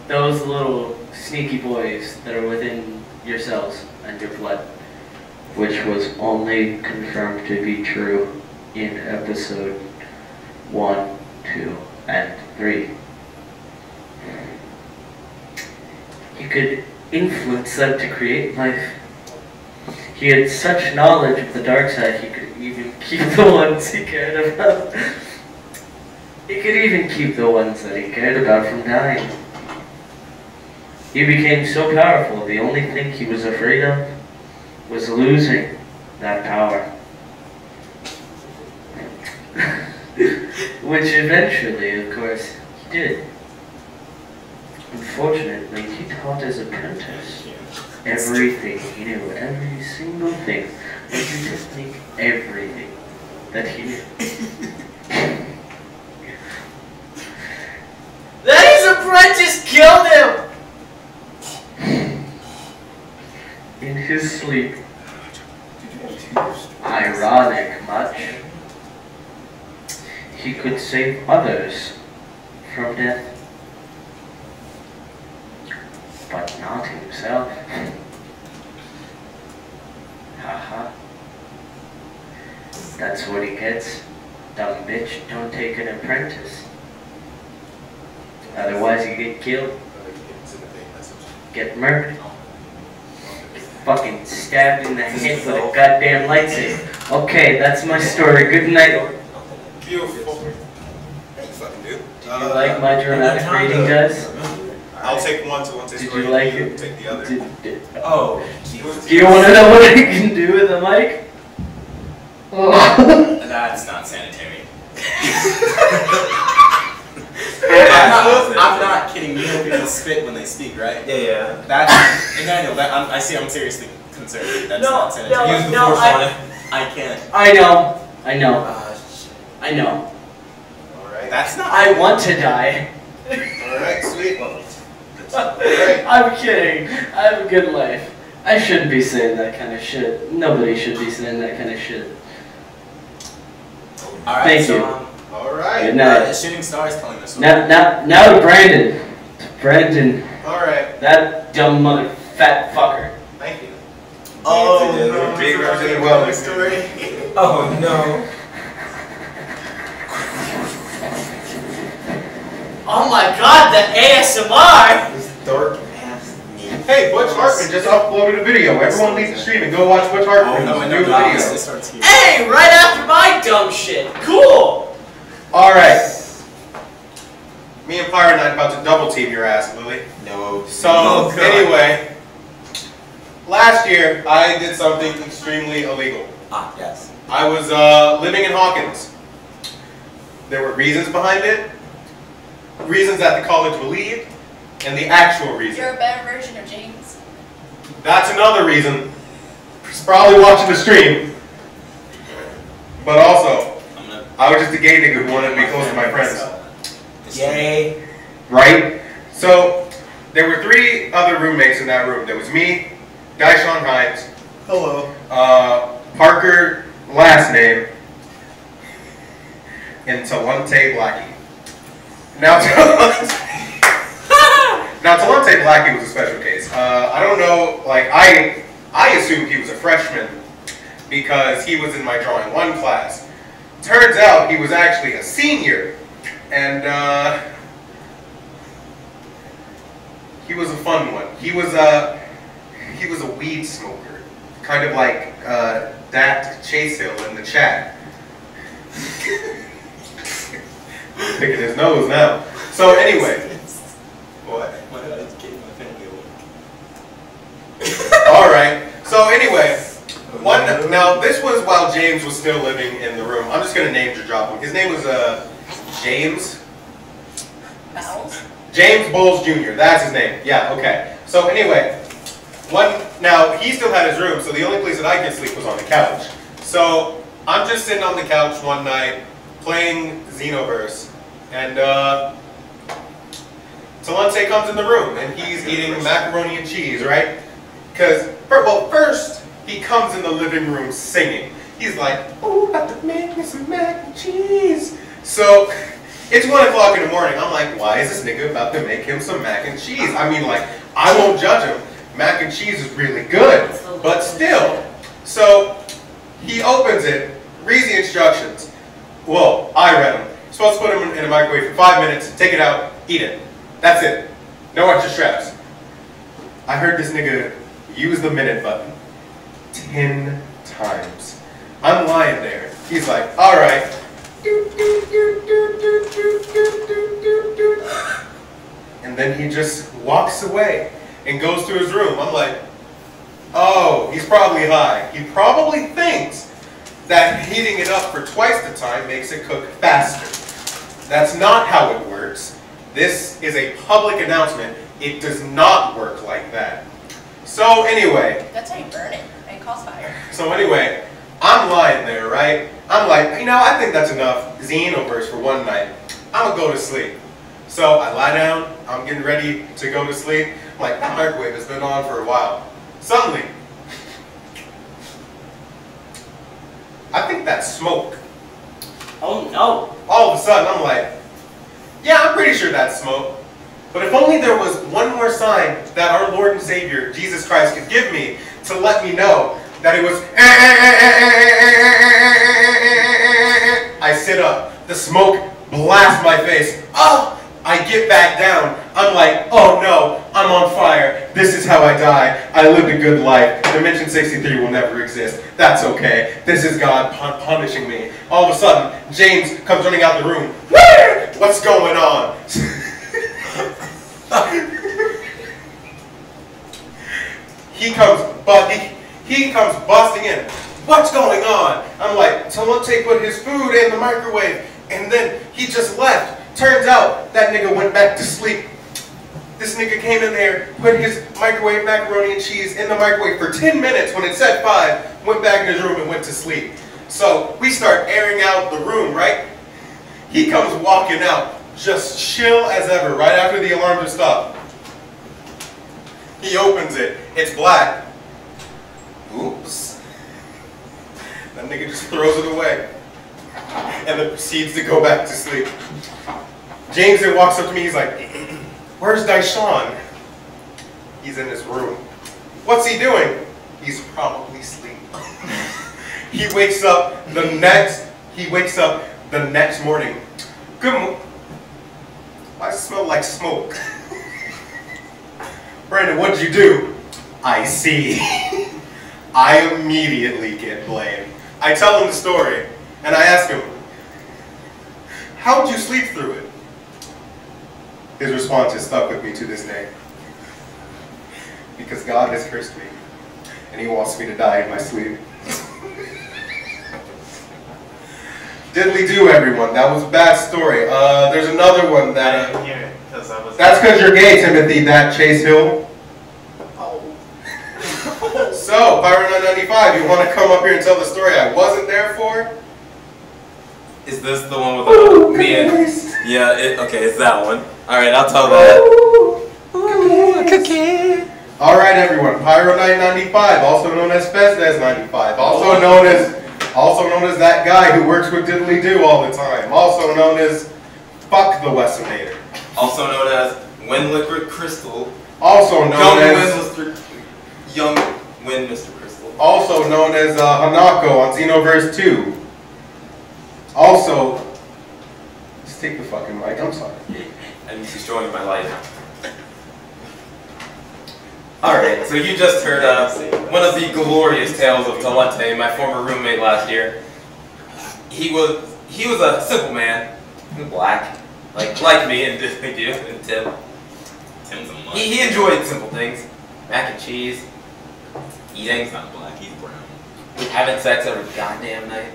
those little sneaky boys that are within your cells and your blood. Which was only confirmed to be true in episode 1, 2, and 3. He could influence them to create life. He had such knowledge of the dark side, he could even keep the ones he cared about. He could even keep the ones that he cared about from dying. He became so powerful, the only thing he was afraid of was losing that power. Which eventually, of course, he did. Unfortunately, he taught his apprentice everything he knew, every single thing, every technique, everything that he knew. Then his apprentice killed him! In his sleep. Ironic much. He could save others from death, but not himself. Haha. That's what he gets. Dumb bitch, don't take an apprentice. Otherwise you get killed. Get murdered. Fucking stabbed in the head with a goddamn lightsaber. Okay, that's my story. Good night. Beautiful. Thanks, fucking dude. Did you like my dramatic reading, guys? I'll take one to one. Did you like it? Take the other. Oh. Do you want to know what I can do with a mic? That's not sanitary. I'm not kidding. You know people spit when they speak, right? Yeah. That's, and I know that. I'm seriously concerned. That's not sanitary. Use the force on it. I can't. I know. I know. Alright. That's not. I want to die. Alright, sweet. I'm kidding. I have a good life. I shouldn't be saying that kind of shit. Nobody should be saying that kind of shit. Alright, Thank you. Alright. Good night. Shooting Star is telling us. Now to Brandon. Brandon. Alright. That dumb mother fat fucker. Thank you. Oh, no. Being represented well in the story. Oh no. Oh my god, the ASMR! This dark ass me. Hey, Butch Hartman just uploaded a video. Everyone leave the stream and go watch Butch Hartman's new video. Hey, right after my dumb shit. Cool! Alright. Me and Fire Knight about to double team your ass, Lily. No. So, anyway. Last year, I did something extremely illegal. Ah, yes. I was living in Hawkins. There were reasons behind it. Reasons that the college believed, and the actual reason. You're a better version of James. That's another reason. He's probably watching the stream. But also, I was just a gay nigga who wanted to be close to my friends. Yay. Right? So, there were 3 other roommates in that room. There was me, Dyshon Hines. Hello. Parker, last name, and Talante Blackie. Now, Talante Blackie was a special case. I don't know, like, I assumed he was a freshman because he was in my drawing 1 class. Turns out he was actually a senior, and he was a fun one. He was a weed smoker, kind of like that Chase Hill in the chat. Picking his nose now. So anyway. What? Alright. So anyway. Now this was while James was still living in the room. I'm just gonna name drop him. His name was James. James Bowles Jr. That's his name. Yeah, okay. So anyway, now he still had his room, so the only place that I could sleep was on the couch. So I'm just sitting on the couch one night playing Xenoverse, and Talante comes in the room and he's eating macaroni and cheese, right? Because, well, first he comes in the living room singing. He's like, "Oh, about to make me some mac and cheese." So it's 1 o'clock in the morning. I'm like, why is this nigga about to make him some mac and cheese? I mean, like, I won't judge him. Mac and cheese is really good, but still. So he opens it, reads the instructions. Well, I read them. You're supposed to put them in a microwave for 5 minutes, take it out, eat it. That's it. No extra straps. I heard this nigga use the minute button 10 times. I'm lying there. He's like, all right. And then he just walks away and goes to his room. I'm like, oh, he's probably high. He probably thinks that heating it up for twice the time makes it cook faster. That's not how it works. This is a public announcement. It does not work like that. So anyway. That's how you burn it and cause fire. So anyway, I'm lying there, right? I'm like, you know, I think that's enough Xenovers for one night. I'm gonna go to sleep. So I lie down, I'm getting ready to go to sleep. I'm like, that microwave has been on for a while. Suddenly, I think that's smoke. Oh no. All of a sudden, I'm like, yeah, I'm pretty sure that's smoke. But if only there was one more sign that our Lord and Savior, Jesus Christ, could give me to let me know that it was. I sit up. The smoke blasts my face. Oh! I get back down. I'm like, oh no, I'm on fire. This is how I die. I lived a good life. Dimension 63 will never exist. That's okay. This is God punishing me. All of a sudden, James comes running out the room. What's going on? He comes busting in. What's going on? I'm like, Talente put his food in the microwave, and then he just left. Turns out that nigga went back to sleep. This nigga came in there, put his microwave macaroni and cheese in the microwave for 10 minutes when it said 5, went back in his room and went to sleep. So we start airing out the room, right? He comes walking out, just chill as ever, right after the alarm to stop. He opens it, it's black. Oops. That nigga just throws it away. And then proceeds to go back to sleep. James then walks up to me, he's like, where's Daishan? He's in his room. What's he doing? He's probably asleep. He wakes up the next morning. Good morning. Why does it smell like smoke? Brandon, what'd you do? I see. I immediately get blamed. I tell him the story, and I ask him, how'd you sleep through it? His response has stuck with me to this day. Because God has cursed me, and He wants me to die in my sleep. Diddly do, everyone. That was a bad story. There's another one that... That's because you're gay, Timothy, that Chase Hill. So, Pyro 995, you want to come up here and tell the story I wasn't there for? Is this the one with me and... Yeah, okay, it's that one. Alright, I'll tell that. Cookie. Alright, everyone. Pyro 995, also known as Fez 95, also known as that guy who works with Diddly Do all the time, also known as Fuck the Wessonator. Also known as Wind Liquid Crystal. Also known as Young Wind Mr. Crystal. Also known as Hanako on Xenoverse 2. Also, just take the fucking mic, I'm sorry. And he's destroying my life. Alright, so you just heard one of the glorious tales of Talente, my former roommate last year. He was a simple man, black, like me and Diddly Do and Tim. Tim's a mutt. He enjoyed simple things, mac and cheese, eating. He's not black, he's brown. Having sex every goddamn night.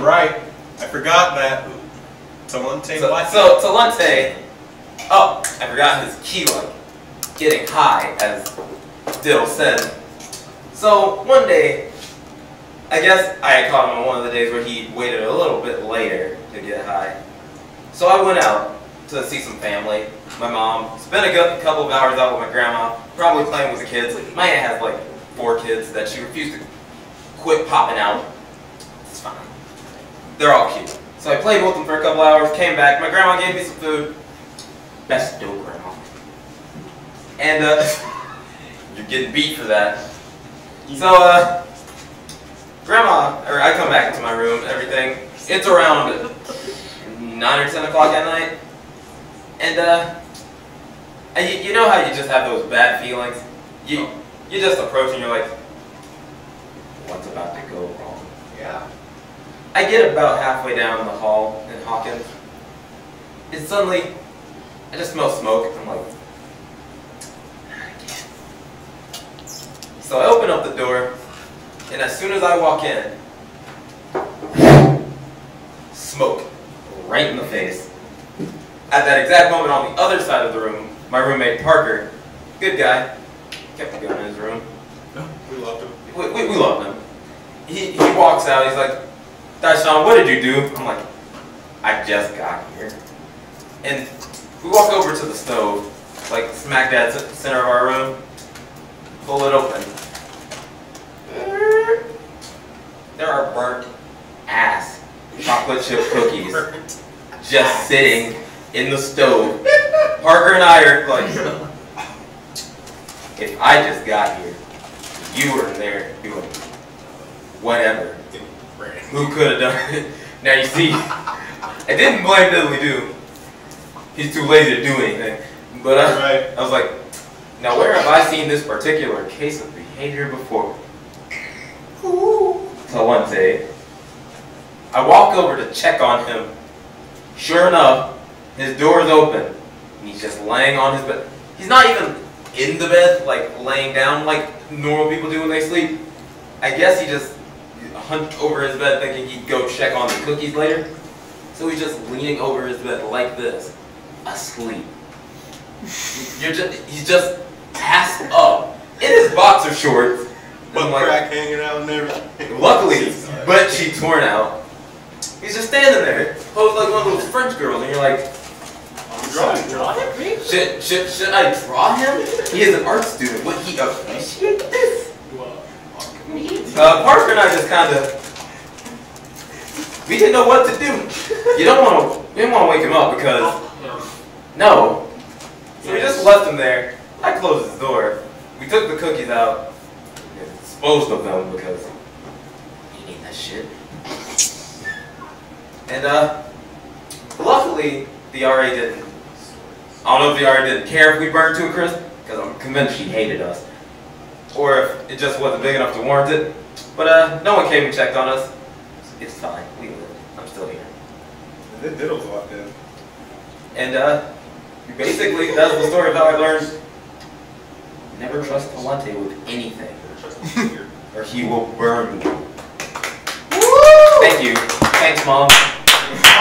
Right, I forgot that. Talente black. So Talente, oh, I forgot his key getting high, as Diddles said. So one day, I guess I caught him on one of the days where he waited a little bit later to get high. So I went out to see some family. My mom spent a couple of hours out with my grandma, probably playing with the kids. My aunt has like 4 kids that she refused to quit popping out. It's fine. They're all cute. So I played with them for a couple hours, came back. My grandma gave me some food. Best dough, grandma. And you're getting beat for that. So grandma, or I come back into my room, everything. It's around 9 or 10 o'clock at night. And you know how you just have those bad feelings? You just approach and you're like, what's about to go wrong? Yeah. I get about halfway down the hall in Hawkins, and suddenly I just smell smoke. I'm like, so I open up the door, and as soon as I walk in, smoke right in the face. At that exact moment, on the other side of the room, my roommate Parker, good guy, kept the gun in his room. We loved him. We loved him. He walks out. He's like, Dashawn, what did you do? I'm like, I just got here. And we walk over to the stove, like smack dab center of our room, pull it open. There are burnt ass chocolate chip cookies just sitting in the stove. Parker and I are like, if I just got here, you were there doing whatever. Who could have done it? Now you see, I didn't blame Diddly Do. He's too lazy to do anything. But I was like, now where have I seen this particular case of behavior before? So one day, I walk over to check on him. Sure enough, his door is open. And he's just laying on his bed. He's not even in the bed, like laying down like normal people do when they sleep. I guess he just hunched over his bed thinking he'd go check on the cookies later. So he's just leaning over his bed like this, asleep. He's just passed up in his boxer shorts. But like, crack hanging out and everything. Luckily, his butt cheek torn out. He's just standing there, posed like one of those French girls, and you're like, should I draw him? He is an art student. Would he appreciate this? Parker and I just kind of, we didn't know what to do. We didn't want to wake him up because, no. So we just left him there. I closed his door. We took the cookies out and disposed of them because he ate that shit. And luckily the RA didn't. I don't know if the RA didn't care if we burned to a crisp because I'm convinced she hated us, or if it just wasn't big enough to warrant it. But no one came and checked on us. It's fine. We live. I'm still here. And then Diddles walked in. And basically, that's the story of how I learned never trust Talente with anything, or he will burn you. Thank you. Thanks, Mom.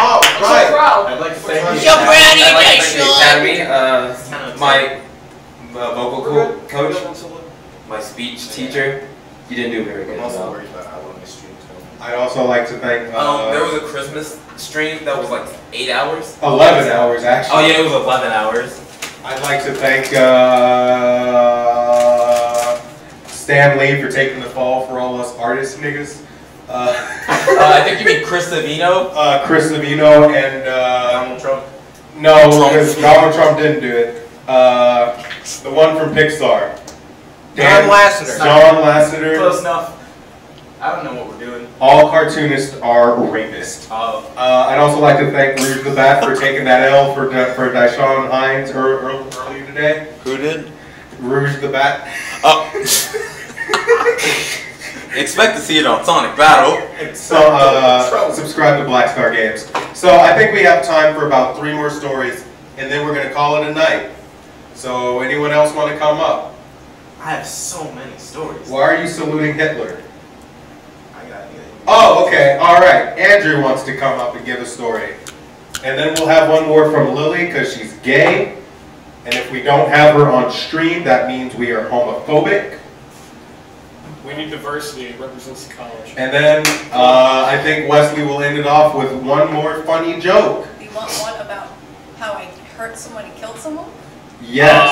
Oh, right. So proud. I'd like to thank the Academy, my vocal coach, my speech teacher. You didn't do a very good job. I'd also like to thank. There was a Christmas stream that was like 8 hours. 11 hours, actually. Oh yeah, it was 11 hours. I'd like to thank Stan Lee for taking the fall for all us artist niggas. I think you mean Chris Savino. Chris Savino and Donald Trump. No, because Donald Trump didn't do it. The one from Pixar. John Lasseter. John Lasseter. Close enough. I don't know what we're doing. All cartoonists are rapists. I'd also like to thank Rouge the Bat for taking that L for Dashawn Hines earlier today. Who did? Rouge the Bat. Oh. Expect to see it on Sonic Battle. So, subscribe to Black Star Games. So, I think we have time for about 3 more stories, and then we're going to call it a night. So, anyone else want to come up? I have so many stories. Why are you saluting Hitler? I got it. Oh, okay. All right. Andrew wants to come up and give a story. And then we'll have one more from Lily, because she's gay. And if we don't have her on stream, that means we are homophobic. We need diversity. It represents the college. And then I think Wesley will end it off with one more funny joke. Do you want one about how I hurt someone and killed someone? Yes.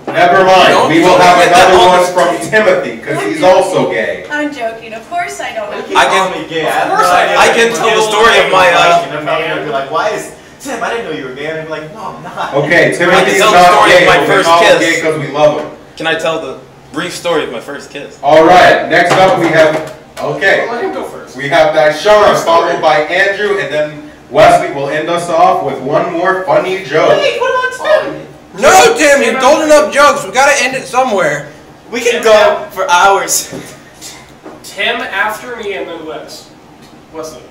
Never mind. We will have another one from Timothy, because he's also gay. I'm joking. Of course I don't. I can tell the story of my. I'm gonna be like, why is Tim? I didn't know you were gay. And I'd be like, no, I'm not. Okay, Timothy's not gay. We're all gay because we love him. Can I tell the brief story of my first kiss? All right. Next up we have. Okay. Let him go first. We have Dashawn followed by Andrew, and then Wesley will end us off with one more funny joke. Wait, put on Tim. No, Tim, you've told enough jokes. We gotta end it somewhere. We can go for hours. Tim after me and then Wes. Wesley.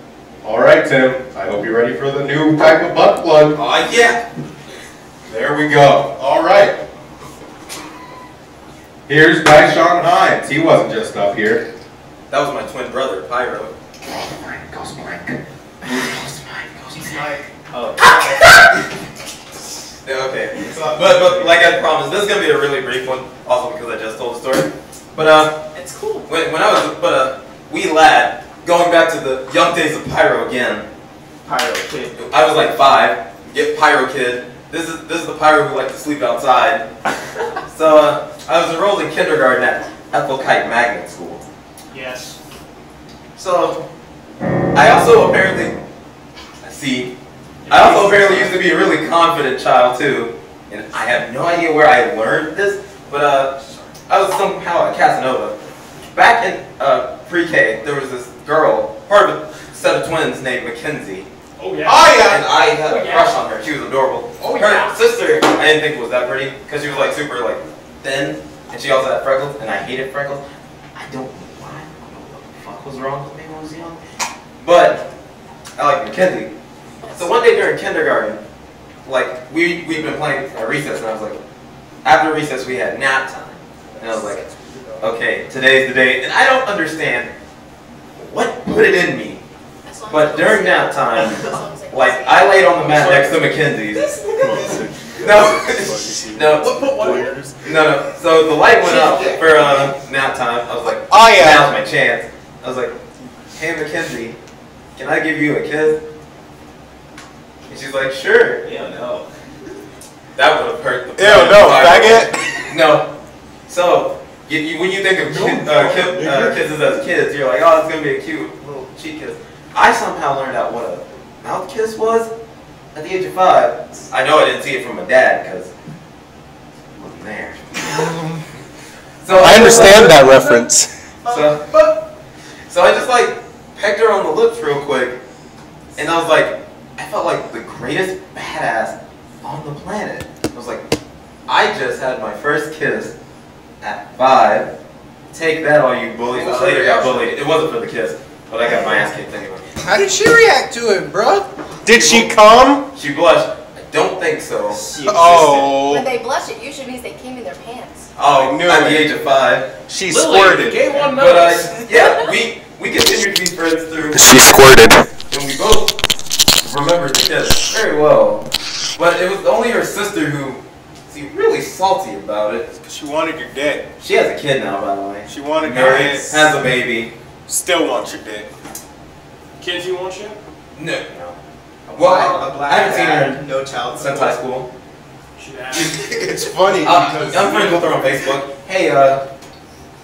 All right, Tim. I hope you're ready for the new type of butt plug. Oh yeah. There we go. All right. Here's Sean Hines. He wasn't just up here. That was my twin brother, Pyro. Ghost Mike. Oh. Yeah, okay. But like I promised, this is gonna be a really brief one, also because I just told the story. But it's cool. When I was a wee lad, going back to the young days of Pyro again. Pyro kid. I was like 5. Get Pyro kid. This is the Pyro who liked to sleep outside. So I was enrolled in kindergarten at Ethelkite Magnet School. Yes. So I also apparently used to be a really confident child too, and I have no idea where I learned this, but I was somehow a Casanova. Back in pre-K, there was this girl, part of a set of twins named Mackenzie. Oh yeah. Oh yeah. And I had a crush on her. She was adorable. Oh yeah. Her sister, I didn't think was that pretty because she was like super like thin, and she also had freckles, and I hated freckles. I don't know why. I don't know what the fuck was wrong with me when I was young. But I like Mackenzie. So one day during kindergarten, like we'd been playing at recess, and I was like, after recess we had nap time, and I was like, okay, today's the day, and I don't understand what put it in me, but during nap time, like I laid on the mat next to Mackenzie's. No. So the light went up for nap time. I was like, now's my chance. I was like, hey Mackenzie, can I give you a kiss? And she's like, sure. Yeah, no. That would have hurt the faggot. No. So, when you think of kisses as kids, you're like, oh, it's going to be a cute little cheek kiss. I somehow learned out what a mouth kiss was at the age of 5. I know I didn't see it from my dad because he wasn't there. So I understand that reference. So I just like pecked her on the lips real quick, and I was like, I felt like the greatest badass on the planet. I was like, I just had my first kiss at 5. Take that, all you bullies. I later got bullied. It wasn't for the kiss, but I got my ass kicked anyway. How did she react to it, bro? Did she come? She blushed. I don't think so. When they blush, it usually means they came in their pants. Oh, at the age of 5. She squirted. But yeah, we continued to be friends through. She squirted. And we both remembered the kiss very well. But it was only her sister who seemed really salty about it. She wanted your dick. She has a kid now, by the way. She wanted your dick. Has a baby. Still wants your dick. Kids you want you? No. Well, I haven't seen her no child since high school. It's funny. I'm friends with her on Facebook. Hey,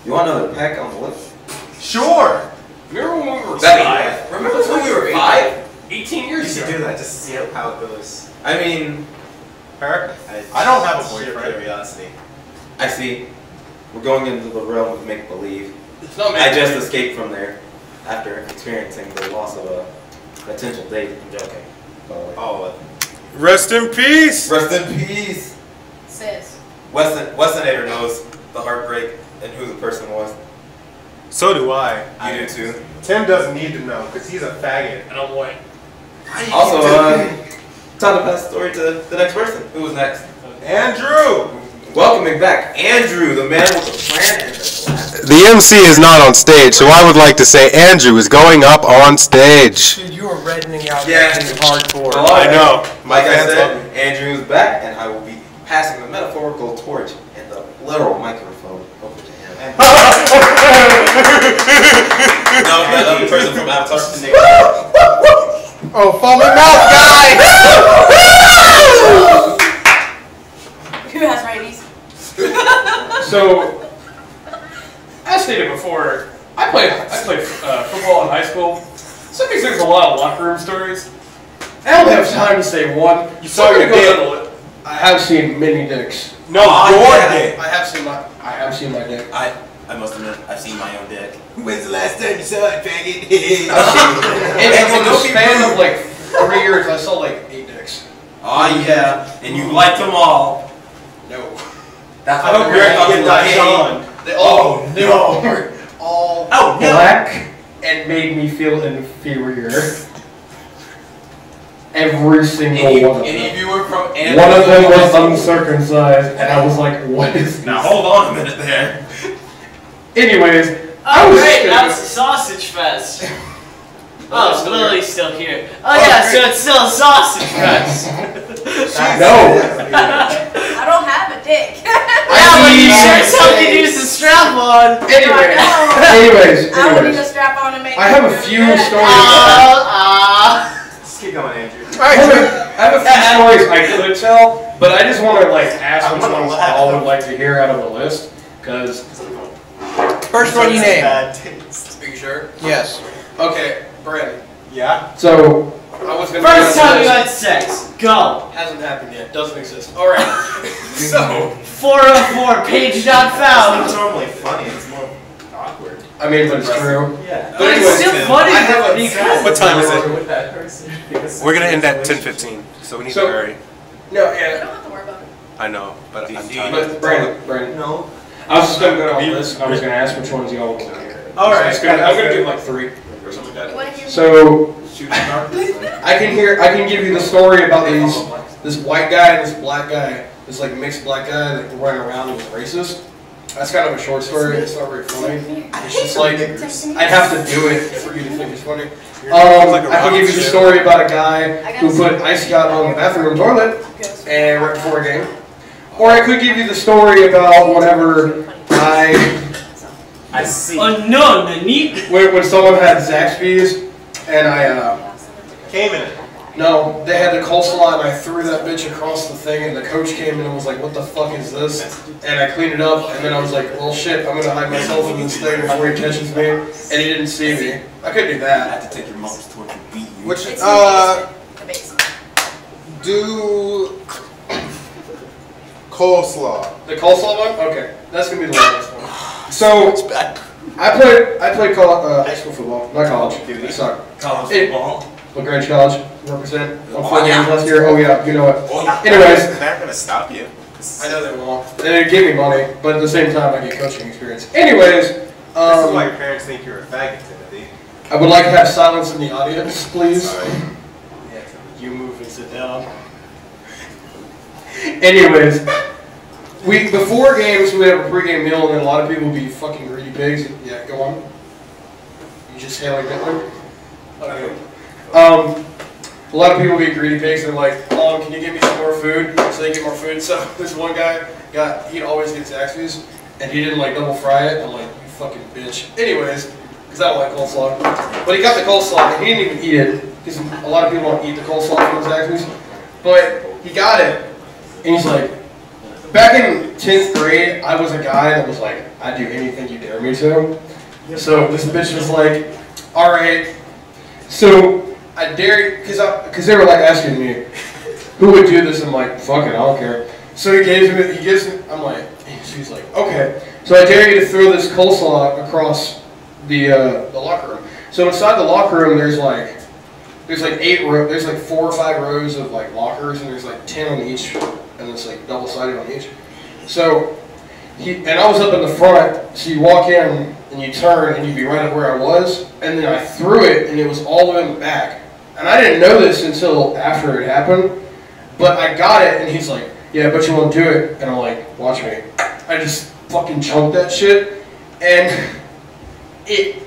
you want another peck on the lips? Sure. Remember when we were 5? Remember when we were 5? 18 years ago. You should do that just to see how it goes. I mean, her? I don't have a boyfriend. Curiosity. I see. We're going into the realm of make-believe. It's not I just escaped from there after experiencing the loss of a potential date. I'm joking. Oh. Rest in peace. Rest in peace. Sis. Westonator knows the heartbreak and who the person was. So do I. You do too. Tim doesn't need to know because he's a faggot. And I'm white. Also, time to pass the story to the next person. Who was next? Andrew. Welcoming back Andrew, the man with the plan and the glass. The MC is not on stage, so I would like to say Andrew is going up on stage. Dude, you are reddening out hardcore. Well, I know. Like I said, Andrew is back, and I will be passing the metaphorical torch and the literal microphone over to him. No, that other person from Avatar. Oh, foaming mouth guy! Who has rabies? So, as stated before, I played football in high school. So that means there's a lot of locker room stories. I don't have time to say one. You saw your dick. I have seen many dicks. No, your dick. I have seen my dick. I must admit, I've seen my own dick. When's the last time you saw it, faggot? In the span of like 3 years, I saw like 8 dicks. Oh yeah, and you liked them all. No. That's I hope you're getting that They all were all black and made me feel inferior. And every single one of them. Any viewer from One of them was uncircumcised, and I was like, what is this? Now hold on a minute there. Anyways, Oh great, now it's a sausage fest. Oh, Lily's still here. Oh yeah, so it's still a sausage fest. No. I don't have a dick. Yeah, but you sure as hell can use the strap on. Anyways. I would need a strap on to make I have a few stories. Just keep going, Andrew. I have a few stories I could tell, but I just want to like ask which ones Paul would like to hear out of the list, because First one you name. Are you sure? Yes. Okay, Brandon. Yeah. So I was gonna. First time you had sex, go. Hasn't happened yet. Doesn't exist. All right. So 404, page not found. It's not normally funny. It's more awkward. I mean, but it's true. Yeah. But it's still funny. I have because What time is With that person. it? We're gonna end at 10:15, so we need to hurry. No, You yeah. don't have to worry about it. I know, but I'm But tired. Brandon. No. I was just gonna go down the list, and I was gonna ask which ones y'all want to hear. All right. I'm gonna do like 3 or something like You want to hear that. So I can give you the story about this white guy and this black guy, this like mixed black guy that running around and was racist. That's kind of a short story. It's not very funny. It's just like I'd have to do it for you to think it's funny. I can give you the story about a guy who put ice yacht on the bathroom toilet and right before a game. Or I could give you the story about whenever I see. Oh no, the neat. when someone had Zaxby's and I Came in it. no, they had the coleslaw and I threw that bitch across the thing and the coach came in and was like, what the fuck is this? And I cleaned it up and then I was like, well shit, I'm gonna hide myself in this thing before he catches me. And he didn't see me. I could do I that. have to take your mom's torch and beat you. Which The base. do coleslaw. The coleslaw one? Okay. That's gonna be the last one. So I played high school football, not college. I suck. College It- football. LaGrange College, represent. Oh, 4 games yeah. last year. Oh yeah, you know it. Oh, yeah. Anyways, They're not gonna stop you. I know they won't. They gave me money, but at the same time I get coaching experience. Anyways, This is why your parents think you're a faggot, Timothy. I would like to have silence in the audience, please. Sorry. You move and sit down. Anyways, before games we have a pregame meal, and then a lot of people will be fucking greedy pigs. Yeah, go on. You just hailing Hitler. Okay. A lot of people be greedy pigs. They're like, can you give me some more food? So they get more food. So this one guy he'd always get Zaxby's, and he didn't like double fry it. I'm like, you fucking bitch. Anyways, because I don't like coleslaw. But he got the coleslaw, and he didn't even eat it, because a lot of people don't eat the coleslaw from the Zaxby's. But he got it, and he's like, back in 10th grade, I was a guy that was like, I'd do anything you dare me to. So this bitch was like, all right. So I dare you, because they were like asking me, who would do this? I'm like, fuck it, I don't care. So he gives me, I'm like, she's like, okay. So I dare you to throw this coleslaw across the locker room. So inside the locker room, there's like 4 or 5 rows of like lockers, and there's like 10 on each, and it's like double-sided on each. So and I was up in the front, so you walk in and you turn and you'd be right up where I was, and then I threw it and it was all the way in the back. And I didn't know this until after it happened, but I got it and he's like, yeah, but you won't do it. And I'm like, watch me. I just fucking chunked that shit. And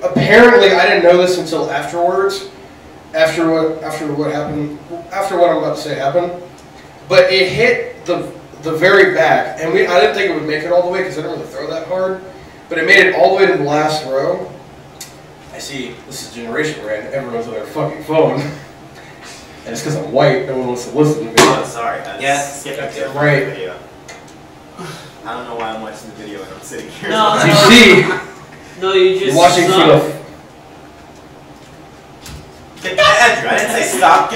apparently I didn't know this until afterwards, after what happened, after what I'm about to say happened. But it hit the very back, and I didn't think it would make it all the way because I didn't really throw that hard, but it made it all the way to the last row. I see, this is Generation Brand, everyone's on their fucking phone, and it's because I'm white, no one wants to listen to me. Oh, sorry. Yes, right. Video. I don't know why I'm watching the video and I'm sitting here. No, you see, no, you just you're watching for the... Andrew, I didn't say stop.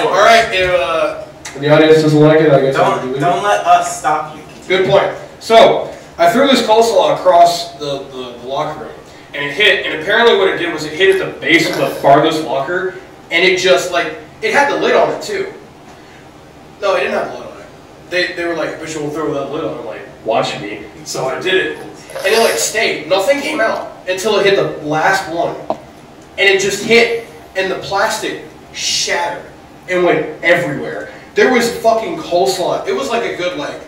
Alright, if the audience doesn't like it, I guess I'll do it. Don't let us stop you. Good point. So, I threw this coleslaw across the locker room, and it hit, and apparently what it did was it hit at the base of the farthest locker, and it just, like, it had the lid on it, too. No, it didn't have the lid on it. They were like, Bishop will throw that lid on. I'm like, watch me. So I did it. And it, like, stayed. Nothing came out until it hit the last one. And it just hit, and the plastic shattered. It went everywhere. There was fucking coleslaw. It was like a good like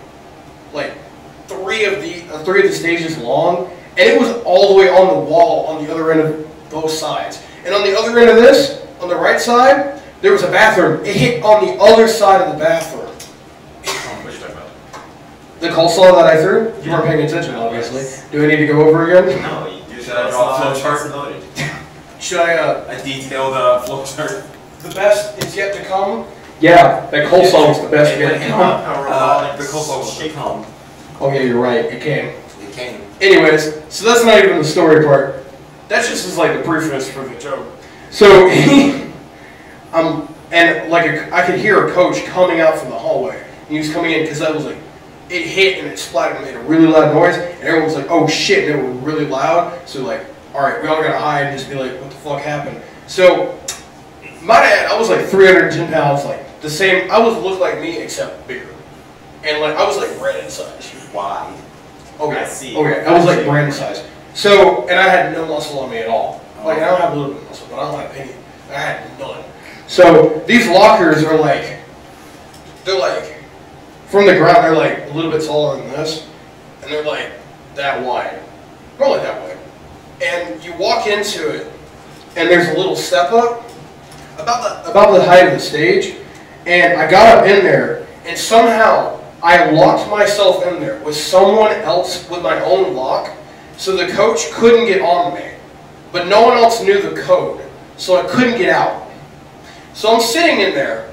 three of the stages long, and it was all the way on the wall on the other end of both sides. And on the other end of this, on the right side, there was a bathroom. It hit on the other side of the bathroom. What are you talking about? The coleslaw that I threw? You weren't paying attention, obviously. Do I need to go over again? No, you do. Should I draw a flow chart? Should I, A detailed flow chart? The best is yet to come? Yeah, that coleslaw was the best yet to come. The coleslaw was the come. Oh yeah, you're right. It came. It came. Anyways, so that's not even the story part. That just is like the preface for the joke. So and like I could hear a coach coming out from the hallway. And he was coming in because I was like, it hit and it splattered and made a really loud noise. And everyone was like, oh shit, and they were really loud. So like, all right, we all gotta hide and just be like, what the fuck happened? So my dad, I was like 310 pounds, like the same. I looked like me except bigger, and like I was like Brandon size. Why? Okay. I see. Okay, I was like Brandon size. So, and I had no muscle on me at all. Like I don't have a little bit of muscle, but I don't have any. I had none. So these lockers are like, they're like, from the ground they're like a little bit taller than this, and they're like that wide, more like that wide. And you walk into it, and there's a little step up, about the height of the stage, and I got up in there, and somehow I locked myself in there with someone else with my own lock, so the coach couldn't get on me, but no one else knew the code, so I couldn't get out. So I'm sitting in there,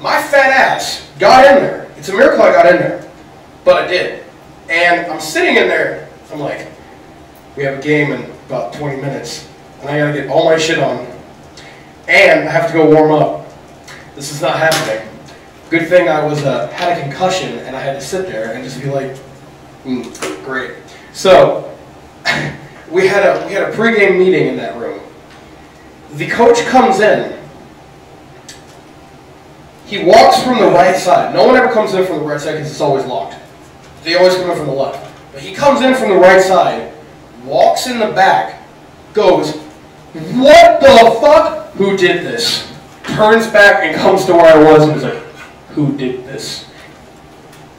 my fat ass got in there. It's a miracle I got in there, but I did. And I'm sitting in there, I'm like, we have a game in about 20 minutes, and I gotta get all my shit on. And I have to go warm up. This is not happening. Good thing I was had a concussion and I had to sit there and just be like, great. So we had a pregame meeting in that room. The coach comes in. He walks from the right side. No one ever comes in from the right side because it's always locked. They always come in from the left. But he comes in from the right side, walks in the back, goes, what the fuck? Who did this? Turns back and comes to where I was and is like, who did this?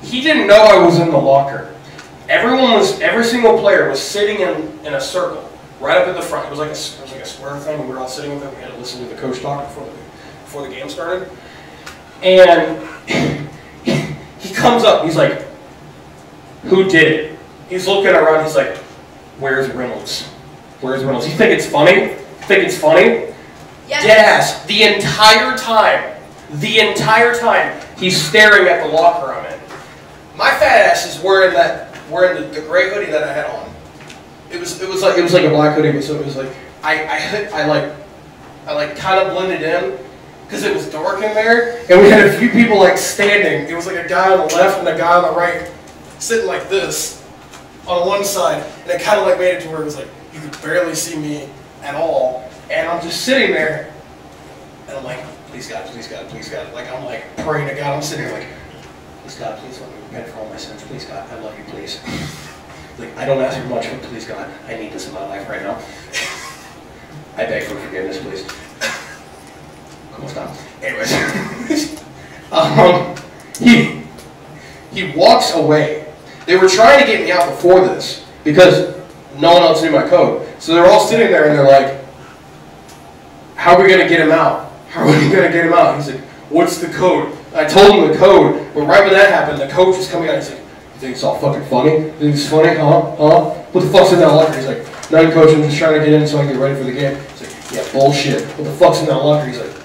He didn't know I was in the locker. Every single player was sitting in a circle, right up at the front. It was like a square thing, and we were all sitting with it. We had to listen to the coach talk before the game started. And he comes up, he's like, who did it? He's looking around, he's like, where's Reynolds? Where's Reynolds? You think it's funny? You think it's funny? Yes. Deadass, the entire time, he's staring at the locker I'm in. My fat ass is wearing the gray hoodie that I had on. It was like a black hoodie, but so it was like I kind of blended in because it was dark in there, and we had a few people like standing. It was like a guy on the left and a guy on the right, sitting like this on one side, and it kind of like made it to where it was like you could barely see me at all. And I'm just sitting there, and I'm like, please God, please God, please God. Like, I'm like praying to God. I'm sitting there like, please God, please let me repent for all my sins. Please God, I love you, please. Like, I don't ask for much, but please God, I need this in my life right now. I beg for forgiveness, please. Come on, stop. Anyways. He walks away. They were trying to get me out before this, because no one else knew my code. So they're all sitting there, and they're like, how are we going to get him out? How are we going to get him out? He's like, what's the code? I told him the code, but right when that happened, the coach was coming out. He's like, you think it's all fucking funny? You think it's funny? Huh? What the fuck's in that locker? He's like, no, coach, I'm just trying to get in so I can get ready for the game. He's like, yeah, bullshit. What the fuck's in that locker? He's like,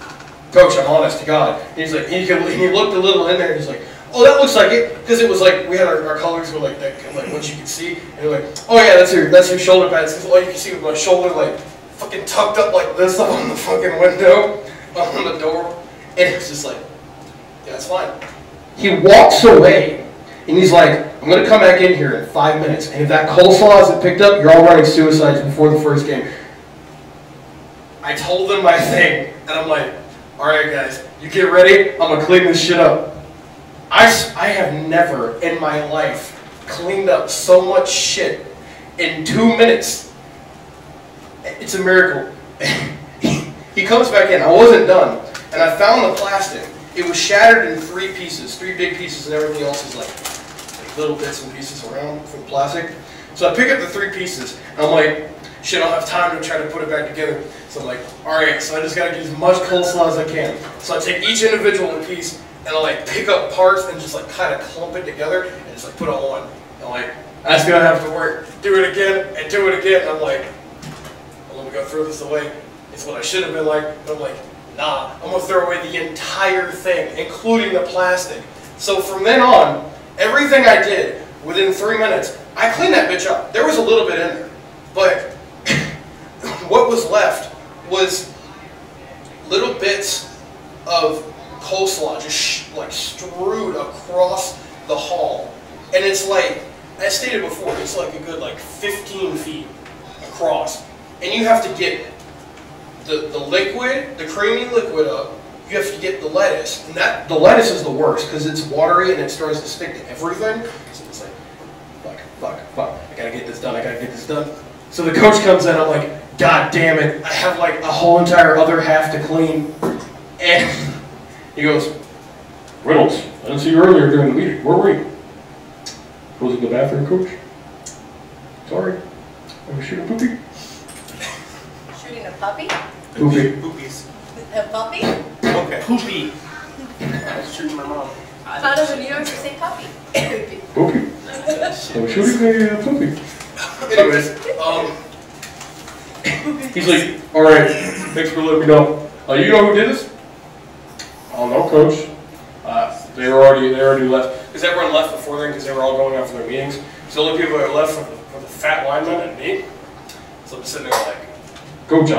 coach, I'm honest to God. And he's like, he looked a little in there, and he's like, oh, that looks like it, because it was like we had our colors were like that, like what you could see, and they're like, oh yeah, that's your shoulder pads, because all you can see was my shoulder like fucking tucked up like this on the fucking window, on the door, and it's just like, yeah, it's fine. He walks away, and he's like, I'm gonna come back in here in 5 minutes, and if that coleslaw isn't picked up, you're all running suicides before the first game. I told them my thing, and I'm like, all right, guys, you get ready. I'm gonna clean this shit up. I have never in my life cleaned up so much shit in 2 minutes. It's a miracle. He comes back in. I wasn't done. And and I found the plastic. It was shattered in 3 pieces, 3 big pieces, and everything else is like little bits and pieces around from plastic. So I pick up the 3 pieces, and I'm like, shit, I don't have time to try to put it back together. So I'm like, alright, so I just gotta get as much coleslaw as I can. So I take each individual piece, and I like pick up parts and just like kind of clump it together, and just like put it all on. And like, that's gonna have to work. Do it again, and do it again. And I'm like, well, let me go throw this away. It's what I should have been like, but I'm like, nah, I'm gonna throw away the entire thing, including the plastic. So from then on, everything I did, within 3 minutes, I cleaned that bitch up. There was a little bit in there, but what was left was little bits of coleslaw just like strewed across the hall. And it's like, I stated before, it's like a good like 15 feet across. And you have to get the liquid, the creamy liquid up. You have to get the lettuce. And the lettuce is the worst because it's watery and it starts to stick to everything. So it's like, fuck. I gotta get this done. So the coach comes in, I'm like, God damn it, I have like a whole entire other half to clean. And he goes, Reynolds, I didn't see you earlier during the meeting. Where were you? I was in the bathroom, coach. Sorry. I was shooting poopy. Shooting a puppy? Poopy. Poopies. A puppy? Okay. Poopy. I was shooting my mom. How does a New Yorker say puppy? Poopy. I was shooting a poopy. Anyways, he's like, alright, thanks for letting me know. You know who did this? Oh no, coach. They already left. Because everyone left before then because they were all going out for their meetings. So the only people that were left were the fat lineman and me. So I'm sitting there like, Coach,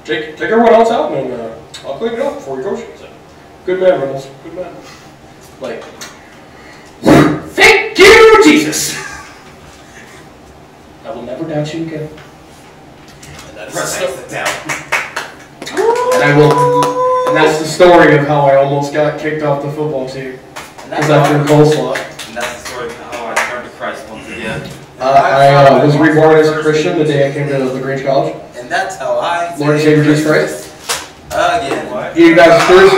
take everyone else out and I'll clean it up before we coach you. Like, good man, Reynolds. Good man. Like, thank you, Jesus. I will never doubt you again. And that's and that's the story of how I almost got kicked off the football team. Because I threw coleslaw. And that's the story of how I turned to Christ once again. I was reborn as a Christian the day I came to LaGrange College. And that's how I... Lord and Savior Jesus Christ. Again. Unity Baptist Church,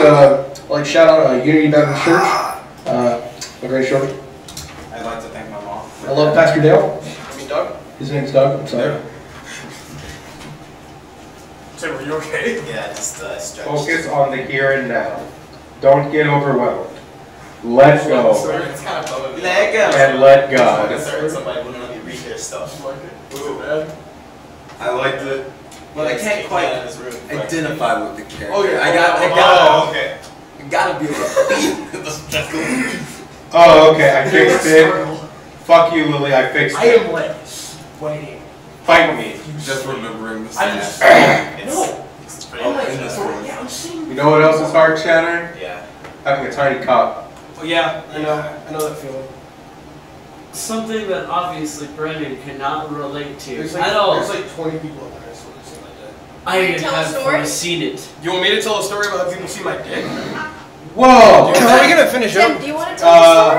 like shout out Unity Baptist Church. LaGrange Church. I'd like to thank my mom. I love Pastor Dale. I mean, Doug? His name's Doug, I'm sorry. Tim, are you okay? Yeah, just stretched. Focus on the here and now. Don't get overwhelmed. Let go. It's kind of let go. And let God. Somebody wouldn't let me read their stuff. I liked it. But I can't quite identify with the character. Oh yeah. Okay. I gotta be able to beat. Oh, okay, I fixed it. Fuck you, Lily, I fixed I it. am like waiting. Fight me. Just remembering the I'm stats. no. It's pretty Yeah, I'm seeing. You know what else is hard, Shannon? Yeah. Having a tiny cock. Oh yeah, I know that feeling. Something that obviously Brendan cannot relate to There's at all. like 20 people in there, so something like that. I Can you tell a have story? seen it. You want me to tell a story about how people see my dick? Whoa! Are we gonna finish Tim, up? do you want to tell the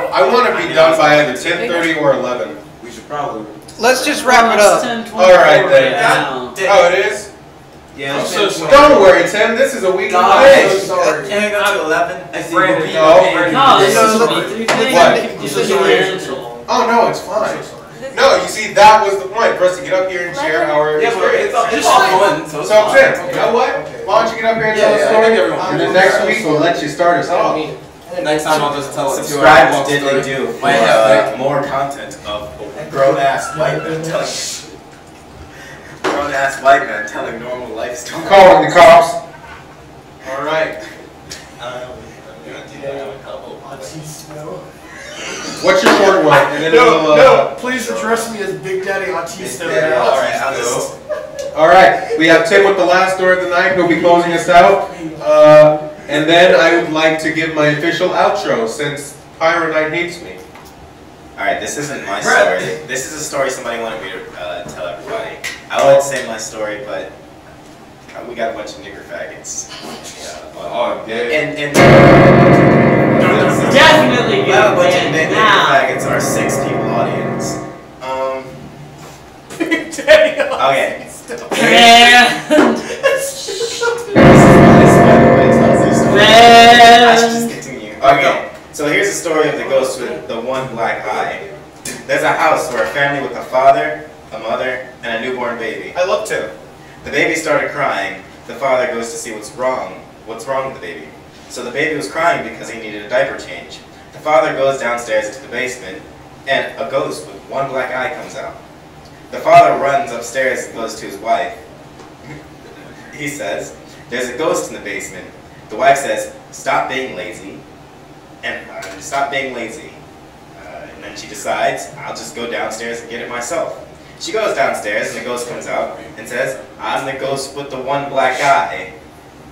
story? I want to be done by either 10:30 or 11. We should probably. Let's just wrap it up. Alright then. Now. Oh, it is? Yeah. I'm so sorry. Don't worry, Tim. This is a weekly I'm so thing. sorry. Can we go to 11? I see. Brandon, No, this No, is look, a weekly thing. What? This is original. Oh no, it's fine. No, you see, that was the point for us to get up here and share our Yeah, but experience. it's all fun. So it's So, fine. Tim, you know what? Why don't you get up here and tell Yeah, a yeah, story? I think everyone- And then next week we'll let you start us off. Next time I'll just tell a 2 hour Subscribe long to Diddly story. Do Might have more content of grown-ass white men telling normal life stories. I'm calling the cops. Alright. What's your short one? And then we'll, No, please address me as Big Daddy Autista. Alright, we have Tim with the last story of the night. He'll be closing us out. And then I would like to give my official outro since Pyro Knight hates me. Alright, this isn't my story. This is a story somebody wanted me to tell everybody. I would say my story, but we got a bunch of nigger faggots. And Definitely we have a bunch of get nigger now. faggots in our 6 people audience. Okay. And This is by the way, tells their story. story of the ghost with the one black eye. There's a house where a family with a father, a mother, and a newborn baby. I looked too. The baby started crying. The father goes to see what's wrong with the baby. So the baby was crying because he needed a diaper change. The father goes downstairs into the basement, and a ghost with one black eye comes out. The father runs upstairs and goes to his wife. He says, "There's a ghost in the basement." The wife says, "Stop being lazy," and stop being lazy. And then she decides, "I'll just go downstairs and get it myself." She goes downstairs and the ghost comes out and says, "I'm the ghost with the one black eye."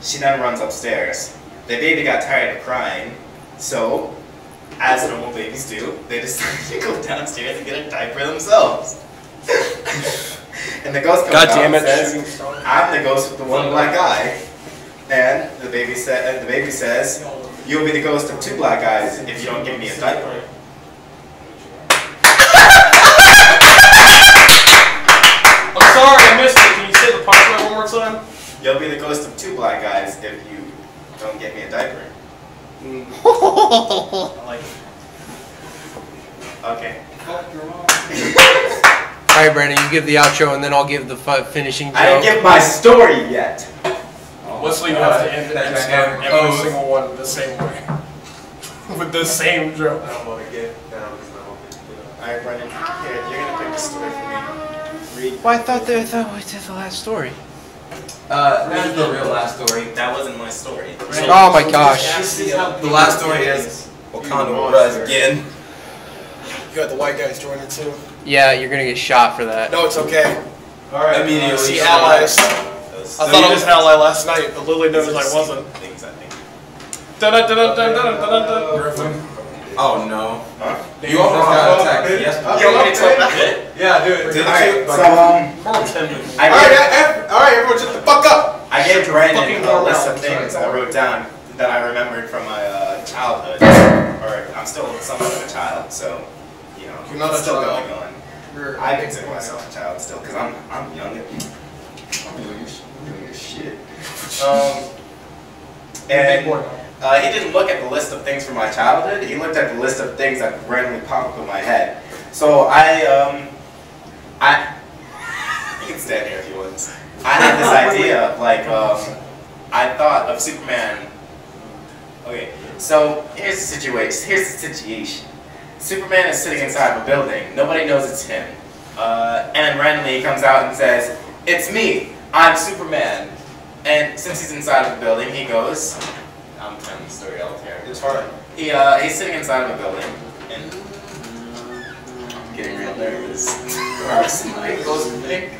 She then runs upstairs. The baby got tired of crying, so, as normal babies do, they decide to go downstairs and get a diaper themselves. And the ghost comes out and says, "I'm the ghost with the one black eye." And the baby says, "You'll be the ghost of two black eyes if you don't give me a diaper." I'm sorry, I missed it. Can you say the punchline one more time? You'll be the ghost of two black eyes if you don't get me a diaper. I like it. Okay. Alright, Brandon, you give the outro and then I'll give the finishing joke. I didn't give my story yet. Wesley, you have to end it and start every single one the same way. With the same joke. I don't want to get down because I don't want to get up. Alright, Brendan, here, you're going to pick the story for me. Read. Well, I thought we did the last story. This is the real last story. That wasn't my story. Oh my gosh. The last story is Wakanda will rise again. You got the white guys joining too. Yeah, you're gonna get shot for that. No, it's okay. Alright. Immediately. See allies. I thought I was an ally last night, but Lily knows I wasn't. Griffin. Oh no. Huh? You almost got attacked yesterday. You want me to tell that? Yeah, do it. Alright, so Alright, everyone shut the fuck up! I gave Brandon a list of things I wrote down that I remembered from my childhood. Or I'm still somewhat of a child, so you know, You're not it's a still child. going on. I consider myself a child still, because I'm young. I'm doing your shit. And he didn't look at the list of things from my childhood. He looked at the list of things that randomly popped up in my head. So you can stand here if you want. I had this idea of like, I thought of Superman. Okay, so here's the situation. Superman is sitting inside of a building. Nobody knows it's him. And then randomly he comes out and says, "It's me. I'm Superman." And since he's inside of the building, he goes, I'm telling the story all here. It's hard. He's sitting inside of a building, and I'm getting real nervous. Somebody goes pink.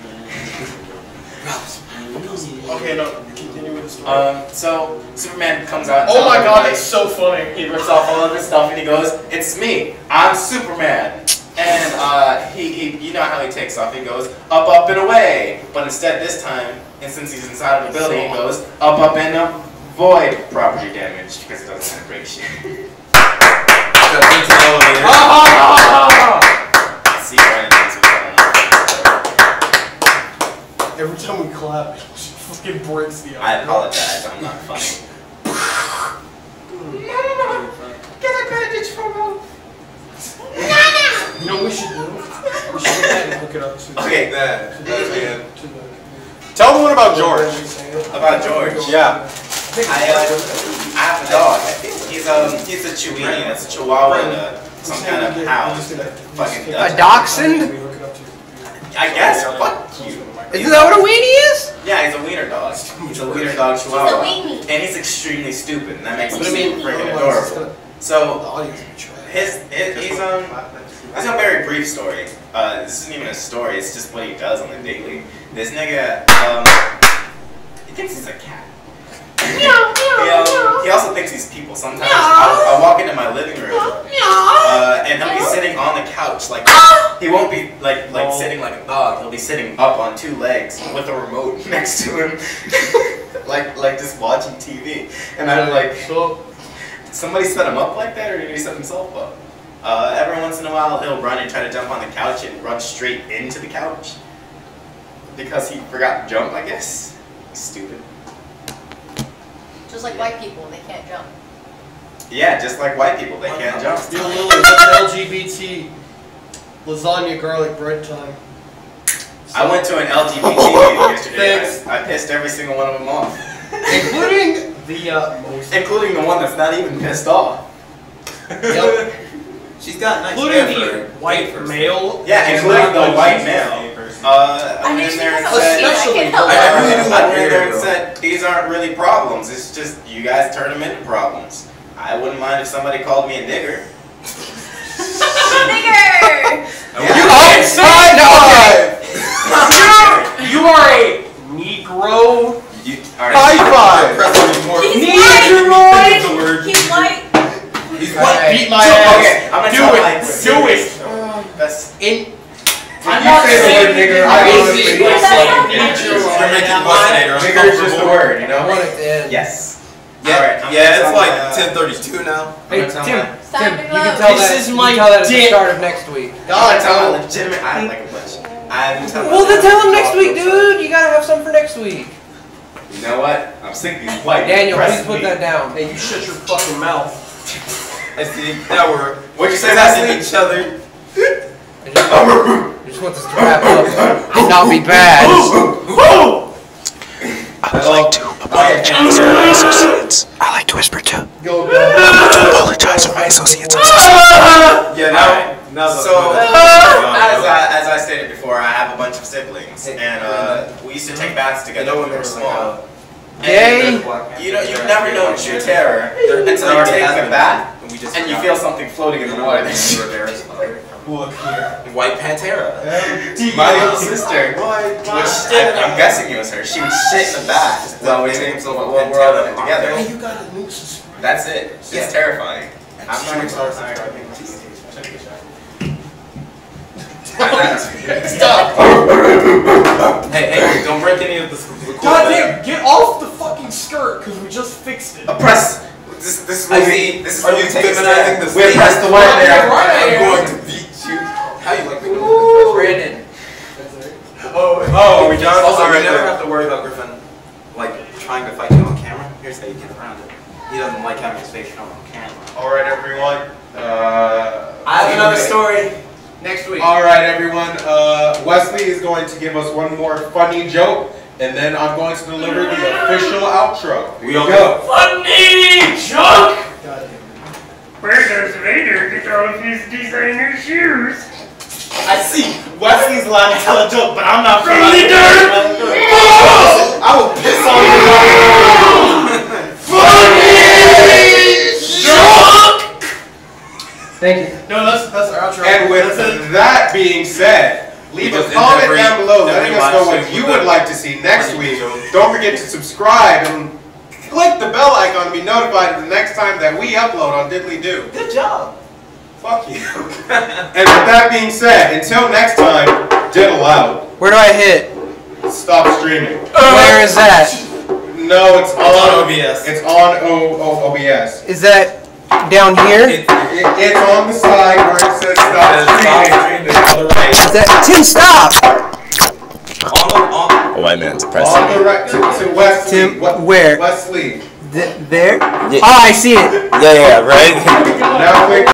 Okay, no, continue with the story. So Superman comes out. Oh my god, it's so funny. He rips off all of his stuff and he goes, "It's me. I'm Superman." And he you know how he takes off. He goes up, up and away. But instead this time, and since he's inside of the building, he goes up, up and avoid property damage because it doesn't want to break shit. See, Every time we clap, it fucking breaks the I apologize, I'm not funny. Get a bandage for me. You know what we should do? We should go ahead and hook it up to Okay, Tell me one about George. About George? Yeah. I have a dog. He's a Chihuahua. It's a Chihuahua and some kind of hound. Fucking A dachshund? I guess. Fuck you. Isn't that what a weenie is? Yeah, he's a wiener dog. He's a wiener dog Chihuahua. And he's extremely stupid, and that makes him seem freaking adorable. So he's a very brief story. This isn't even a story. It's just what he does on the daily. This nigga, he thinks he's a cat. He also thinks he's people. Sometimes I'll walk into my living room and he'll be sitting on the couch like he won't be like sitting like a dog. He'll be sitting up on two legs with a remote next to him, like just watching TV. And I'm like, did somebody set him up like that, or did he set himself up? Every once in a while he'll run and try to jump on the couch and run straight into the couch because he forgot to jump, I guess. Stupid. Just like white people, they can't jump. Yeah, just like white people, they can't jump. Yo, Lily, what's LGBT? Lasagna garlic bread time. I went to an LGBT meeting yesterday. I pissed every single one of them off. Including Including the one that's not even pissed off. Yep. She's got nice Including the white male. Yeah, including the white male. I went in there and said, these aren't really problems. It's just you guys turn them into problems. I wouldn't mind if somebody called me a nigger. Nigger! You You are a Negro. High five! Negroid! He's white. He's white. Beat my ass. Okay, I'm gonna do it. That's in. I'm not saying the word nigger. I honestly you're making businator. Nigger is just a word, you know? Yes. Yeah, yeah, it's like 10:32 now. Hey, Tim, you can This is my tell that at the dick. start of next week. God, tell him legitimate. I like a bunch. Well, then tell him next week, dude. You gotta have something for next week. You know what? I'm sick of these white. Daniel, please pressing put me. that down. Hey, you shut your fucking mouth. I see. Now we're. What'd you say last week? each other. I just want this to wrap up and not be bad. I would like to apologize to my associates. I like to whisper too. Go. Apologize to my associates. Yeah, now so as I stated before, I have a bunch of siblings, and we used to take baths together when we were small. Yay! You never know true terror until you take a bath and you feel something floating in the water. White Pantera. My little sister. Which I'm guessing it was her. She would shit in the bath while we're in it together. Hey, you got a new subscriber. That's it. It's terrifying. I'm not excited. Stop! Hey, don't break any of this. God damn, get off the fucking skirt, because we just fixed it. Oppress! This is what we Are you feminizing the we oppress the white man. I'm going to beat you. How you like me? Brandon. Oh, are we done? Also, you never have to worry about Griffin, like, trying to fight you on camera. Here's how you get around it. He doesn't like having his face shown on camera. Alright, everyone. I have another story. Next week. Alright, everyone. Wesley is going to give us one more funny joke, and then I'm going to deliver the official outro. Here we go. Funny joke! Where does Vader get all of his designer shoes? I see. Wesley's allowed to tell a joke, but I'm not From the dirt! I will piss on you. Funny joke! Thank you. No, that's our outro. And with that being said, leave a comment down below letting us know what you would like to see next week. Don't forget to subscribe and click the bell icon to be notified of the next time that we upload on Diddly Do. Good job. Fuck you. And with that being said, until next time, diddle out. Where do I hit? Stop streaming. Where is that? No, it's on OBS. It's on OBS. Is that down here? It's on the side where it says stop streaming. Tim, stop! A white man's oppressing On the right to Wesley. Tim, where? Wesley. There? Oh, I see it. Yeah, right? Now click